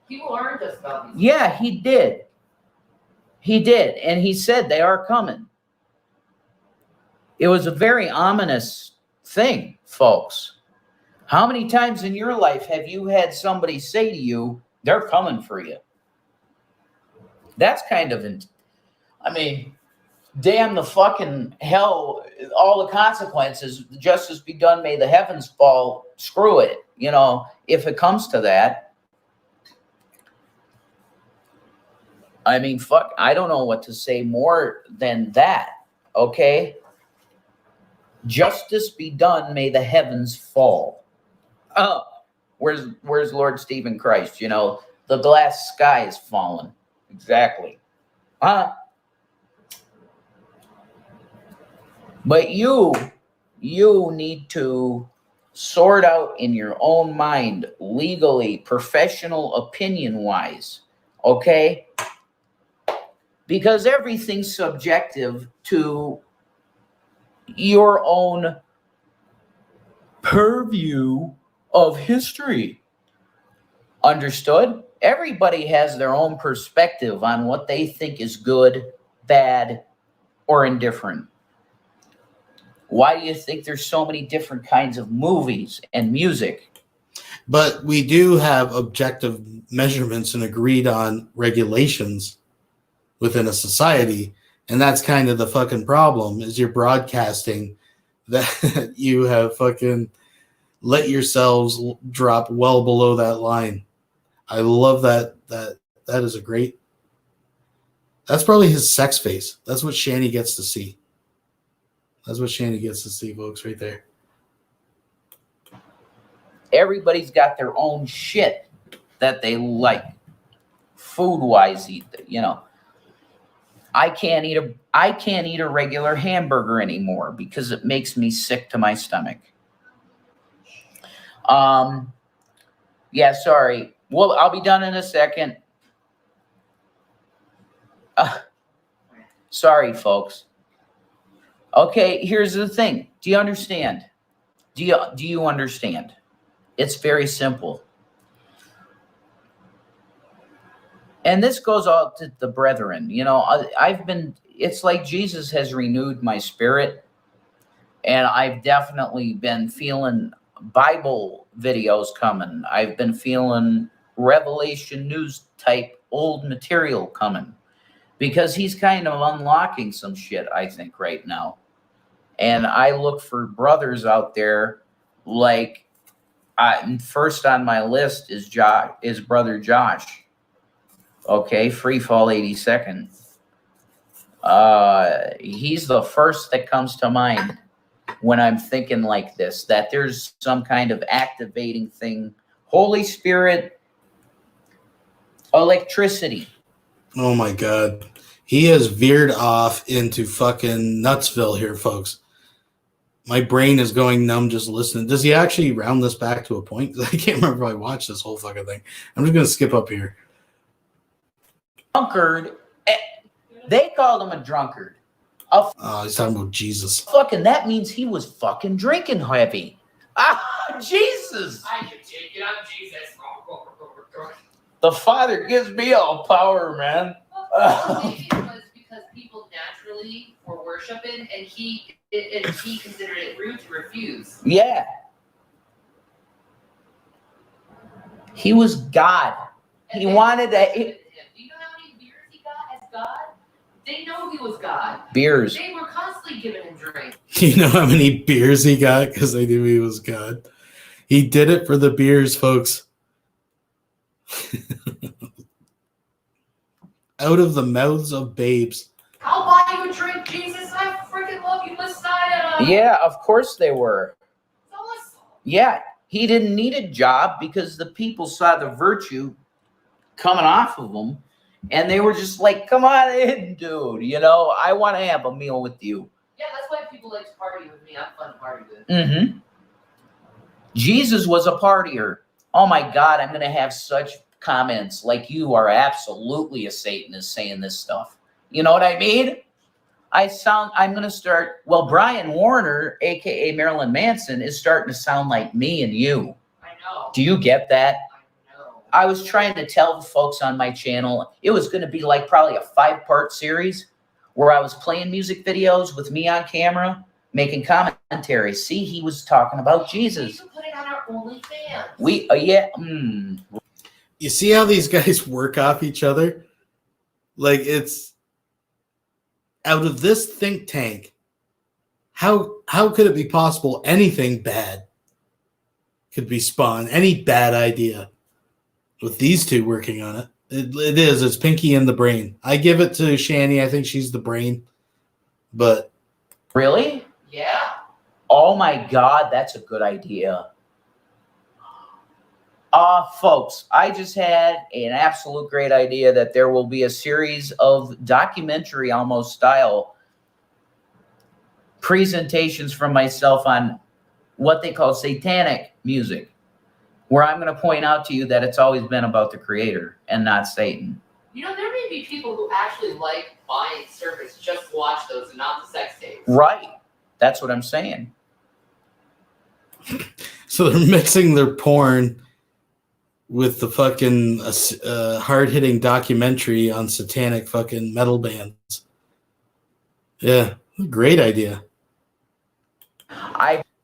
He warned us about these. Yeah, he did. He did. And he said they are coming. It was a very ominous thing, folks. How many times in your life have you had somebody say to you, they're coming for you? That's kind of, I mean, damn the fucking hell, all the consequences, justice be done, may the heavens fall, screw it. You know, if it comes to that. I mean, fuck, I don't know what to say more than that, okay? Justice be done, may the heavens fall. Where's Lord Stephen Christ? You know, the glass sky is fallen. Exactly. But you need to sort out in your own mind, legally, professional opinion-wise, okay? Because everything's subjective to your own purview of history. Understood? Everybody has their own perspective on what they think is good, bad, or indifferent. Why do you think there's so many different kinds of movies and music? But we do have objective measurements and agreed on regulations within a society. And that's kind of the fucking problem, is you're broadcasting that you have fucking let yourselves drop well below that line. I love that. That is a great, that's probably his sex face. That's what Shanny gets to see. That's what Shanny gets to see, folks, right there. Everybody's got their own shit that they like, food-wise. You know, I can't eat a regular hamburger anymore because it makes me sick to my stomach. Yeah, sorry. Well, I'll be done in a second. Sorry, folks. Okay, here's the thing. Do you understand? Do you understand? It's very simple. And this goes out to the brethren. You know, it's like Jesus has renewed my spirit. And I've definitely been feeling Bible videos coming. I've been feeling Revelation news type old material coming. Because he's kind of unlocking some shit, I think, right now. And I look for brothers out there like, first on my list is brother Josh. Okay, Freefall 82nd. He's the first that comes to mind when I'm thinking like this, that there's some kind of activating thing. Holy Spirit, electricity. Oh my God. He has veered off into fucking Nutsville here, folks. My brain is going numb just listening. Does he actually round this back to a point? I can't remember if I watched this whole fucking thing. I'm just going to skip up here. Drunkard. They called him a drunkard. He's talking about Jesus. Fucking, that means he was fucking drinking heavy. Jesus. I can take it. I'm Jesus. The Father gives me all power, man. Maybe it was because people naturally were worshiping, and he considered it rude to refuse. Yeah. He was God. He wanted to. Do you know how many beers he got as God? They know he was God. Beers. They were constantly giving him drink. You know how many beers he got because they knew he was God? He did it for the beers, folks. Out of the mouths of babes. I'll buy you a drink, Jesus. I freaking love you, Messiah. Yeah, of course they were. Yeah, he didn't need a job because the people saw the virtue coming off of him, and they were just like, come on in, dude. You know, I want to have a meal with you. Yeah, that's why people like to party with me. I'm fun to party with. Mm-hmm. Jesus was a partier. Oh, my God, I'm going to have such comments like you are absolutely a Satanist saying this stuff. You know what I mean? I'm going to start, well, Brian Warner, a.k.a. Marilyn Manson, is starting to sound like me and you. I know. Do you get that? I know. I was trying to tell the folks on my channel, it was going to be like probably a 5-part series where I was playing music videos with me on camera, making commentary. See, he was talking about Jesus. We should put it on our OnlyFans. Yeah. You see how these guys work off each other? Like, it's out of this think tank. How could it be possible anything bad could be spawned? Any bad idea with these two working on it? It is. It's Pinky and the brain. I give it to Shanny. I think she's the brain. But really? Yeah. Oh my God, that's a good idea. Folks, I just had an absolute great idea that there will be a series of documentary almost style presentations from myself on what they call satanic music, where I'm going to point out to you that it's always been about the Creator and not Satan. You know, there may be people who actually like buying service just to watch those and not the sex tapes. Right. That's what I'm saying. So they're mixing their porn with the fucking hard-hitting documentary on satanic fucking metal bands. Yeah, great idea.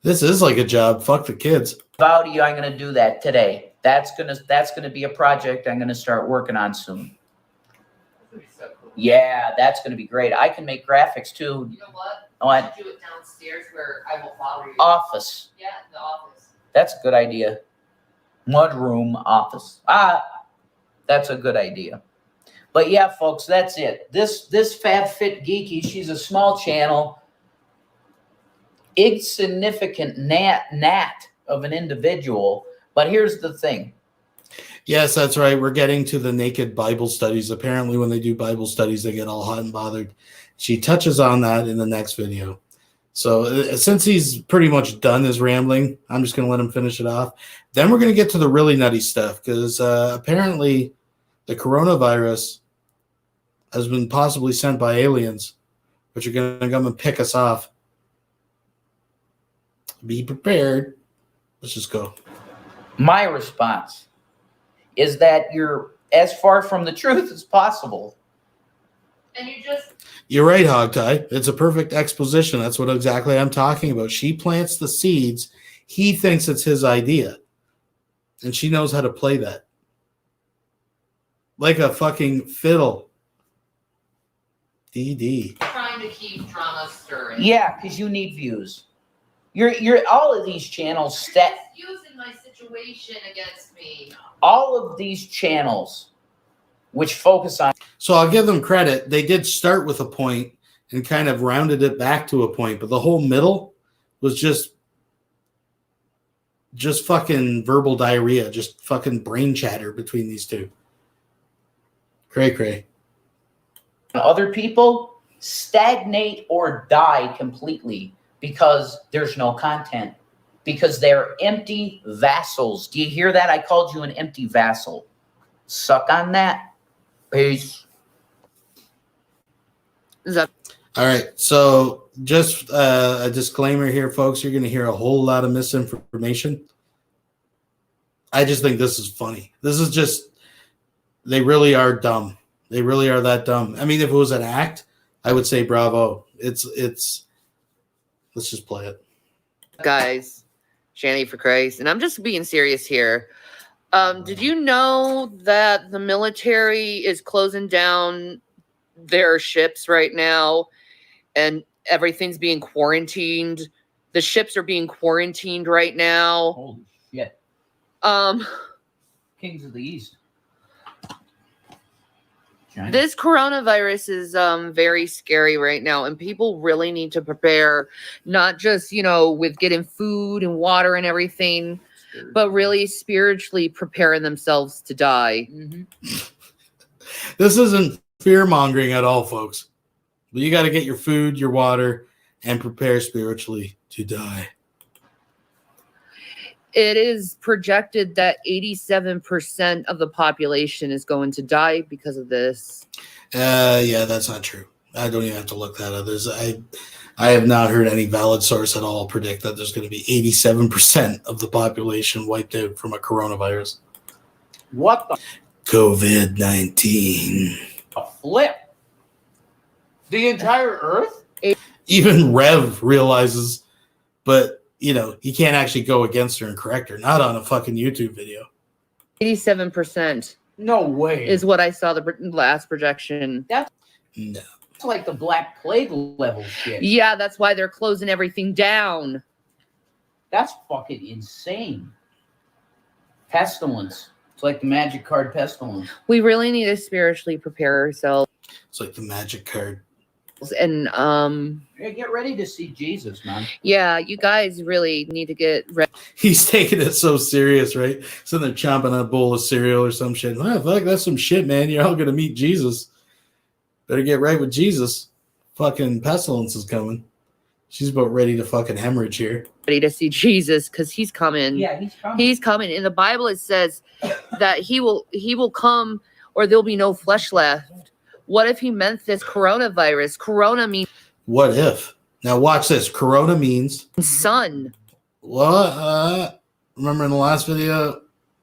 This is like a job. Fuck the kids. Vow to you, I'm gonna do that today. That's gonna be a project I'm gonna start working on soon. So cool. Yeah, that's gonna be great. I can make graphics too. You know what? What? Do it downstairs where I will follow you. Office. Yeah, the office. That's a good idea. Mudroom office. That's a good idea. But yeah, folks, that's it. This FabFit Geeky, she's a small channel, insignificant gnat of an individual, But here's the thing. Yes, that's right. We're getting to the naked Bible studies. Apparently, when they do Bible studies, they get all hot and bothered. She touches on that in the next video. So since he's pretty much done his rambling, I'm just going to let him finish it off. Then we're going to get to the really nutty stuff because apparently the coronavirus has been possibly sent by aliens, which are going to come and pick us off. Be prepared. Let's just go. My response is that you're as far from the truth as possible. And you just You're right, Hogtie. It's a perfect exposition. That's what exactly I'm talking about. She plants the seeds. He thinks it's his idea. And she knows how to play that. Like a fucking fiddle. DD. trying to keep drama stirring. Yeah, because you need views. You're all of these channels Using my situation against me. all of these channels which focus on So I'll give them credit. They did start with a point and kind of rounded it back to a point, but the whole middle was just fucking verbal diarrhea, just fucking brain chatter between these two. Cray. other people stagnate or die completely because there's no content. Because they're empty vassals. Do you hear that? I called you an empty vassal. Suck on that. Peace. All right. So just a disclaimer here, folks. You're going to hear a whole lot of misinformation. I just think this is funny. This is just, they really are dumb. They really are that dumb. I mean, if it was an act, I would say bravo. It's let's just play it. Guys, Shanny for Christ, and I'm just being serious here. Did you know that the military is closing down their ships right now and everything's being quarantined? The ships are being quarantined right now. Holy shit. Kings of the East. China. This coronavirus is very scary right now, and people really need to prepare, not just, with getting food and water and everything, but really spiritually preparing themselves to die. Mm-hmm. This isn't fear-mongering at all, folks. But you got to get your food, your water, and prepare spiritually to die. It is projected that 87% of the population is going to die because of this. Yeah, that's not true. I don't even have to look that up. I have not heard any valid source at all predict that there's going to be 87% of the population wiped out from a coronavirus. What the COVID-19. flip? The entire Earth? Even Rev realizes, but he can't actually go against her and correct her. Not on a fucking YouTube video. 87%. No way. Is what I saw the last projection. That's No. like the Black Plague level shit. Yeah, that's why they're closing everything down. That's fucking insane. Pestilence. It's like the magic card pestilence. We really need to spiritually prepare ourselves. It's like the magic card. And Hey, get ready to see Jesus, man. yeah, you guys really need to get ready. He's taking it so serious, right? Sitting there chomping on a bowl of cereal or some shit. Oh, fuck, that's some shit, man. You're all going to meet Jesus. Better get right with Jesus. Fucking pestilence is coming. She's about ready to fucking hemorrhage here. Ready to see Jesus because he's coming. Yeah, he's coming. He's coming. In the Bible, it says that he will come or there'll be no flesh left. What if he meant this coronavirus? Corona means What if? Now watch this. Corona means sun. what? Remember in the last video?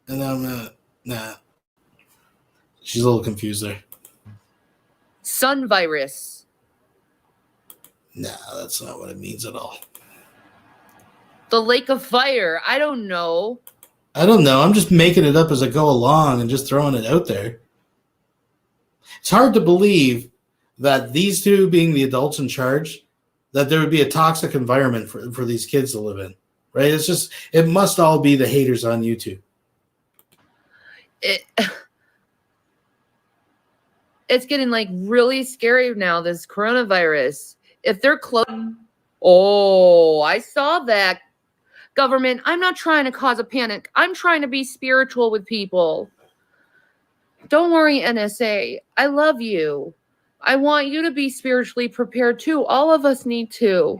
And then nah. She's a little confused there. Sun virus. Nah, that's not what it means at all. The lake of fire. I don't know. I don't know. I'm just making it up as I go along and just throwing it out there. It's hard to believe that these two being the adults in charge, that there would be a toxic environment for these kids to live in, right? It must all be the haters on YouTube. It's getting really scary now, this coronavirus. If they're close, oh, I saw that. government. I'm not trying to cause a panic. I'm trying to be spiritual with people. Don't worry, NSA. I love you. I want you to be spiritually prepared too. All of us need to.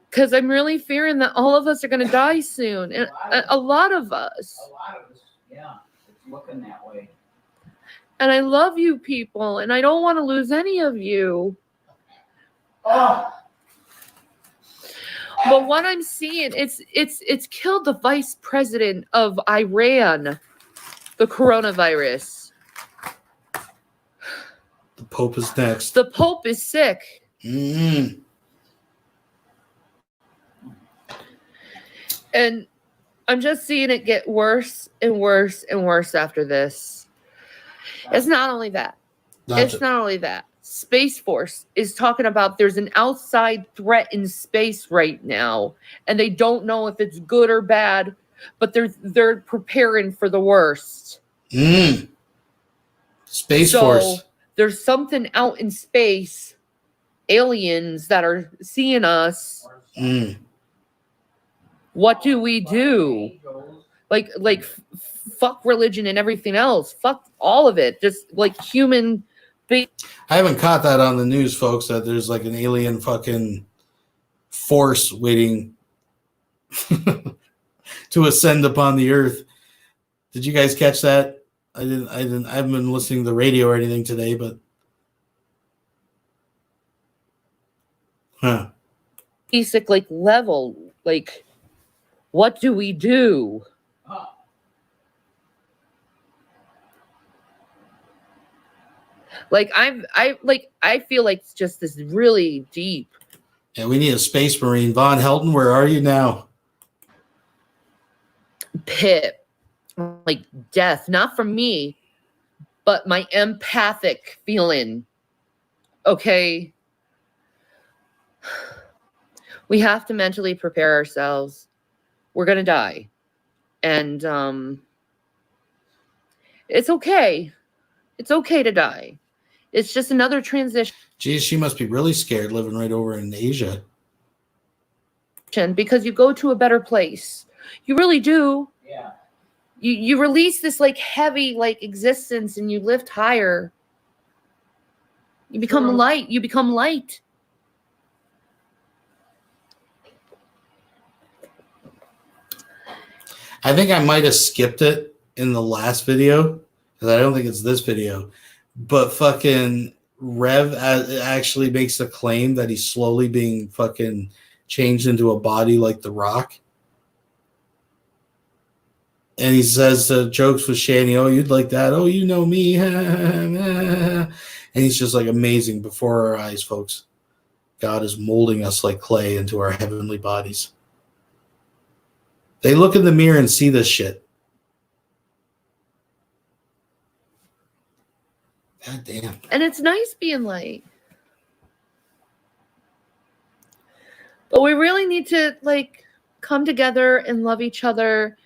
Because I'm really fearing that all of us are going to die soon. And a lot of us. A lot of us, yeah. It's looking that way. And I love you people. And I don't want to lose any of you. Oh. But what I'm seeing, it's killed the vice president of Iran, the coronavirus. The Pope is next. The Pope is sick. Mm-hmm. And I'm just seeing it get worse and worse and worse after this. It's not only that. Not only that. Space Force is talking about there's an outside threat in space right now, and they don't know if it's good or bad, but they're preparing for the worst. Space Force. There's something out in space, aliens that are seeing us. What do we do? Like fuck religion and everything else. Fuck all of it. Just like human. I haven't caught that on the news, folks, that there's like an alien fucking force waiting to ascend upon the earth. Did you guys catch that? I haven't been listening to the radio or anything today, but basic like level, like what do we do? Like I feel like it's just this really deep. Yeah, we need a space marine. Von Helton, where are you now? Pit, like death, not from me, but my empathic feeling. Okay. We have to mentally prepare ourselves. We're gonna die. And it's okay. It's okay to die. It's just another transition. Geez, she must be really scared living right over in Asia. Because you go to a better place. You really do. Yeah. You release this like heavy like existence and you lift higher. You become light. You become light. I think I might have skipped it in the last video because I don't think it's this video. But fucking Rev actually makes a claim that he's slowly being fucking changed into a body like The Rock. And he says jokes with Shanny, oh, you'd like that? Oh, you know me. And he's just like amazing before our eyes, folks. God is molding us like clay into our heavenly bodies. They look in the mirror and see this shit. God damn. And it's nice being light. But we really need to like come together and love each other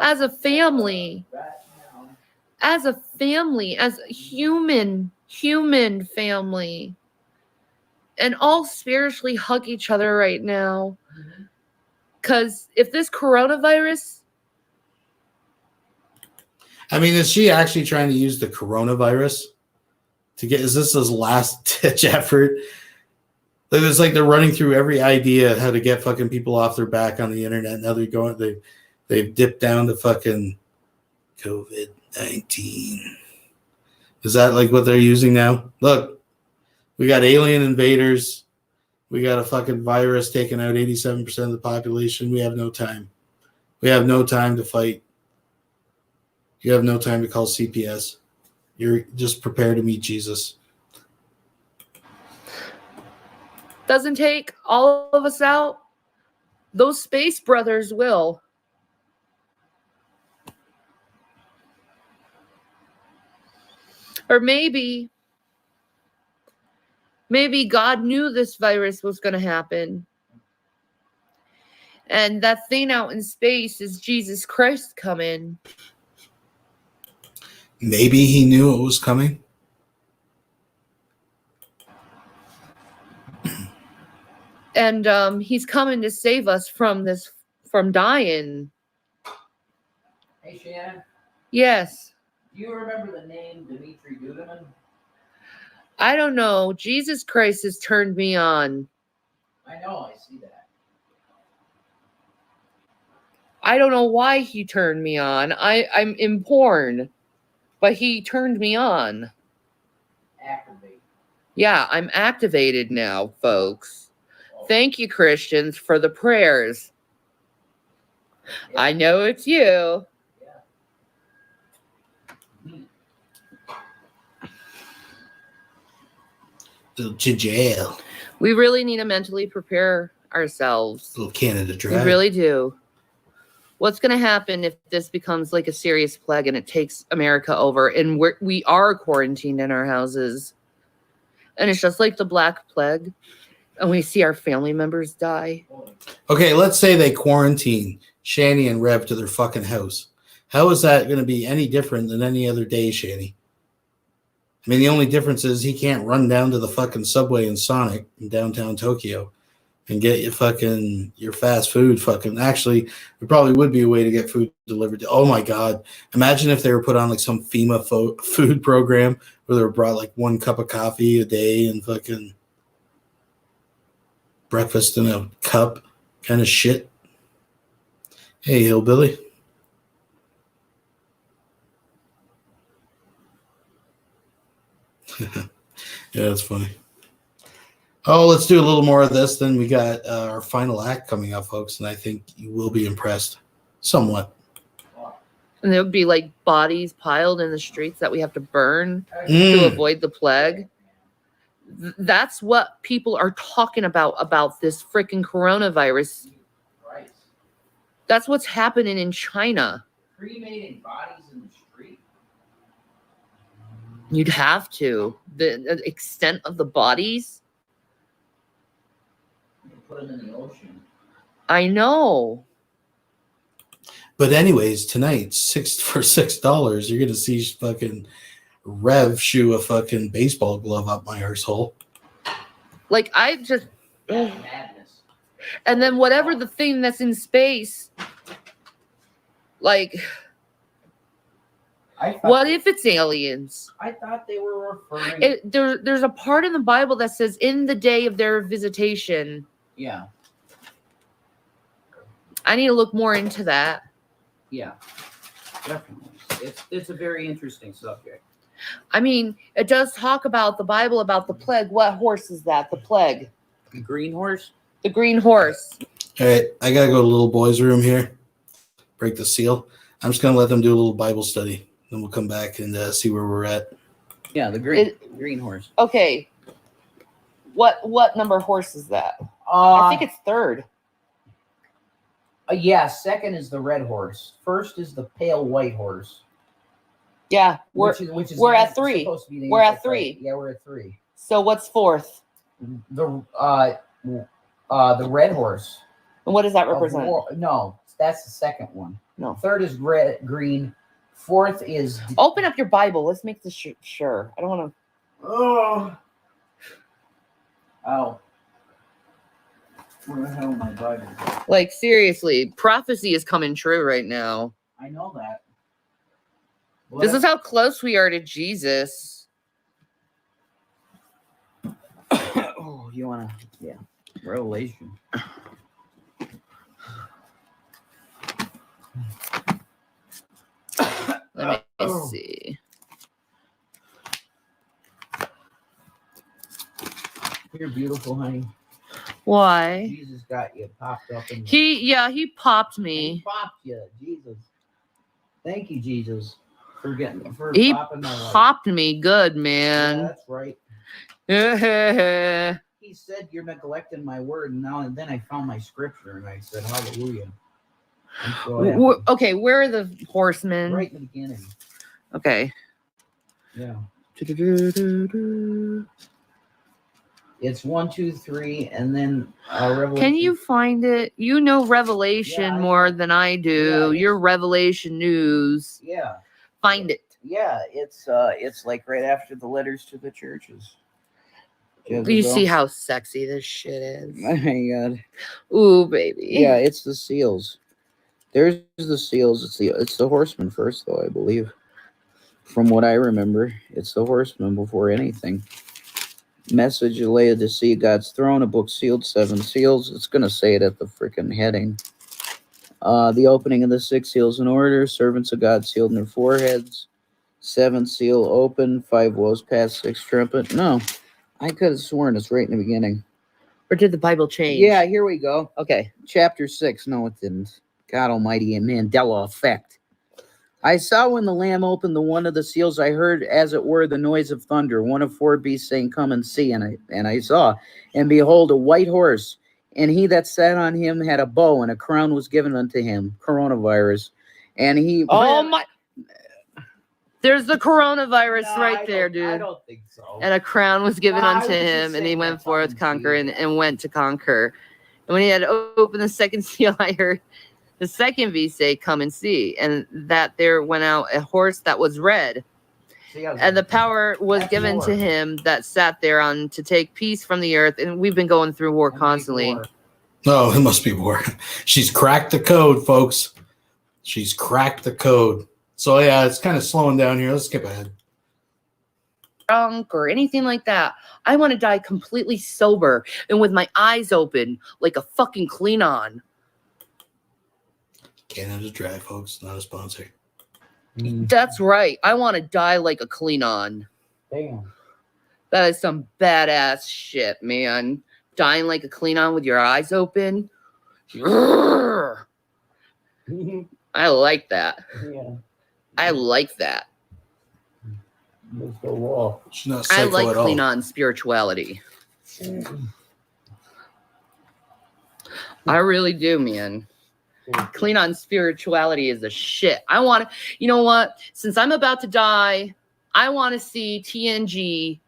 as a family. As a family, as a human family. And all spiritually hug each other right now. Because if this coronavirus... I mean, is she actually trying to use the coronavirus to get? Is this his last ditch effort? It's like they're running through every idea how to get fucking people off their back on the internet. Now they're going. They've dipped down to fucking COVID-19. Is that like what they're using now? Look, we got alien invaders. We got a fucking virus taking out 87% of the population. We have no time. We have no time to fight. You have no time to call CPS. You're just prepared to meet Jesus. Doesn't take all of us out. Those space brothers will. Or maybe God knew this virus was going to happen. And that thing out in space is Jesus Christ coming. Maybe he knew it was coming. And he's coming to save us from dying. Hey, Shannon, Yes. do you remember the name Dimitri Duduman? I don't know. Jesus Christ has turned me on. I know, I see that. I don't know why he turned me on. I'm in porn, but he turned me on. Activate. Yeah, I'm activated now, folks. Thank you, Christians, for the prayers. Yeah. I know it's you. To jail. We really need to mentally prepare ourselves. Little Canada We Dry. really do. What's going to happen if this becomes like a serious plague and it takes America over and we are quarantined in our houses? And it's just like the Black Plague and we see our family members die. Okay, let's say they quarantine Shanny and Reb to their fucking house. How is that going to be any different than any other day, Shanny? I mean, the only difference is he can't run down to the fucking Subway in Sonic in downtown Tokyo and get your fast food fucking. Actually, there probably would be a way to get food delivered. Oh my God. Imagine if they were put on like some FEMA food program where they were brought like 1 cup of coffee a day and fucking breakfast in a cup kind of shit. Hey, hillbilly. Yeah, that's funny. Oh, let's do a little more of this. Then we got our final act coming up, folks, and I think you will be impressed somewhat. And there would be like bodies piled in the streets that we have to burn to avoid the plague. That's what people are talking about this freaking coronavirus. That's what's happening in China. Cremating bodies in the street? You'd have to. The extent of the bodies. Put them in the ocean. I know. But anyways, tonight, for $6, you're gonna see fucking Rev shoe a fucking baseball glove up my arsehole. Like I just Madness. and then whatever the thing that's in space, like what if it's aliens? I thought they were referring. There's a part in the Bible that says in the day of their visitation. Yeah. I need to look more into that. Yeah. Definitely. It's a very interesting subject. I mean, it does talk about the Bible about the plague. What horse is that? The plague. The green horse? The green horse. All right, I gotta go to little boy's room here. Break the seal. I'm just gonna let them do a little Bible study. Then we'll come back and see where we're at. Yeah, the green horse. Okay. What number horse is that? I think it's third. Yeah, second is the red horse. First is the pale white horse. Yeah, we're at 3. We're at 3. Yeah, we're at 3. So what's fourth? The red horse. And what does that represent? No, that's the second one. No. Third is green. Fourth is. Open up your Bible. Let's make this sure. I don't want to. Oh. Where the hell my Bible? Like seriously, prophecy is coming true right now. I know that. This is how close we are to Jesus. Oh, you want to? Yeah. Revelation. Let me see. You're beautiful, honey. Why? Jesus got you popped up in. He popped me. He popped you, Jesus. Thank you, Jesus, for He popping my life. popped me good, Yeah, man. that's right. He said you're neglecting my word, and then I found my scripture and I said hallelujah. I'm so happy. Okay, where are the horsemen? Right in the beginning. Okay. Yeah. It's 1, 2, 3, and then Revelation. Can you find it? You know Revelation Yeah, more than I do. Yeah, Your Revelation news. Yeah. Find it. Yeah, it's like right after the letters to the churches. You see how sexy this shit is. Oh my god. Ooh, baby. Yeah, it's the seals. There's the seals. It's the horsemen first, though, I believe. From what I remember, it's the horsemen before anything. Message of Laodicea, God's throne, a book sealed, 7 seals. It's gonna say it at the freaking heading. The opening of the 6 seals in order. Servants of God sealed in their foreheads. 7th seal open. 5 woes past 6 trumpet. No, I could have sworn it's right in the beginning. Or did the Bible change? Yeah, here we go. Okay. Chapter 6. No, it didn't. God Almighty, a Mandela effect. I saw when the Lamb opened the one of the seals, I heard, as it were, the noise of thunder, one of 4 beasts saying, "Come and see." And I saw, and behold, a white horse, and he that sat on him had a bow, and a crown was given unto him. Coronavirus. And he... Oh, my... There's the coronavirus right there, dude. I don't think so. And a crown was given unto him, and he went forth to conquer and went to conquer. And when he had opened the 2nd seal, I heard the 2nd beast say, "Come and see." And that there went out a horse that was red. And the power was given to him that sat thereon to take peace from the earth. And we've been going through war constantly. Oh, it must be war. She's cracked the code, folks. She's cracked the code. So, yeah, it's kind of slowing down here. Let's skip ahead. Drunk or anything like that. I want to die completely sober and with my eyes open like a fucking Klingon. Canada Dry, folks, not a sponsor. That's right. I want to die like a Klingon. Damn. That is some badass shit, man. Dying like a Klingon with your eyes open. I like that. Yeah. I like that. She's not I psycho like at all. Klingon spirituality. I really do, man. Klingon spirituality is the shit. I want to, you know what? Since I'm about to die, I want to see TNG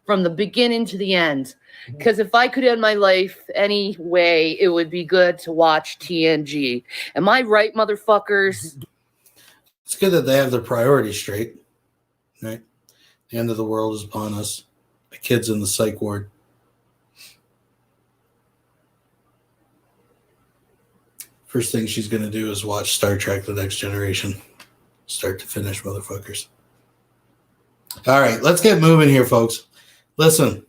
from the beginning to the end. Because if I could end my life any way, it would be good to watch TNG. Am I right, motherfuckers? It's good that they have their priorities straight, right? The end of the world is upon us. The kids in the psych ward. First thing she's going to do is watch Star Trek The Next Generation. Start to finish, motherfuckers. All right, let's get moving here, folks. Listen,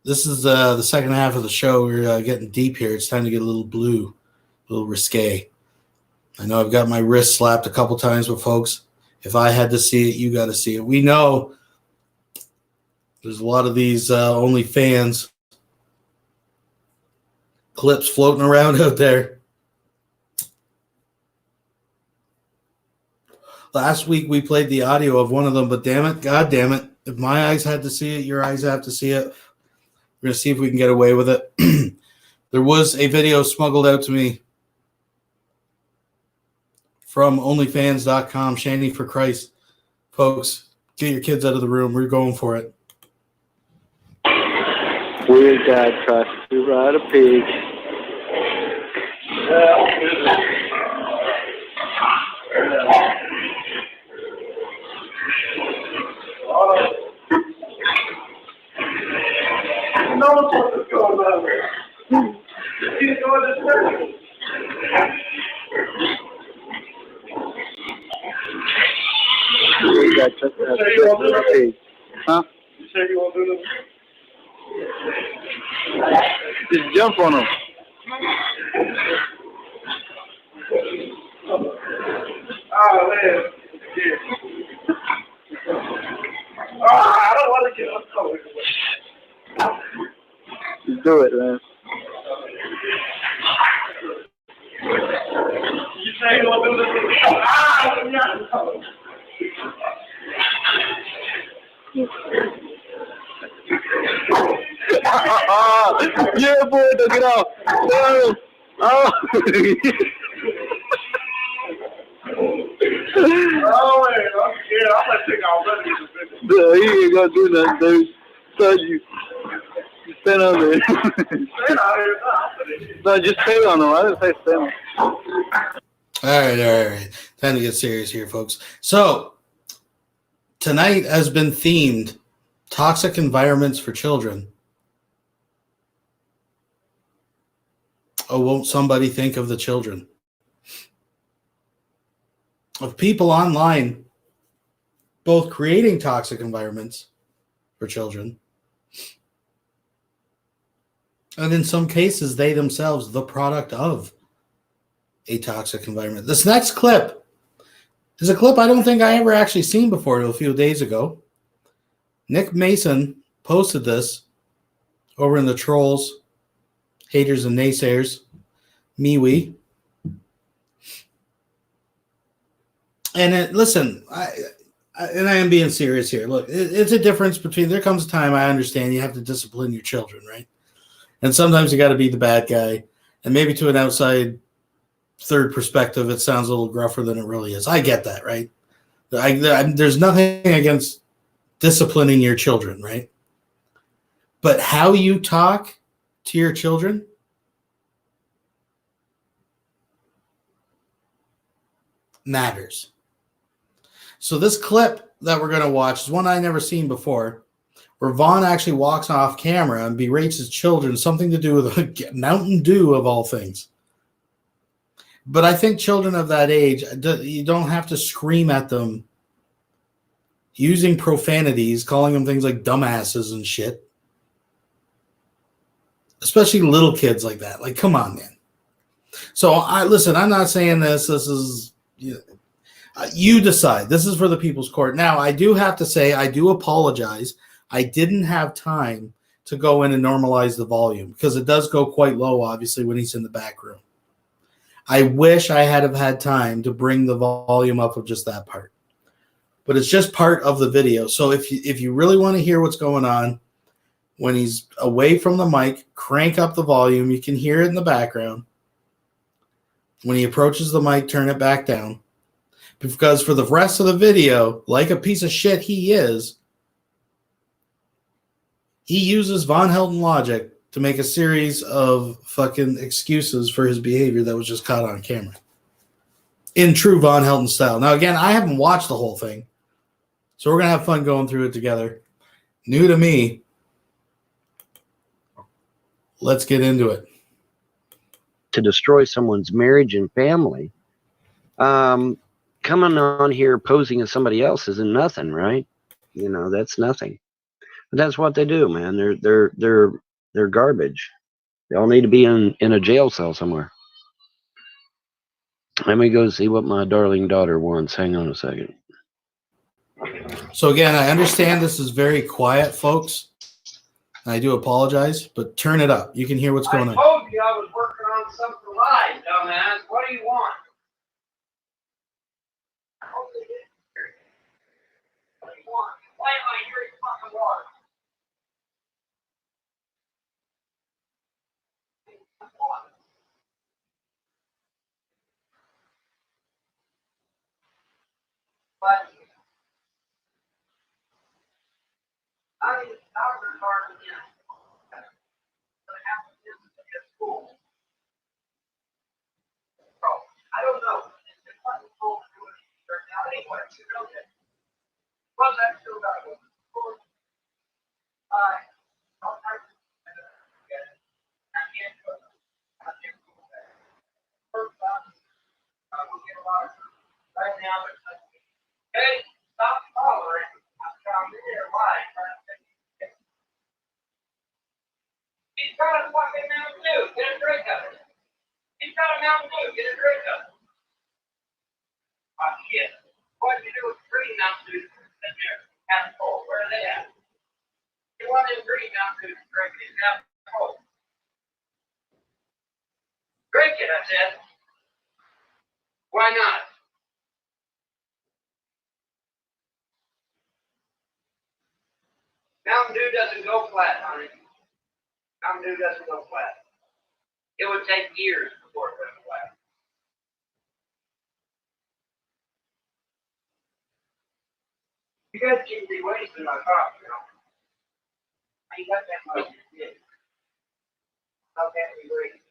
this is the second half of the show. We're getting deep here. It's time to get a little blue, a little risque. I know I've got my wrist slapped a couple times, but folks, if I had to see it, you got to see it. We know there's a lot of these OnlyFans clips floating around out there. Last week we played the audio of one of them, but damn it, God damn it, if my eyes had to see it, your eyes have to see it. We're going to see if we can get away with it. There was a video smuggled out to me from OnlyFans.com. Shanny, for Christ. Folks, get your kids out of the room. We're going for it. Weird guy tries to ride a pig. What's going on there? You know this. Weird guy tries to ride a pig. Huh? You say you want to do this? Just jump on him. Oh, man. Yeah. Oh, I don't want to get up. Just do it, man. You say you want to do this? Yeah, boy, don't get off. No. Oh. Oh, man. Yeah, I'm going to take all that. No, he ain't going to do nothing, dude. Told you. Just stand on there. No, just stay on him. I didn't say stand on him. All right. Time to get serious here, folks. So, tonight has been themed toxic environments for children. Oh, won't somebody think of the children? Of people online both creating toxic environments for children, and in some cases, they themselves the product of a toxic environment. This next clip is a clip I don't think I ever actually seen before a few days ago. Nick Mason posted this over in the trolls, haters and naysayers, MeWe. And listen, I am being serious here. Look, it's a difference between, there comes a time I understand you have to discipline your children, right? And sometimes you got to be the bad guy. And maybe to an outside third perspective, it sounds a little gruffer than it really is. I get that, right? There's nothing against disciplining your children, right? But how you talk to your children matters. So this clip that we're going to watch is one I never seen before, where Vaughn actually walks off camera and berates his children, something to do with Mountain Dew of all things. But I think children of that age, you don't have to scream at them using profanities, calling them things like dumbasses and shit. Especially little kids like that. Like, come on, man. So, listen, I'm not saying this. This is, you decide. This is for the people's court. Now, I do have to say, I do apologize. I didn't have time to go in and normalize the volume because it does go quite low, obviously, when he's in the back room. I wish I had have had time to bring the volume up of just that part. But it's just part of the video. So if you really want to hear what's going on, when he's away from the mic, crank up the volume. You can hear it in the background. When he approaches the mic, turn it back down. Because for the rest of the video, like a piece of shit he is, he uses Von Helton logic to make a series of fucking excuses for his behavior that was just caught on camera. In true Von Helton style. Now, again, I haven't watched the whole thing, so we're going to have fun going through it together. New to me. Let's get into it. To destroy someone's marriage and family, coming on here posing as somebody else isn't nothing, right? You know, that's nothing. But that's what they do, man. They're garbage. They all need to be in a jail cell somewhere. Let me go see what my darling daughter wants. Hang on a second. So again, I understand this is very quiet, folks. I do apologize, but turn it up. You can hear what's going on. I told you I was working on something live, dumbass. What do you want? What do you want? Why am I hearing fucking water? But I mean, doctors are again. School. So, I don't know. It's just like a school to do it now anyway. You know that. Well, that's still got to go to school. Sometimes I can't go. I can't go back. First time, I will get a lot of right now. It's like, hey, stop hollering. I'm trying to hear live. He's got a fucking Mountain Dew. Get a drink of it. He's got a Mountain Dew. Get a drink of it. Oh, shit. What you do with green Mountain Dew in there? Half full. Where are they at? You want them green Mountain Dew to drink it? It's half full. Drink it, I said. Why not? Mountain Dew doesn't go flat, honey. Mountain Dew doesn't go flat. It would take years before it went flat. You guys keep me wasting my coffee, you know. I ain't got that much to do. How can we wait?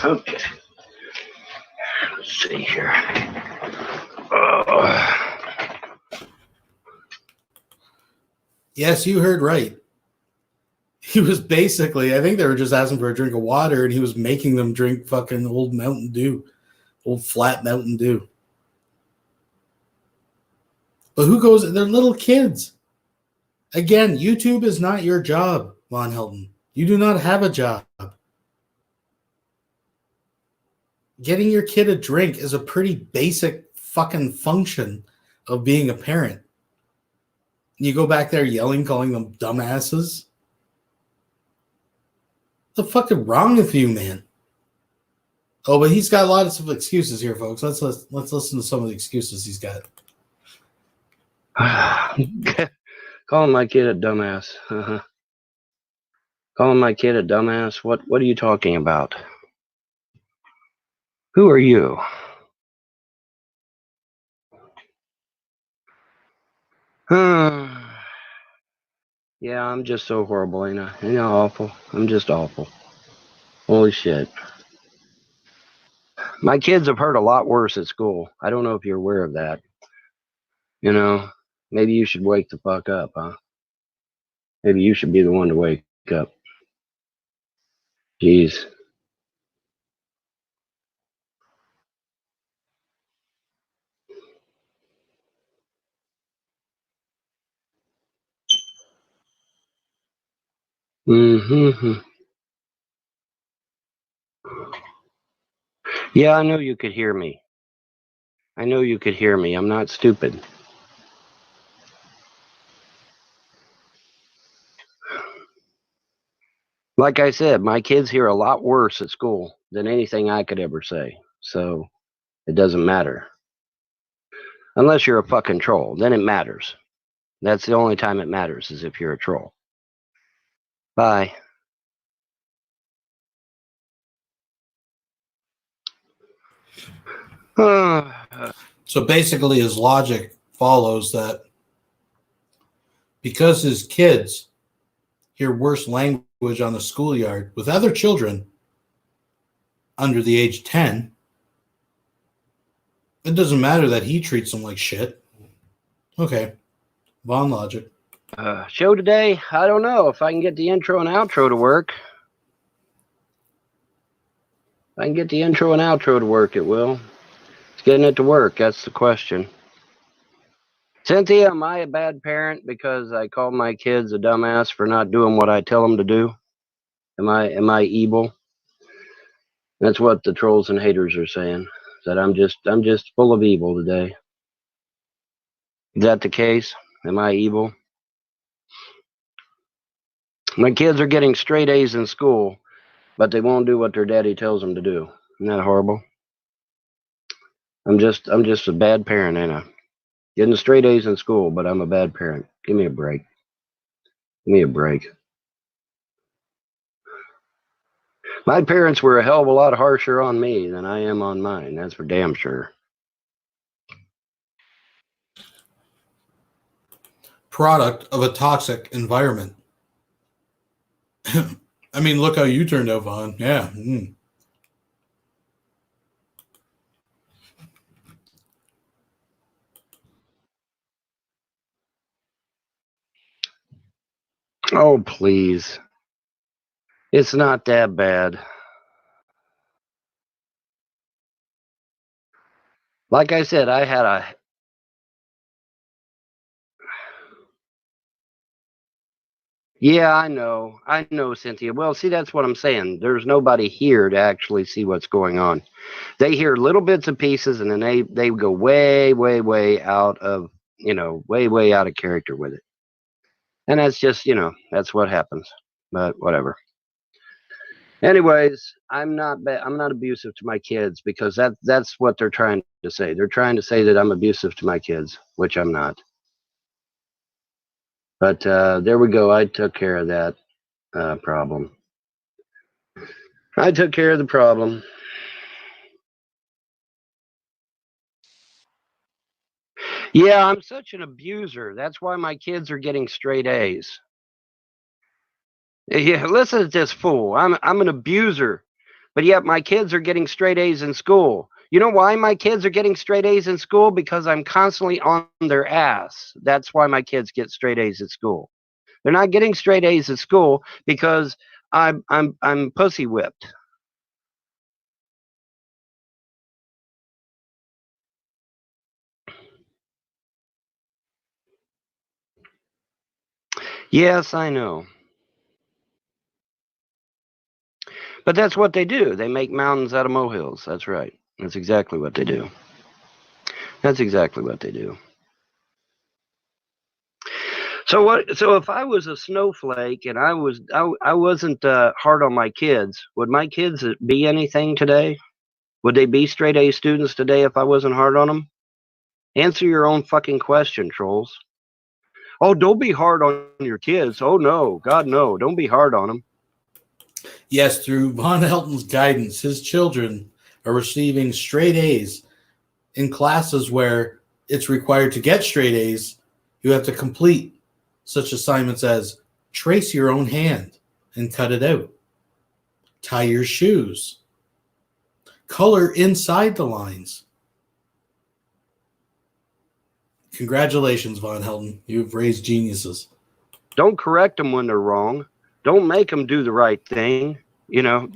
Okay. Let's see here. Oh. Yes, you heard right. He was basically, I think they were just asking for a drink of water, and he was making them drink fucking old Mountain Dew, old flat Mountain Dew. But who goes? They're little kids. Again, YouTube is not your job, Von Helton. You do not have a job. Getting your kid a drink is a pretty basic fucking function of being a parent. You go back there yelling, calling them dumbasses. What the fuck is wrong with you, man? Oh, but he's got lots of excuses here, folks. Let's listen to some of the excuses he's got. Calling my kid a dumbass. Calling my kid a dumbass? What are you talking about? Who are you? Yeah, I'm just so horrible, ain't I? Ain't I awful? I'm just awful. Holy shit. My kids have heard a lot worse at school. I don't know if you're aware of that. You know, maybe you should wake the fuck up, huh? Maybe you should be the one to wake up. Jeez. Mm-hmm. Yeah, I know you could hear me. I know you could hear me. I'm not stupid. Like I said, my kids hear a lot worse at school than anything I could ever say. So it doesn't matter. Unless you're a fucking troll, then it matters. That's the only time it matters, is if you're a troll. Bye. So basically, his logic follows that because his kids hear worse language on the schoolyard with other children under the age of 10, it doesn't matter that he treats them like shit. Okay. Von logic. Show today? I don't know if I can get the intro and outro to work. If I can get the intro and outro to work, it will. It's getting it to work. That's the question. Cynthia, am I a bad parent because I call my kids a dumbass for not doing what I tell them to do? Am I evil? That's what the trolls and haters are saying. That I'm just full of evil today. Is that the case? Am I evil? My kids are getting straight A's in school, but they won't do what their daddy tells them to do. Isn't that horrible? I'm just a bad parent, ain't I? Getting straight A's in school, but I'm a bad parent. Give me a break. Give me a break. My parents were a hell of a lot harsher on me than I am on mine. That's for damn sure. Product of a toxic environment. I mean, look how you turned out, Vaughn. Yeah. Mm. Oh, please. It's not that bad. Like I said, I had a... Yeah, I know, Cynthia. Well, see, that's what I'm saying. There's nobody here to actually see what's going on. They hear little bits and pieces, and then they go way, way, way out of, way, way out of character with it. And that's just, that's what happens. But whatever. Anyways, I'm not abusive to my kids because that's what they're trying to say. They're trying to say that I'm abusive to my kids, which I'm not. But there we go. I took care of that problem. I took care of the problem. Yeah, I'm such an abuser. That's why my kids are getting straight A's. Yeah, listen to this fool. I'm an abuser, but yet my kids are getting straight A's in school. You know why my kids are getting straight A's in school? Because I'm constantly on their ass. That's why my kids get straight A's at school. They're not getting straight A's at school because I'm pussy whipped. Yes, I know. But that's what they do. They make mountains out of molehills. That's right. That's exactly what they do. That's exactly what they do. So what? So if I was a snowflake and I wasn't hard on my kids, would my kids be anything today? Would they be straight A students today if I wasn't hard on them? Answer your own fucking question, trolls. Oh, don't be hard on your kids. Oh no, God no, don't be hard on them. Yes, through Von Helton's guidance, his children are receiving straight A's in classes where it's required to get straight A's. You have to complete such assignments as trace your own hand and cut it out, tie your shoes, color inside the lines. Congratulations, Von Helton. You've raised geniuses. Don't correct them when they're wrong. Don't make them do the right thing. You know.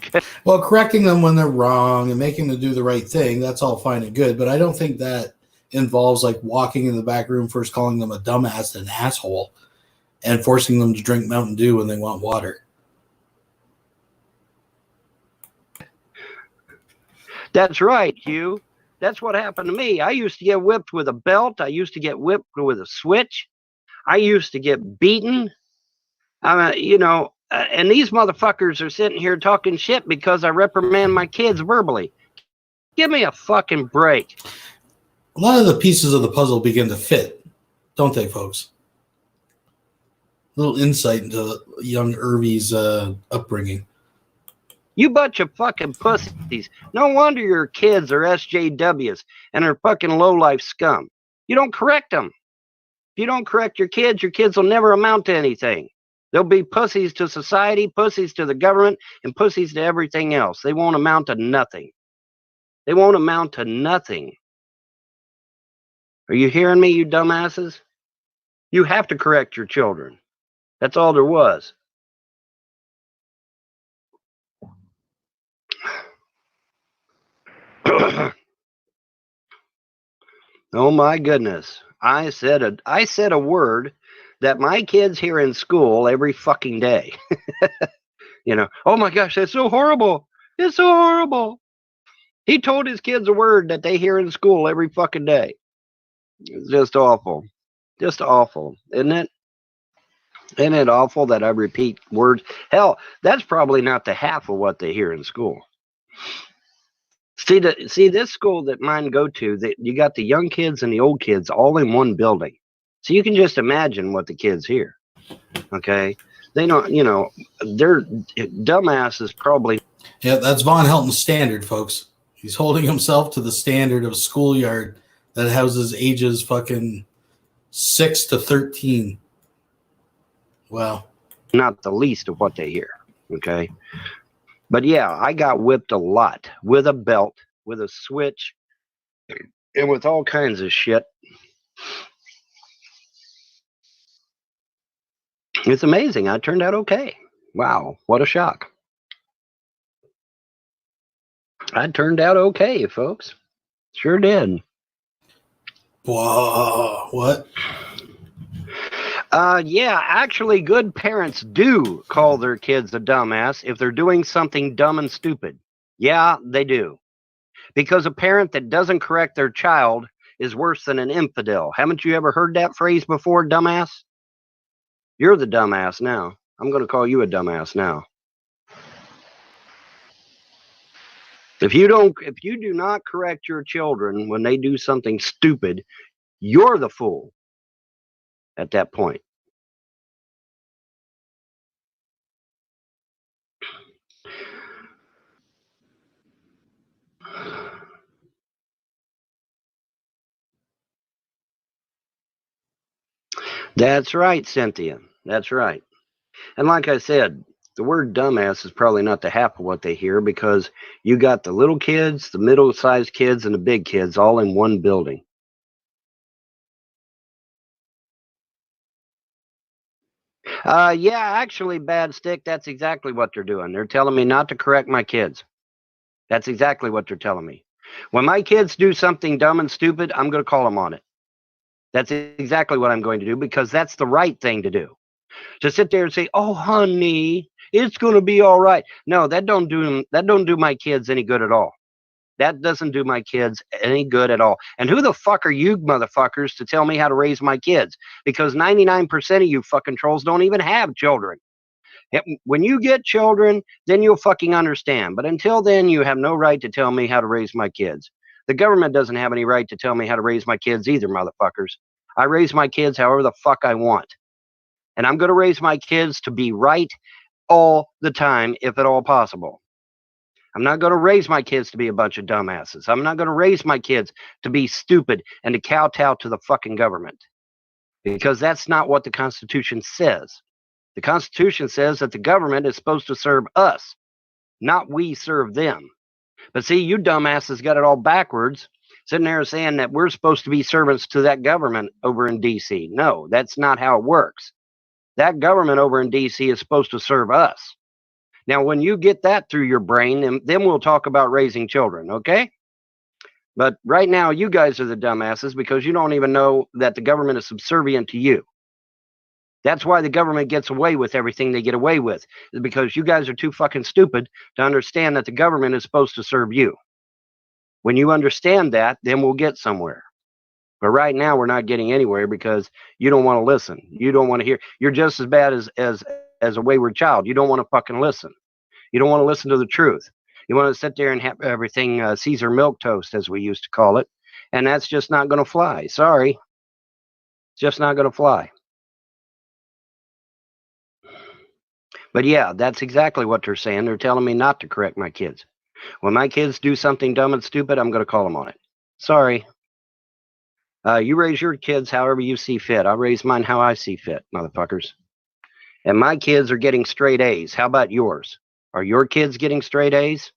Well, correcting them when they're wrong and making them do the right thing, that's all fine and good. But I don't think that involves like walking in the back room first, calling them a dumbass and an asshole, and forcing them to drink Mountain Dew when they want water. That's right, Hugh. That's what happened to me. I used to get whipped with a belt. I used to get whipped with a switch. I used to get beaten. You know, and these motherfuckers are sitting here talking shit because I reprimand my kids verbally. Give me a fucking break. A lot of the pieces of the puzzle begin to fit, don't they, folks? A little insight into young Irvy's upbringing. You bunch of fucking pussies. No wonder your kids are SJWs and are fucking low-life scum. You don't correct them. If you don't correct your kids will never amount to anything. They'll be pussies to society, pussies to the government, and pussies to everything else. They won't amount to nothing. They won't amount to nothing. Are you hearing me, you dumbasses? You have to correct your children. That's all there was. Oh my goodness. I said a word that my kids hear in school every fucking day. You know, oh my gosh, that's so horrible. It's so horrible. He told his kids a word that they hear in school every fucking day. It's just awful. Just awful, isn't it? Isn't it awful that I repeat words? Hell, that's probably not the half of what they hear in school. See this school that mine go to, that you got the young kids and the old kids all in one building. So you can just imagine what the kids hear. Okay? They don't, you know, they're dumbasses probably. Yeah, that's Von Helton's standard, folks. He's holding himself to the standard of a schoolyard that houses ages fucking 6 to 13. Well, not the least of what they hear. Okay? But yeah, I got whipped a lot with a belt, with a switch, and with all kinds of shit. It's amazing. I turned out okay. Wow, what a shock. I turned out okay, folks. Sure did. Whoa, what? Yeah, actually, good parents do call their kids a dumbass if they're doing something dumb and stupid. Yeah, they do. Because a parent that doesn't correct their child is worse than an infidel. Haven't you ever heard that phrase before, dumbass? You're the dumbass now. I'm going to call you a dumbass now. If you do not correct your children when they do something stupid, you're the fool at that point. That's right, Cynthia. That's right. And like I said, the word dumbass is probably not the half of what they hear, because you got the little kids, the middle-sized kids, and the big kids all in one building. Yeah, actually, Bad Stick, that's exactly what they're doing. They're telling me not to correct my kids. That's exactly what they're telling me. When my kids do something dumb and stupid, I'm going to call them on it. That's exactly what I'm going to do, because that's the right thing to do. To sit there and say, "Oh, honey, it's going to be all right." No, that don't do my kids any good at all. That doesn't do my kids any good at all. And who the fuck are you motherfuckers to tell me how to raise my kids? Because 99% of you fucking trolls don't even have children. When you get children, then you'll fucking understand. But until then, you have no right to tell me how to raise my kids. The government doesn't have any right to tell me how to raise my kids either, motherfuckers. I raise my kids however the fuck I want. And I'm going to raise my kids to be right all the time, if at all possible. I'm not going to raise my kids to be a bunch of dumbasses. I'm not going to raise my kids to be stupid and to kowtow to the fucking government. Because that's not what the Constitution says. The Constitution says that the government is supposed to serve us, not we serve them. But see, you dumbasses got it all backwards, sitting there saying that we're supposed to be servants to that government over in D.C. No, that's not how it works. That government over in D.C. is supposed to serve us. Now, when you get that through your brain, then we'll talk about raising children, okay? But right now, you guys are the dumbasses because you don't even know that the government is subservient to you. That's why the government gets away with everything they get away with, is because you guys are too fucking stupid to understand that the government is supposed to serve you. When you understand that, then we'll get somewhere. But right now, we're not getting anywhere because you don't want to listen. You don't want to hear. You're just as bad as a wayward child. You don't want to fucking listen. You don't want to listen to the truth. You want to sit there and have everything Caesar milquetoast, as we used to call it. And that's just not going to fly. Sorry. It's just not going to fly. But yeah, that's exactly what they're saying. They're telling me not to correct my kids. When my kids do something dumb and stupid, I'm going to call them on it. Sorry. You raise your kids however you see fit. I raise mine how I see fit, motherfuckers. And my kids are getting straight A's. How about yours? Are your kids getting straight A's?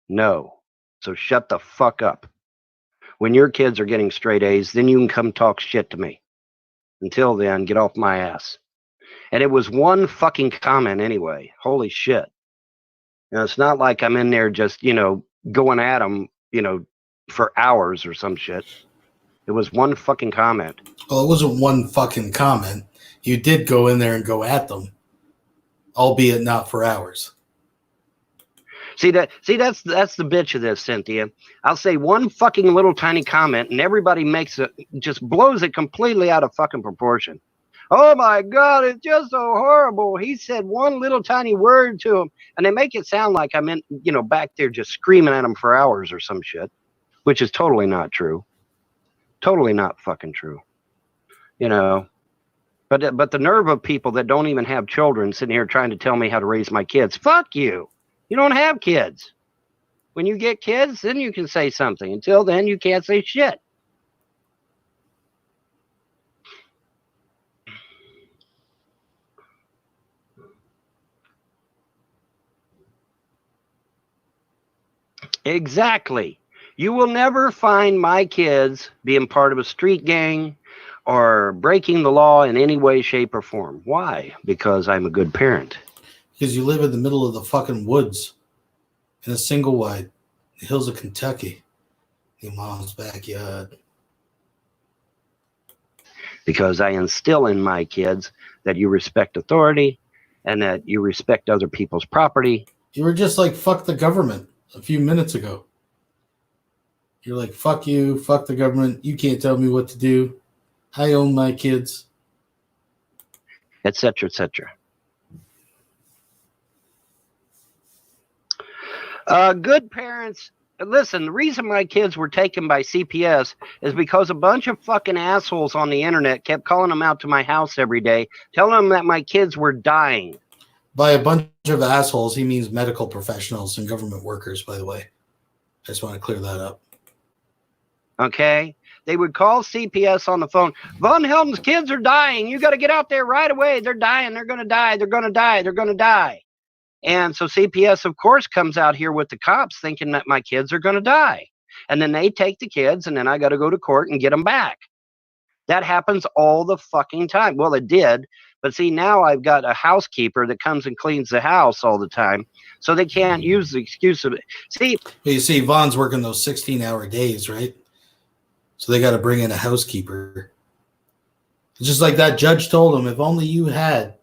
No. So shut the fuck up. When your kids are getting straight A's, then you can come talk shit to me. Until then, get off my ass. And it was one fucking comment anyway. Holy shit. Now, it's not like I'm in there just, going at them, for hours or some shit. It was one fucking comment. Well, it wasn't one fucking comment. You did go in there and go at them, albeit not for hours. See that's the bitch of this, Cynthia. I'll say one fucking little tiny comment and everybody makes it, just blows it completely out of fucking proportion. Oh my God, it's just so horrible. He said one little tiny word to him, and they make it sound like I'm in, back there just screaming at him for hours or some shit, which is totally not true. Totally not fucking true. But the nerve of people that don't even have children sitting here trying to tell me how to raise my kids. Fuck you. You don't have kids. When you get kids, then you can say something. Until then, you can't say shit. Exactly. You will never find my kids being part of a street gang or breaking the law in any way, shape, or form. Why? Because I'm a good parent. Because you live in the middle of the fucking woods in a single wide, the hills of Kentucky, your mom's backyard. Because I instill in my kids that you respect authority and that you respect other people's property. You were just like, fuck the government a few minutes ago. You're like, fuck you, fuck the government. You can't tell me what to do. I own my kids. Etc., etc. Good parents. Listen, the reason my kids were taken by CPS is because a bunch of fucking assholes on the internet kept calling them out to my house every day, telling them that my kids were dying. By a bunch of assholes, he means medical professionals and government workers, by the way. I just want to clear that up. Okay? They would call CPS on the phone. Von Helden's kids are dying. You got to get out there right away. They're dying. They're going to die. They're going to die. They're going to die. And so CPS, of course, comes out here with the cops thinking that my kids are going to die. And then they take the kids, and then I got to go to court and get them back. That happens all the fucking time. Well, it did. But see, now I've got a housekeeper that comes and cleans the house all the time. So they can't use the excuse of it. See, you see, Von's working those 16-hour days, right? So they got to bring in a housekeeper. It's just like that judge told him, if only you had,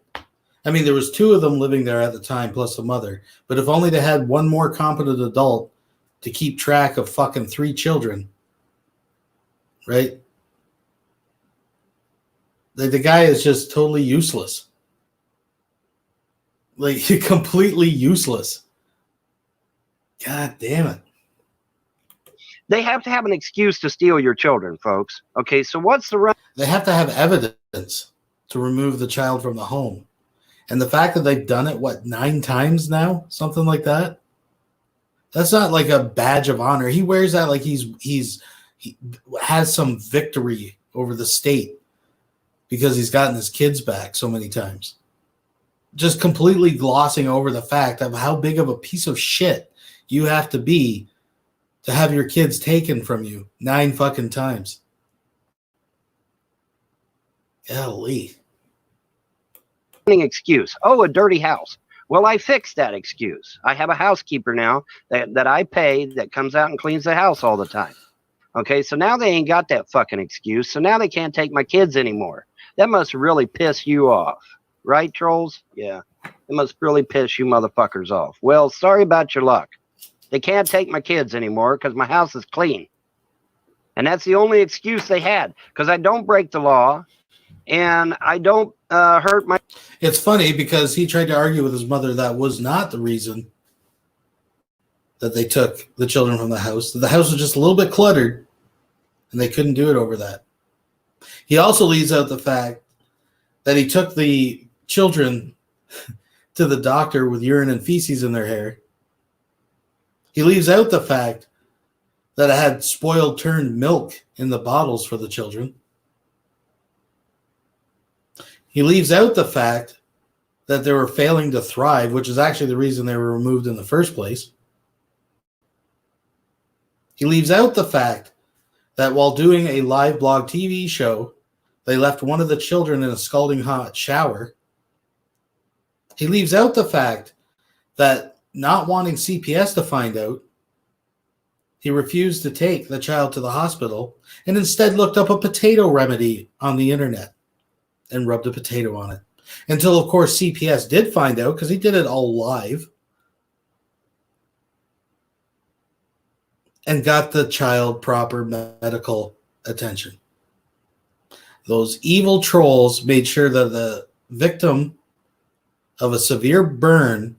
I mean, there was 2 of them living there at the time, plus the mother. But if only they had one more competent adult to keep track of fucking 3 children, right? The guy is just totally useless. Like, completely useless. God damn it. they have to have an excuse to steal your children, folks. Okay, so what's the run? They have to have evidence to remove the child from the home. And the fact that they've done it, 9 times now? Something like that? That's not like a badge of honor. He wears that like he has some victory over the state because he's gotten his kids back so many times. Just completely glossing over the fact of how big of a piece of shit you have to be to have your kids taken from you 9 fucking times. Golly. Excuse. Oh, a dirty house. Well, I fixed that excuse. I have a housekeeper now that I pay that comes out and cleans the house all the time. Okay, so now they ain't got that fucking excuse. So now they can't take my kids anymore. That must really piss you off. Right, trolls? Yeah. It must really piss you motherfuckers off. Well, sorry about your luck. They can't take my kids anymore because my house is clean. And that's the only excuse they had, because I don't break the law and I don't hurt my... It's funny because he tried to argue with his mother that was not the reason that they took the children from the house. The house was just a little bit cluttered and they couldn't do it over that. He also leaves out the fact that he took the children to the doctor with urine and feces in their hair. He leaves out the fact that it had spoiled turned milk in the bottles for the children. He leaves out the fact that they were failing to thrive, which is actually the reason they were removed in the first place. He leaves out the fact that while doing a live blog TV show, they left one of the children in a scalding hot shower. He leaves out the fact that not wanting CPS to find out, he refused to take the child to the hospital and instead looked up a potato remedy on the internet and rubbed a potato on it. Until, of course, CPS did find out because he did it all live and got the child proper medical attention. Those evil trolls made sure that the victim of a severe burn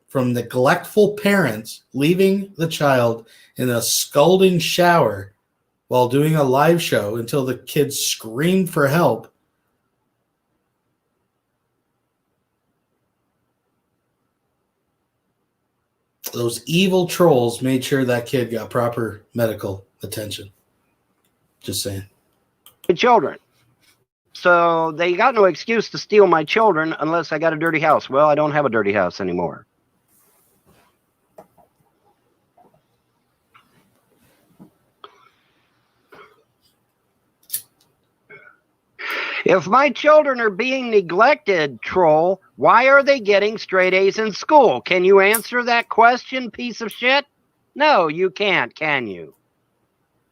from neglectful parents leaving the child in a scalding shower while doing a live show until the kids screamed for help. Those evil trolls made sure that kid got proper medical attention. Just saying. The children. So they got no excuse to steal my children unless I got a dirty house. Well, I don't have a dirty house anymore. If my children are being neglected, troll, why are they getting straight A's in school? Can you answer that question, piece of shit? No, you can't, can you?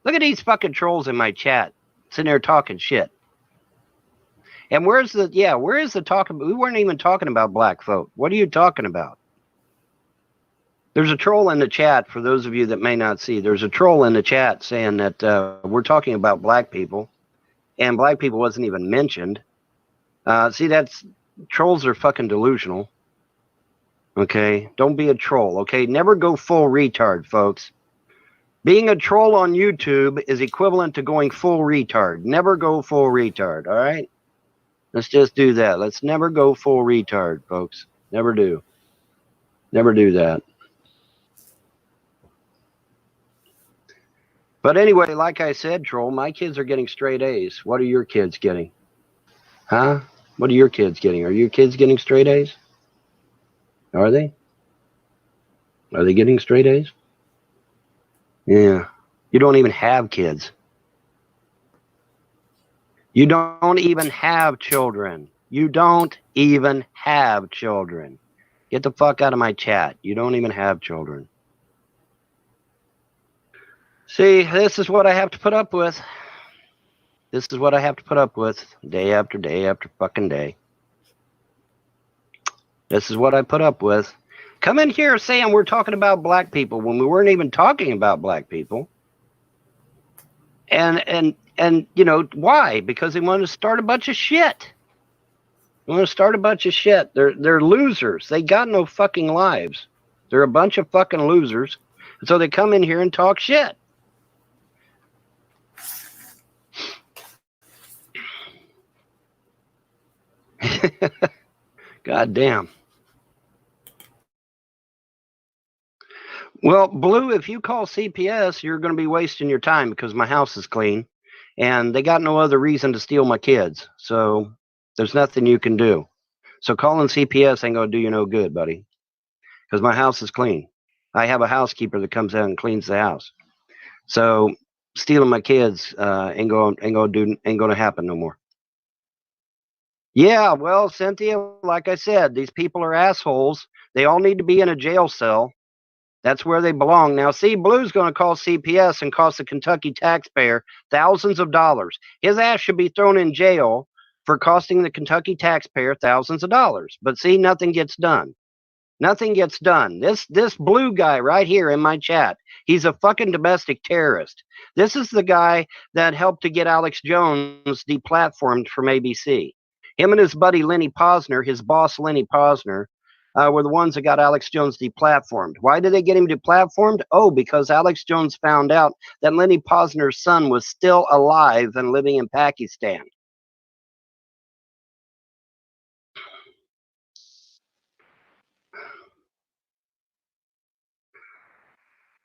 Look at these fucking trolls in my chat sitting there talking shit. And where is the talk? We weren't even talking about black folk. What are you talking about? There's a troll in the chat, for those of you that may not see. There's a troll in the chat saying that we're talking about black people, and black people wasn't even mentioned. See, trolls are fucking delusional. Okay? Don't be a troll, okay? Never go full retard, folks. Being a troll on YouTube is equivalent to going full retard. Never go full retard, all right? Let's just do that. Let's never go full retard, folks. Never do. Never do that. But anyway, like I said, Troll, my kids are getting straight A's. What are your kids getting? Huh? What are your kids getting? Are your kids getting straight A's? Are they? Are they getting straight A's? Yeah. You don't even have kids. You don't even have children. You don't even have children. Get the fuck out of my chat. You don't even have children. See, this is what I have to put up with. This is what I have to put up with day after day after fucking day. This is what I put up with. Come in here saying we're talking about black people when we weren't even talking about black people. And you know, why? Because they want to start a bunch of shit. They want to start a bunch of shit. They're losers. They got no fucking lives. They're a bunch of fucking losers. And so they come in here and talk shit. God damn. Well, Blue, if you call CPS, you're going to be wasting your time because my house is clean and they got no other reason to steal my kids. So there's nothing you can do. So calling CPS ain't going to do you no good, buddy, because my house is clean. I have a housekeeper that comes out and cleans the house. So stealing my kids ain't going to happen no more. Yeah, well, Cynthia, like I said, these people are assholes. They all need to be in a jail cell. That's where they belong. Now, see, Blue's going to call CPS and cost the Kentucky taxpayer thousands of dollars. His ass should be thrown in jail for costing the Kentucky taxpayer thousands of dollars. But see, nothing gets done. Nothing gets done. This Blue guy right here in my chat, he's a fucking domestic terrorist. This is the guy that helped to get Alex Jones deplatformed from ABC. Him and his buddy Lenny Posner, his boss Lenny Posner, were the ones that got Alex Jones deplatformed. Why did they get him deplatformed? Oh, because Alex Jones found out that Lenny Posner's son was still alive and living in Pakistan.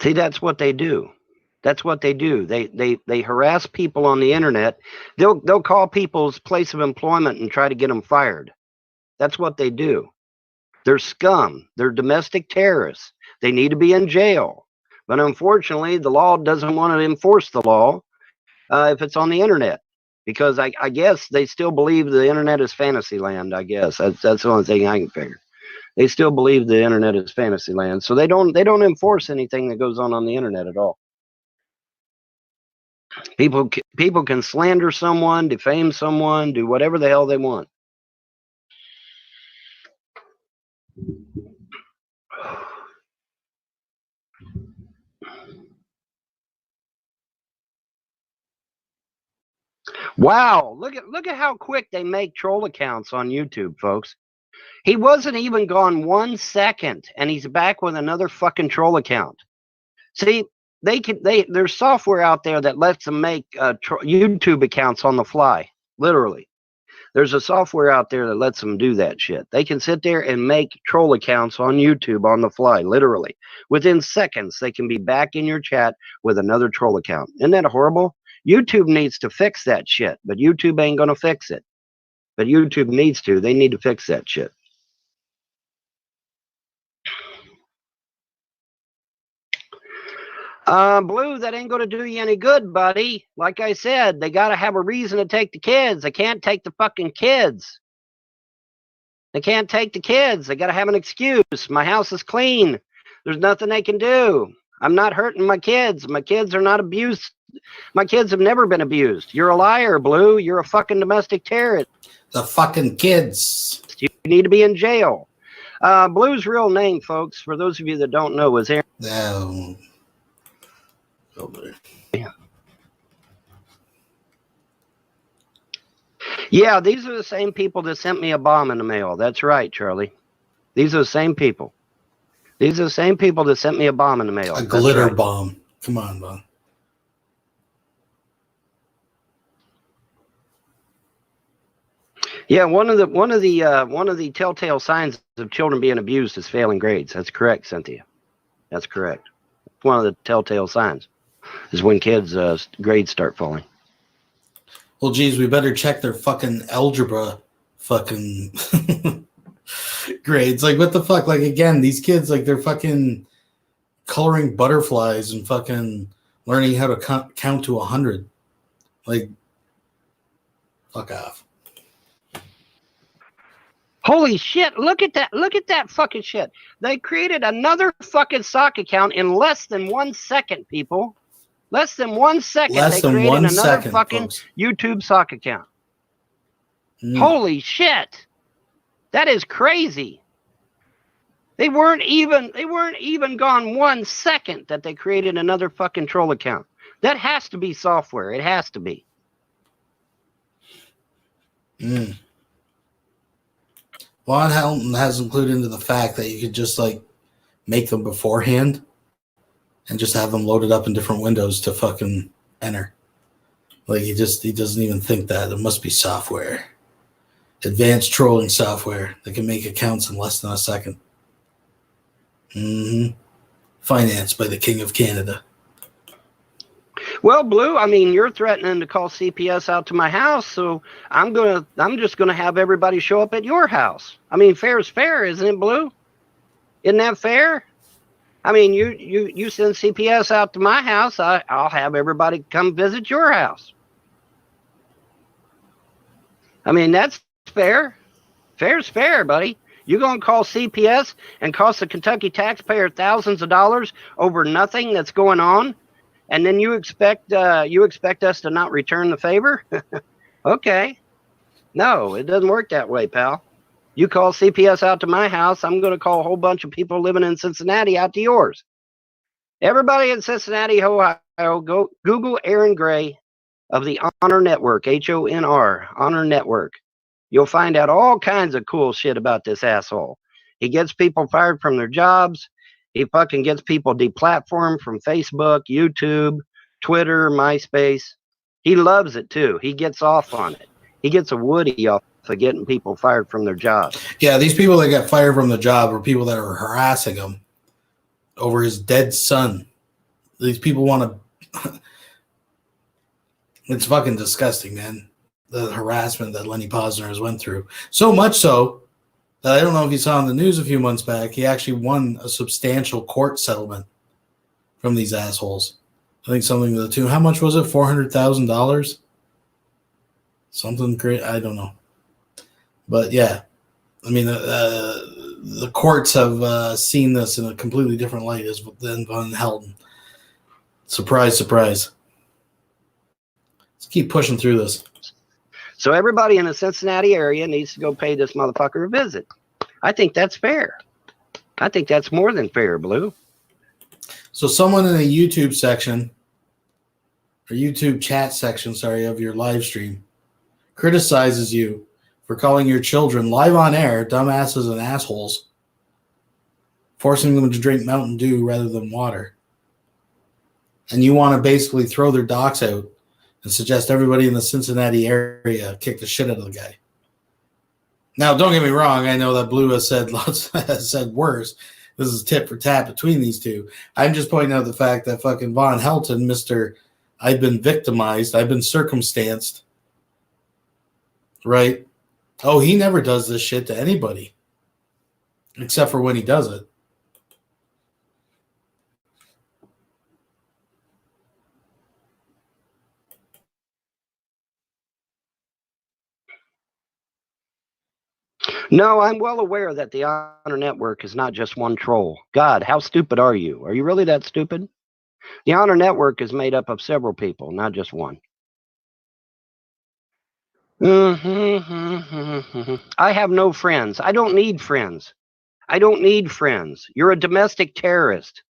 See, that's what they do. That's what they do. They harass people on the internet. They'll call people's place of employment and try to get them fired. That's what they do. They're scum. They're domestic terrorists. They need to be in jail. But unfortunately, the law doesn't want to enforce the law if it's on the internet. Because I guess they still believe the internet is fantasy land, I guess. That's the only thing I can figure. They still believe the internet is fantasy land. So they don't enforce anything that goes on the internet at all. People can slander someone, defame someone, do whatever the hell they want. Wow, look at how quick they make troll accounts on YouTube, folks. He wasn't even gone 1 second, and he's back with another fucking troll account. See, there's software out there that lets them make YouTube accounts on the fly, literally. There's a software out there that lets them do that shit. They can sit there and make troll accounts on YouTube on the fly, literally. Within seconds, they can be back in your chat with another troll account. Isn't that horrible? YouTube needs to fix that shit, but YouTube ain't going to fix it. But YouTube needs to. They need to fix that shit. Blue, that ain't going to do you any good, buddy. Like I said, they got to have a reason to take the kids. They can't take the fucking kids. They can't take the kids. They got to have an excuse. My house is clean. There's nothing they can do. I'm not hurting my kids. My kids are not abused. My kids have never been abused. You're a liar, Blue. You're a fucking domestic terrorist. The fucking kids. You need to be in jail. Blue's real name, folks, for those of you that don't know, is Aaron. Yeah, these are the same people that sent me a bomb in the mail. That's right, Charlie. These are the same people. These are the same people that sent me a bomb in the mail. A glitter bomb. Come on, man. Yeah, one of the telltale signs of children being abused is failing grades. That's correct, Cynthia. That's correct. One of the telltale signs. is when kids' grades start falling. Well, geez, we better check their fucking algebra fucking grades. Like, what the fuck? Like, again, these kids, like, they're fucking coloring butterflies and fucking learning how to count to 100. Like, fuck off. Holy shit, look at that. Look at that fucking shit. They created another fucking sock account in less than 1 second, people. Less than 1 second. Less they than created 1 another second, fucking folks. YouTube sock account. Holy shit. That is crazy. They weren't even gone 1 second that they created another fucking troll account. That has to be software. It has to be. Von Helton has included into the fact that you could just like make them beforehand and just have them loaded up in different windows to fucking enter. Like he doesn't even think that. It must be software. Advanced trolling software that can make accounts in less than a second. Financed by the King of Canada. Well, Blue, I mean, you're threatening to call CPS out to my house, so I'm just gonna have everybody show up at your house. I mean, fair is fair, isn't it, Blue? Isn't that fair? I mean, you send CPS out to my house, I'll have everybody come visit your house. I mean, that's fair. Fair's fair, buddy. You're going to call CPS and cost the Kentucky taxpayer thousands of dollars over nothing that's going on, and then you expect us to not return the favor? Okay. No, it doesn't work that way, pal. You call CPS out to my house, I'm going to call a whole bunch of people living in Cincinnati out to yours. Everybody in Cincinnati, Ohio, go Google Aaron Gray of the Honor Network, HONR, Honor Network. You'll find out all kinds of cool shit about this asshole. He gets people fired from their jobs. He fucking gets people deplatformed from Facebook, YouTube, Twitter, MySpace. He loves it too. He gets off on it. He gets a woody off of getting people fired from their jobs. Yeah, these people that got fired from the job are people that are harassing him over his dead son. These people want to... It's fucking disgusting, man. The harassment that Lenny Posner has went through. So much so that I don't know if you saw in the news a few months back, he actually won a substantial court settlement from these assholes. I think something to the tune. How much was it? $400,000? Something great. I don't know. But yeah, I mean, the courts have seen this in a completely different light than Von Helton. Surprise, surprise. Let's keep pushing through this. So everybody in the Cincinnati area needs to go pay this motherfucker a visit. I think that's fair. I think that's more than fair, Blue. So someone in the YouTube section, or YouTube chat section, sorry, of your live stream, criticizes you for calling your children live on air dumbasses and assholes, forcing them to drink Mountain Dew rather than water. And you want to basically throw their docs out and suggest everybody in the Cincinnati area kick the shit out of the guy. Now, don't get me wrong. I know that Blue has said has said worse. This is tit for tat between these two. I'm just pointing out the fact that fucking Von Helton, Mr. I've been victimized, I've been circumstanced, right? Oh, he never does this shit to anybody, except for when he does it. No, I'm well aware that the Honor Network is not just one troll. God, how stupid are you? Are you really that stupid? The Honor Network is made up of several people, not just one. I have no friends. I don't need friends. I don't need friends. You're a domestic terrorist.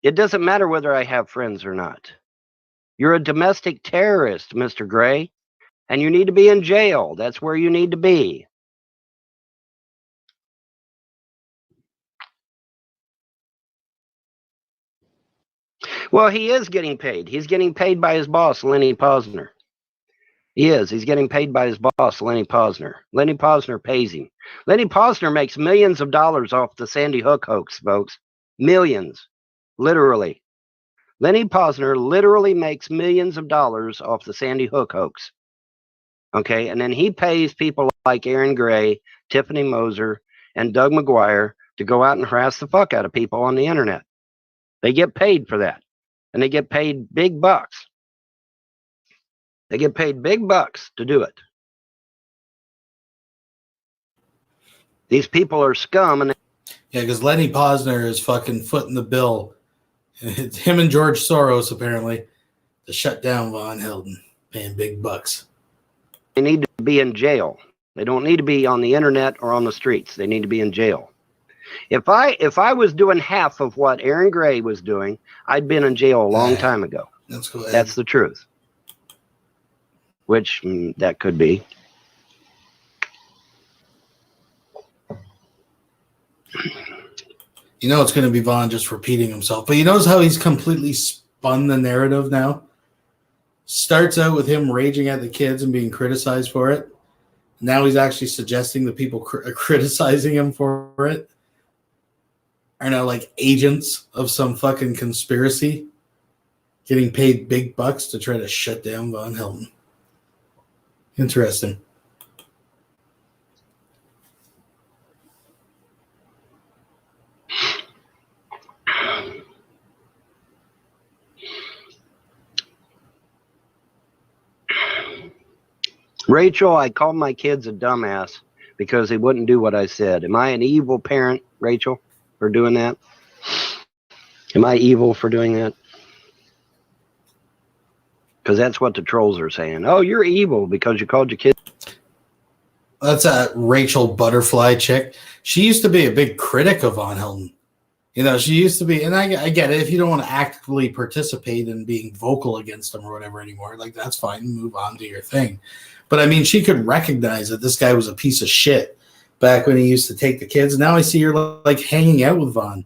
It doesn't matter whether I have friends or not. You're a domestic terrorist, Mr. Gray, and you need to be in jail. That's where you need to be. Well, he is getting paid. He's getting paid by his boss, Lenny Posner. He is. He's getting paid by his boss, Lenny Posner. Lenny Posner pays him. Lenny Posner makes millions of dollars off the Sandy Hook hoax, folks. Millions. Literally. Lenny Posner literally makes millions of dollars off the Sandy Hook hoax. Okay, and then he pays people like Aaron Gray, Tiffany Moser, and Doug McGuire to go out and harass the fuck out of people on the internet. They get paid for that, and they get paid big bucks. They get paid big bucks to do it. These people are scum, and Yeah, because Lenny Posner is fucking footing the bill. It's him and George Soros, apparently, to shut down Von Helden, paying big bucks. they need to be in jail. They don't need to be on the internet or on the streets. They need to be in jail. If I was doing half of what Aaron Gray was doing, I'd been in jail a long time ago. Let's go ahead. That's the truth. Which that could be. You know it's going to be Vaughn just repeating himself. But you notice how he's completely spun the narrative now? Starts out with him raging at the kids and being criticized for it. Now he's actually suggesting the people criticizing him for it are now like agents of some fucking conspiracy getting paid big bucks to try to shut down Von Helden. Interesting. Rachel, I called my kids a dumbass because they wouldn't do what I said. Am I an evil parent, Rachel, for doing that? Am I evil for doing that? Because that's what the trolls are saying. Oh, you're evil because you called your kids. That's that Rachel Butterfly chick. She used to be a big critic of Von Helden. You know, she used to be, and I get it, if you don't want to actively participate in being vocal against him or whatever anymore, like that's fine, move on to your thing. But I mean, she could recognize that this guy was a piece of shit back when he used to take the kids. Now I see her like hanging out with Von,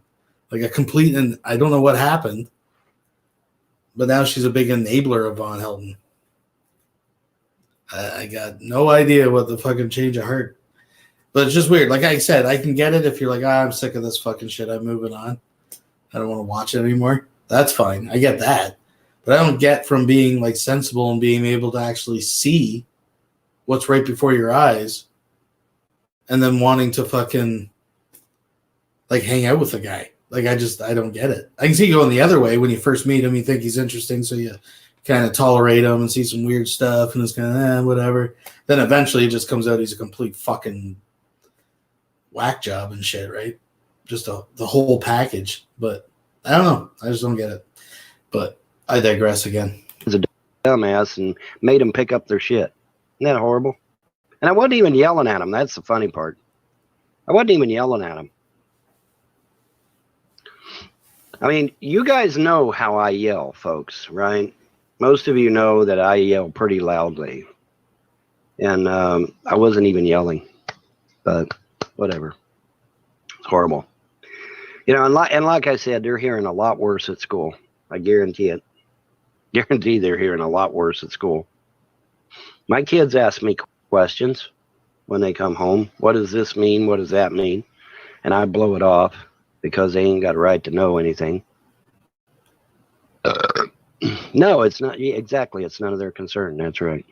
like a complete, and I don't know what happened, but now she's a big enabler of Von Helden. I got no idea what the fucking change of heart. But it's just weird. Like I said, I can get it if you're like, I'm sick of this fucking shit. I'm moving on. I don't want to watch it anymore. That's fine. I get that. But I don't get from being like sensible and being able to actually see what's right before your eyes and then wanting to fucking like hang out with the guy. Like I don't get it. I can see going the other way. When you first meet him, you think he's interesting, so you kind of tolerate him and see some weird stuff and it's kind of whatever. Then eventually it just comes out he's a complete fucking whack job and shit, right? Just the whole package. But I don't know. I just don't get it. But I digress again. He's a dumbass and made him pick up their shit. Isn't that horrible? And I wasn't even yelling at him. That's the funny part. I wasn't even yelling at him. I mean, you guys know how I yell, folks, right? Most of you know that I yell pretty loudly. And I wasn't even yelling. But whatever. It's horrible. You know, and like I said, they're hearing a lot worse at school. I guarantee it. Guarantee they're hearing a lot worse at school. My kids ask me questions when they come home. What does this mean? What does that mean? And I blow it off because they ain't got a right to know anything. No, it's not. Yeah, exactly. It's none of their concern. That's right.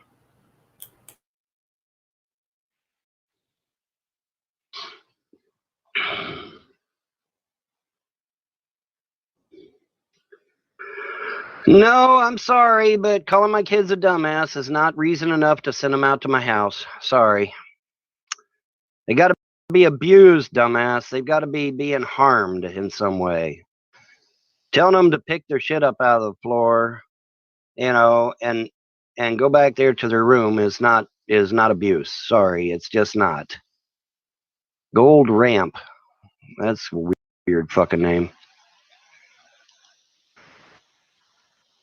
No, I'm sorry, but calling my kids a dumbass is not reason enough to send them out to my house. Sorry. They got to be abused, dumbass. They've got to be being harmed in some way. Telling them to pick their shit up out of the floor, you know, and go back there to their room is not abuse. Sorry, it's just not. Gold Ramp. That's a weird fucking name.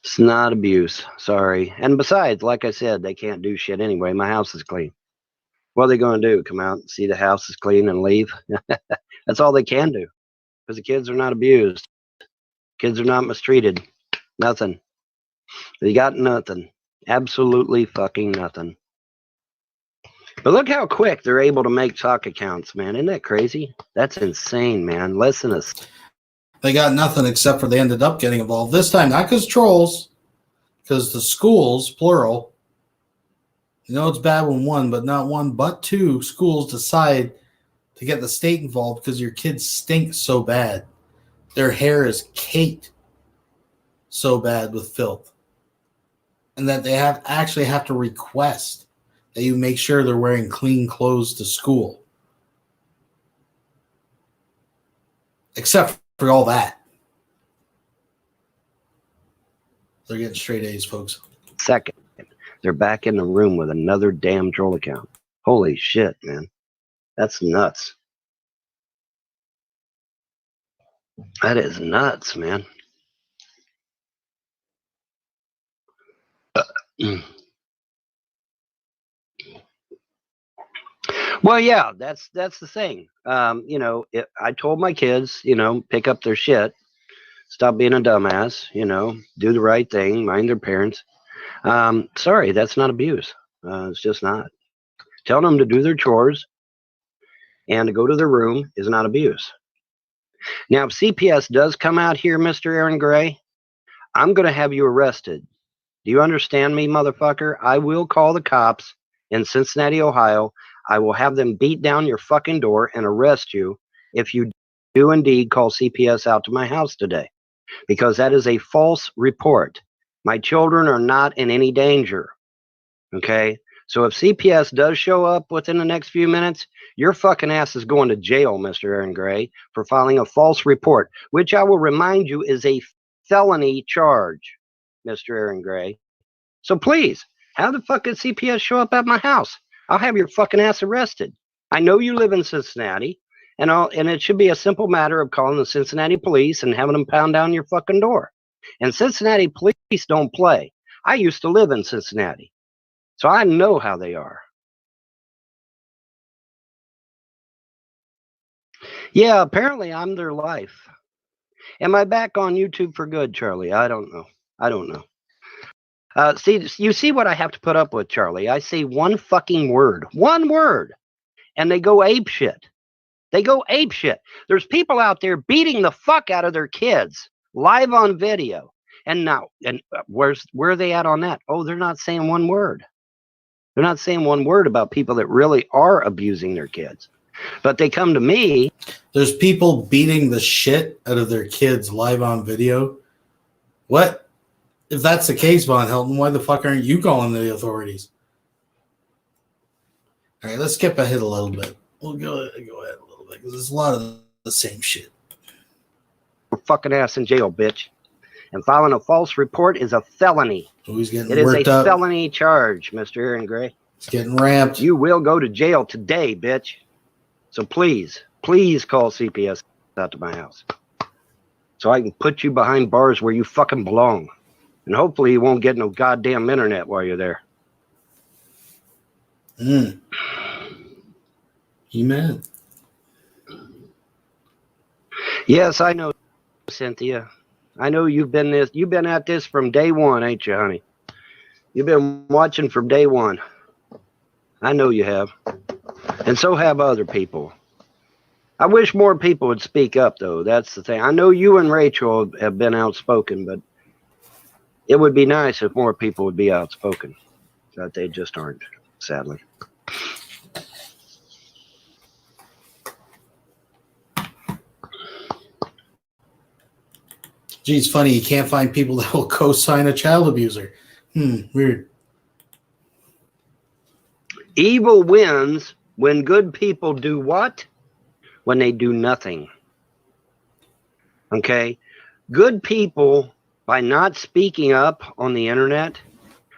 It's not abuse. Sorry. And besides, like I said, they can't do shit anyway. My house is clean. What are they going to do? Come out and see the house is clean and leave? That's all they can do. Because the kids are not abused. Kids are not mistreated. Nothing. They got nothing. Absolutely fucking nothing. But look how quick they're able to make talk accounts, man. Isn't that crazy? That's insane, man. Less than a... They got nothing except for they ended up getting involved. This time, not because trolls, because the schools, plural, you know it's bad when one, but not one, but two schools decide to get the state involved because your kids stink so bad. Their hair is caked so bad with filth. And that they actually have to request that you make sure they're wearing clean clothes to school. Except for all that. They're getting straight A's, folks. Second, they're back in the room with another damn troll account. Holy shit, man. That's nuts. That is nuts, man. Well, yeah, that's the thing. I told my kids, pick up their shit, stop being a dumbass, do the right thing, mind their parents. Sorry, that's not abuse. It's just not. Telling them to do their chores and to go to their room is not abuse. Now, if CPS does come out here, Mr. Aaron Gray, I'm going to have you arrested. Do you understand me, motherfucker? I will call the cops in Cincinnati, Ohio. I will have them beat down your fucking door and arrest you if you do indeed call CPS out to my house today, because that is a false report. My children are not in any danger. Okay? So if CPS does show up within the next few minutes, your fucking ass is going to jail, Mr. Aaron Gray, for filing a false report, which I will remind you is a felony charge, Mr. Aaron Gray. So please, how the fuck did CPS show up at my house? I'll have your fucking ass arrested. I know you live in Cincinnati, and it should be a simple matter of calling the Cincinnati police and having them pound down your fucking door. And Cincinnati police don't play. I used to live in Cincinnati, so I know how they are. Yeah, apparently I'm their life. Am I back on YouTube for good, Charlie? I don't know. You see what I have to put up with, Charlie? I say one fucking word, and they go ape shit. There's people out there beating the fuck out of their kids live on video. And where are they at on that? Oh, they're not saying one word. They're not saying one word about people that really are abusing their kids. But they come to me. There's people beating the shit out of their kids live on video. What? If that's the case, Von Helton, why the fuck aren't you calling the authorities? All right, let's skip ahead a little bit. We'll go ahead a little bit because there's a lot of the same shit. Fucking ass in jail, bitch. And filing a false report is a felony. Who's getting It is worked a up? felony charge, Mr. Aaron Gray. It's getting ramped. You will go to jail today, bitch. So please call CPS out to my house so I can put you behind bars where you fucking belong. And hopefully you won't get no goddamn internet while you're there. Amen. Yes, I know, Cynthia. I know you've been at this from day one, ain't you, honey? You've been watching from day one. I know you have. And so have other people. I wish more people would speak up, though. That's the thing. I know you and Rachel have been outspoken, but it would be nice if more people would be outspoken. But they just aren't, sadly. Gee, it's funny. You can't find people that will co-sign a child abuser. Weird. Evil wins when good people do what? When they do nothing. Okay? Good people, by not speaking up on the internet,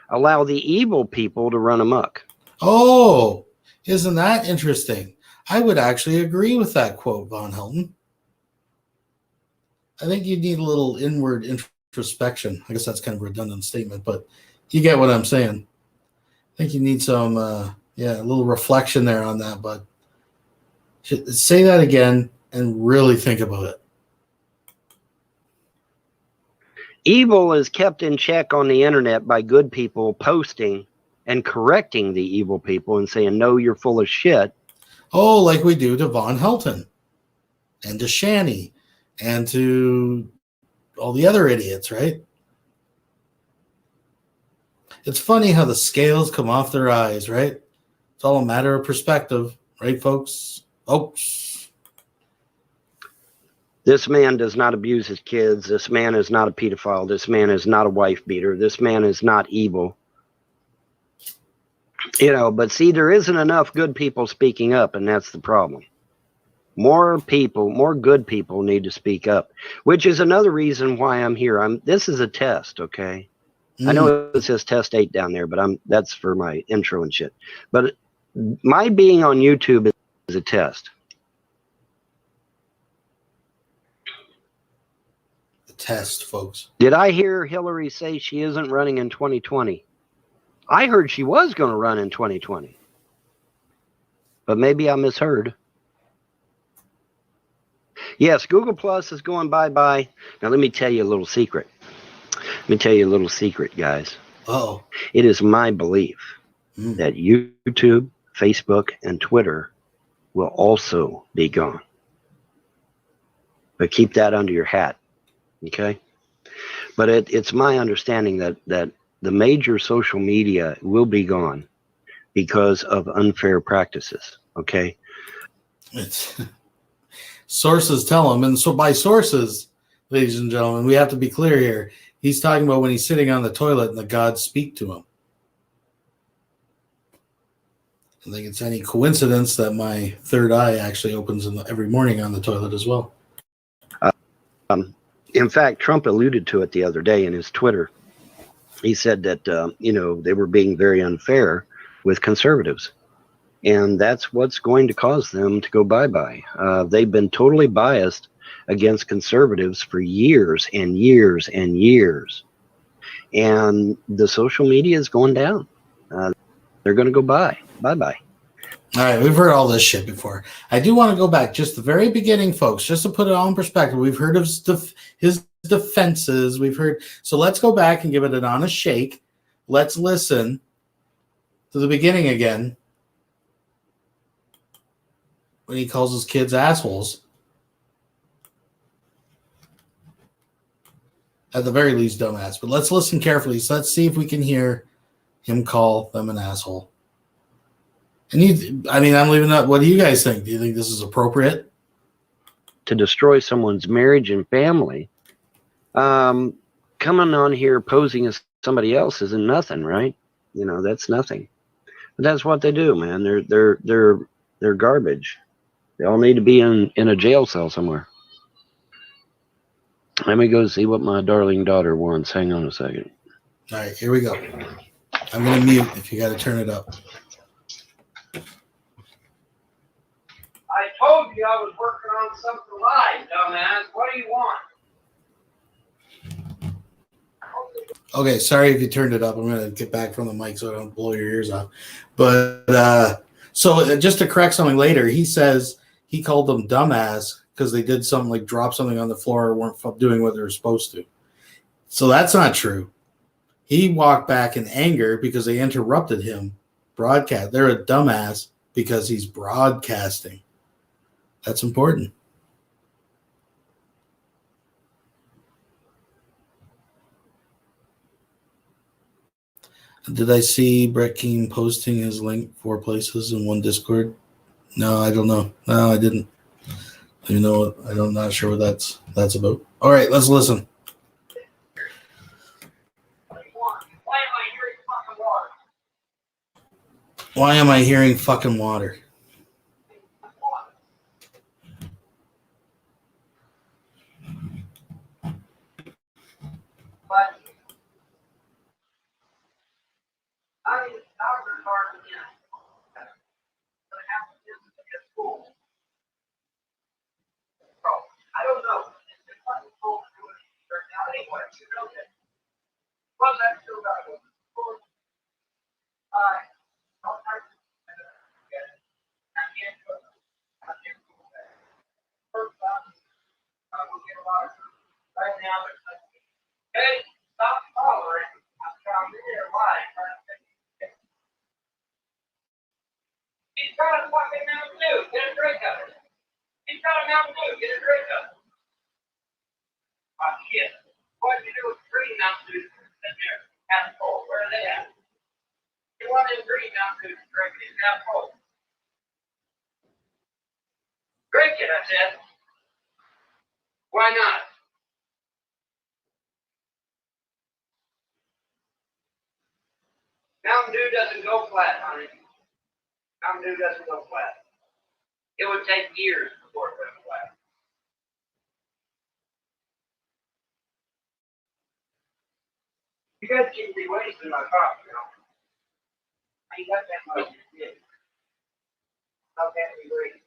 allow the evil people to run amok. Oh, isn't that interesting? I would actually agree with that quote, Von Helton. I think you need a little inward introspection. I guess that's kind of a redundant statement, but you get what I'm saying. I think you need some, a little reflection there on that, but say that again and really think about it. Evil is kept in check on the internet by good people posting and correcting the evil people and saying, no, you're full of shit. Oh, like we do to Von Helton and to Shanny and to all the other idiots, right? It's funny how the scales come off their eyes, right? It's all a matter of perspective, right, folks? This man does not abuse his kids. This man is not a pedophile. This man is not a wife beater. This man is not evil. You know, but see, there isn't enough good people speaking up, and that's the problem. More people, more good people need to speak up, which is another reason why I'm here. This is a test, okay? I know it says test 8 down there, but that's for my intro and shit. But my being on YouTube is a test. The test, folks. Did I hear Hillary say she isn't running in 2020? I heard she was going to run in 2020. But maybe I misheard. Yes, Google Plus is going bye-bye. Now, let me tell you a little secret. Let me tell you a little secret, guys. Oh. It is my belief that YouTube, Facebook, and Twitter will also be gone. But keep that under your hat, okay? But it's my understanding that the major social media will be gone because of unfair practices, okay? It's sources tell him, and so by sources, ladies and gentlemen, we have to be clear here. He's talking about when he's sitting on the toilet and the gods speak to him. I think it's any coincidence that my third eye actually opens every morning on the toilet as well. In fact, Trump alluded to it the other day in his Twitter. He said that, they were being very unfair with conservatives. And that's what's going to cause them to go bye-bye. They've been totally biased against conservatives for years and years and years. And the social media is going down. They're going to go bye-bye. All right, we've heard all this shit before. I do want to go back just the very beginning, folks, just to put it all in perspective. We've heard of his defenses. We've heard. So let's go back and give it an honest shake. Let's listen to the beginning again when he calls his kids assholes. At the very least, dumbass. But let's listen carefully. So let's see if we can hear him call them an asshole. And I'm leaving that. What do you guys think? Do you think this is appropriate? To destroy someone's marriage and family, coming on here posing as somebody else isn't nothing, right? You know, that's nothing. But that's what they do, man. They're garbage. They all need to be in a jail cell somewhere. Let me go see what my darling daughter wants. Hang on a second. All right, here we go. I'm going to mute if you got to turn it up. I told you I was working on something live, dumbass. What do you want? Okay, sorry if you turned it up. I'm going to get back from the mic so I don't blow your ears off. But so just to correct something later, he says he called them dumbass because they did something like drop something on the floor or weren't doing what they were supposed to. So that's not true. He walked back in anger because they interrupted him broadcast. They're a dumbass because he's broadcasting. That's important. Did I see Brett Keane posting his link 4 places in one Discord? No, I don't know. No, I didn't. You know what? I'm not sure what that's about. All right, let's listen. Why am I hearing fucking water? But I mean, doctors are again. But it has to do with school. So I don't know. It's just like a school to do it right now anyway. You know that. Well, that's still got to go to school. I'll try to get it. I can't go. I can't go back. First time, I will get a lot of right now. There's like, hey, stop hollering. I'm trying to get live. He's got a fucking Mountain Dew. Get a drink of it. He's got a Mountain Dew. Get a drink of it. Mountain Dew to drink it. It's now cold. Drink it, I said. Why not? Mountain Dew doesn't go flat, honey. Mountain Dew doesn't go flat. It would take years before it went flat. You guys keep me wasting my coffee, you know. I ain't got that much to get. How can we wait?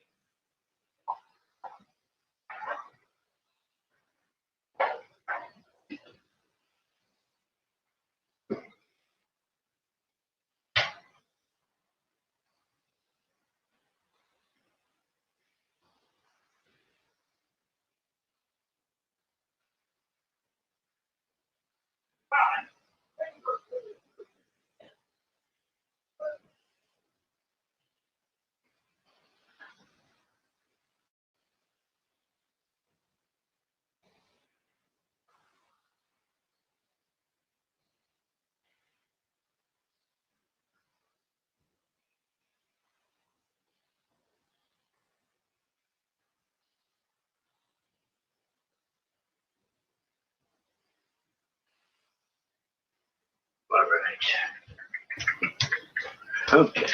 Okay.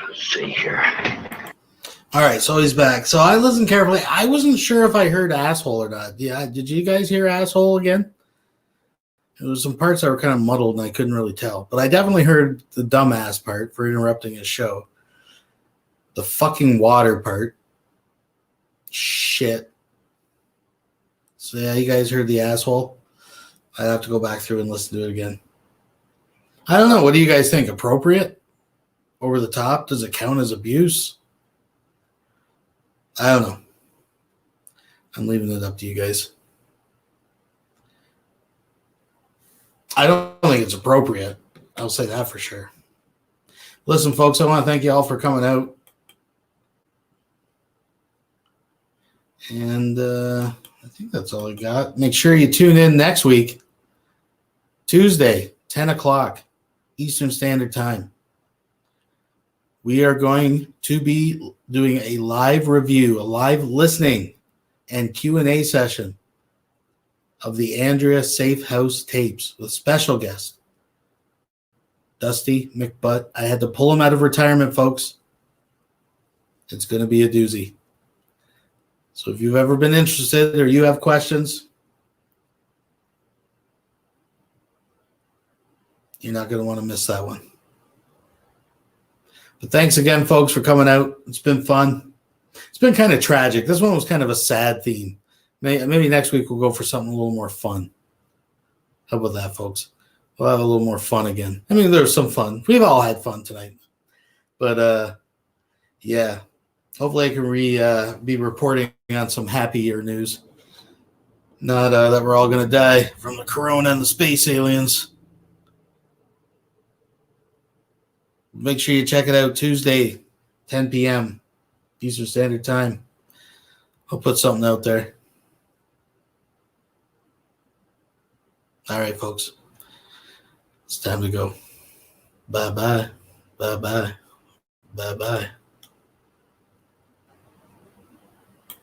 Let's see here. All right, so he's back. So I listened carefully. I wasn't sure if I heard asshole or not. Yeah, did you guys hear asshole again? There was some parts that were kind of muddled and I couldn't really tell. But I definitely heard the dumbass part for interrupting his show. The fucking water part. Shit. So yeah, you guys heard the asshole? I'd have to go back through and listen to it again. I don't know. What do you guys think? Appropriate? Over the top? Does it count as abuse? I don't know. I'm leaving it up to you guys. I don't think it's appropriate. I'll say that for sure. Listen, folks, I want to thank you all for coming out. And I think that's all I got. Make sure you tune in next week, Tuesday, 10 o'clock, Eastern Standard Time. We are going to be doing a live review, a live listening and Q&A session of the Andrea Safehouse tapes with special guest, Dusty McButt. I had to pull him out of retirement, folks. It's going to be a doozy. So if you've ever been interested or you have questions, you're not going to want to miss that one. But thanks again, folks, for coming out. It's been fun. It's been kind of tragic. This one was kind of a sad theme. Maybe next week we'll go for something a little more fun. How about that, folks? We'll have a little more fun again. I mean, there was some fun. We've all had fun tonight. But, yeah. Hopefully I can be reporting on some happier news. Not that we're all going to die from the corona and the space aliens. Make sure you check it out Tuesday, 10 p.m. Eastern Standard Time. I'll put something out there. All right, folks. It's time to go. Bye-bye. Bye-bye. Bye-bye.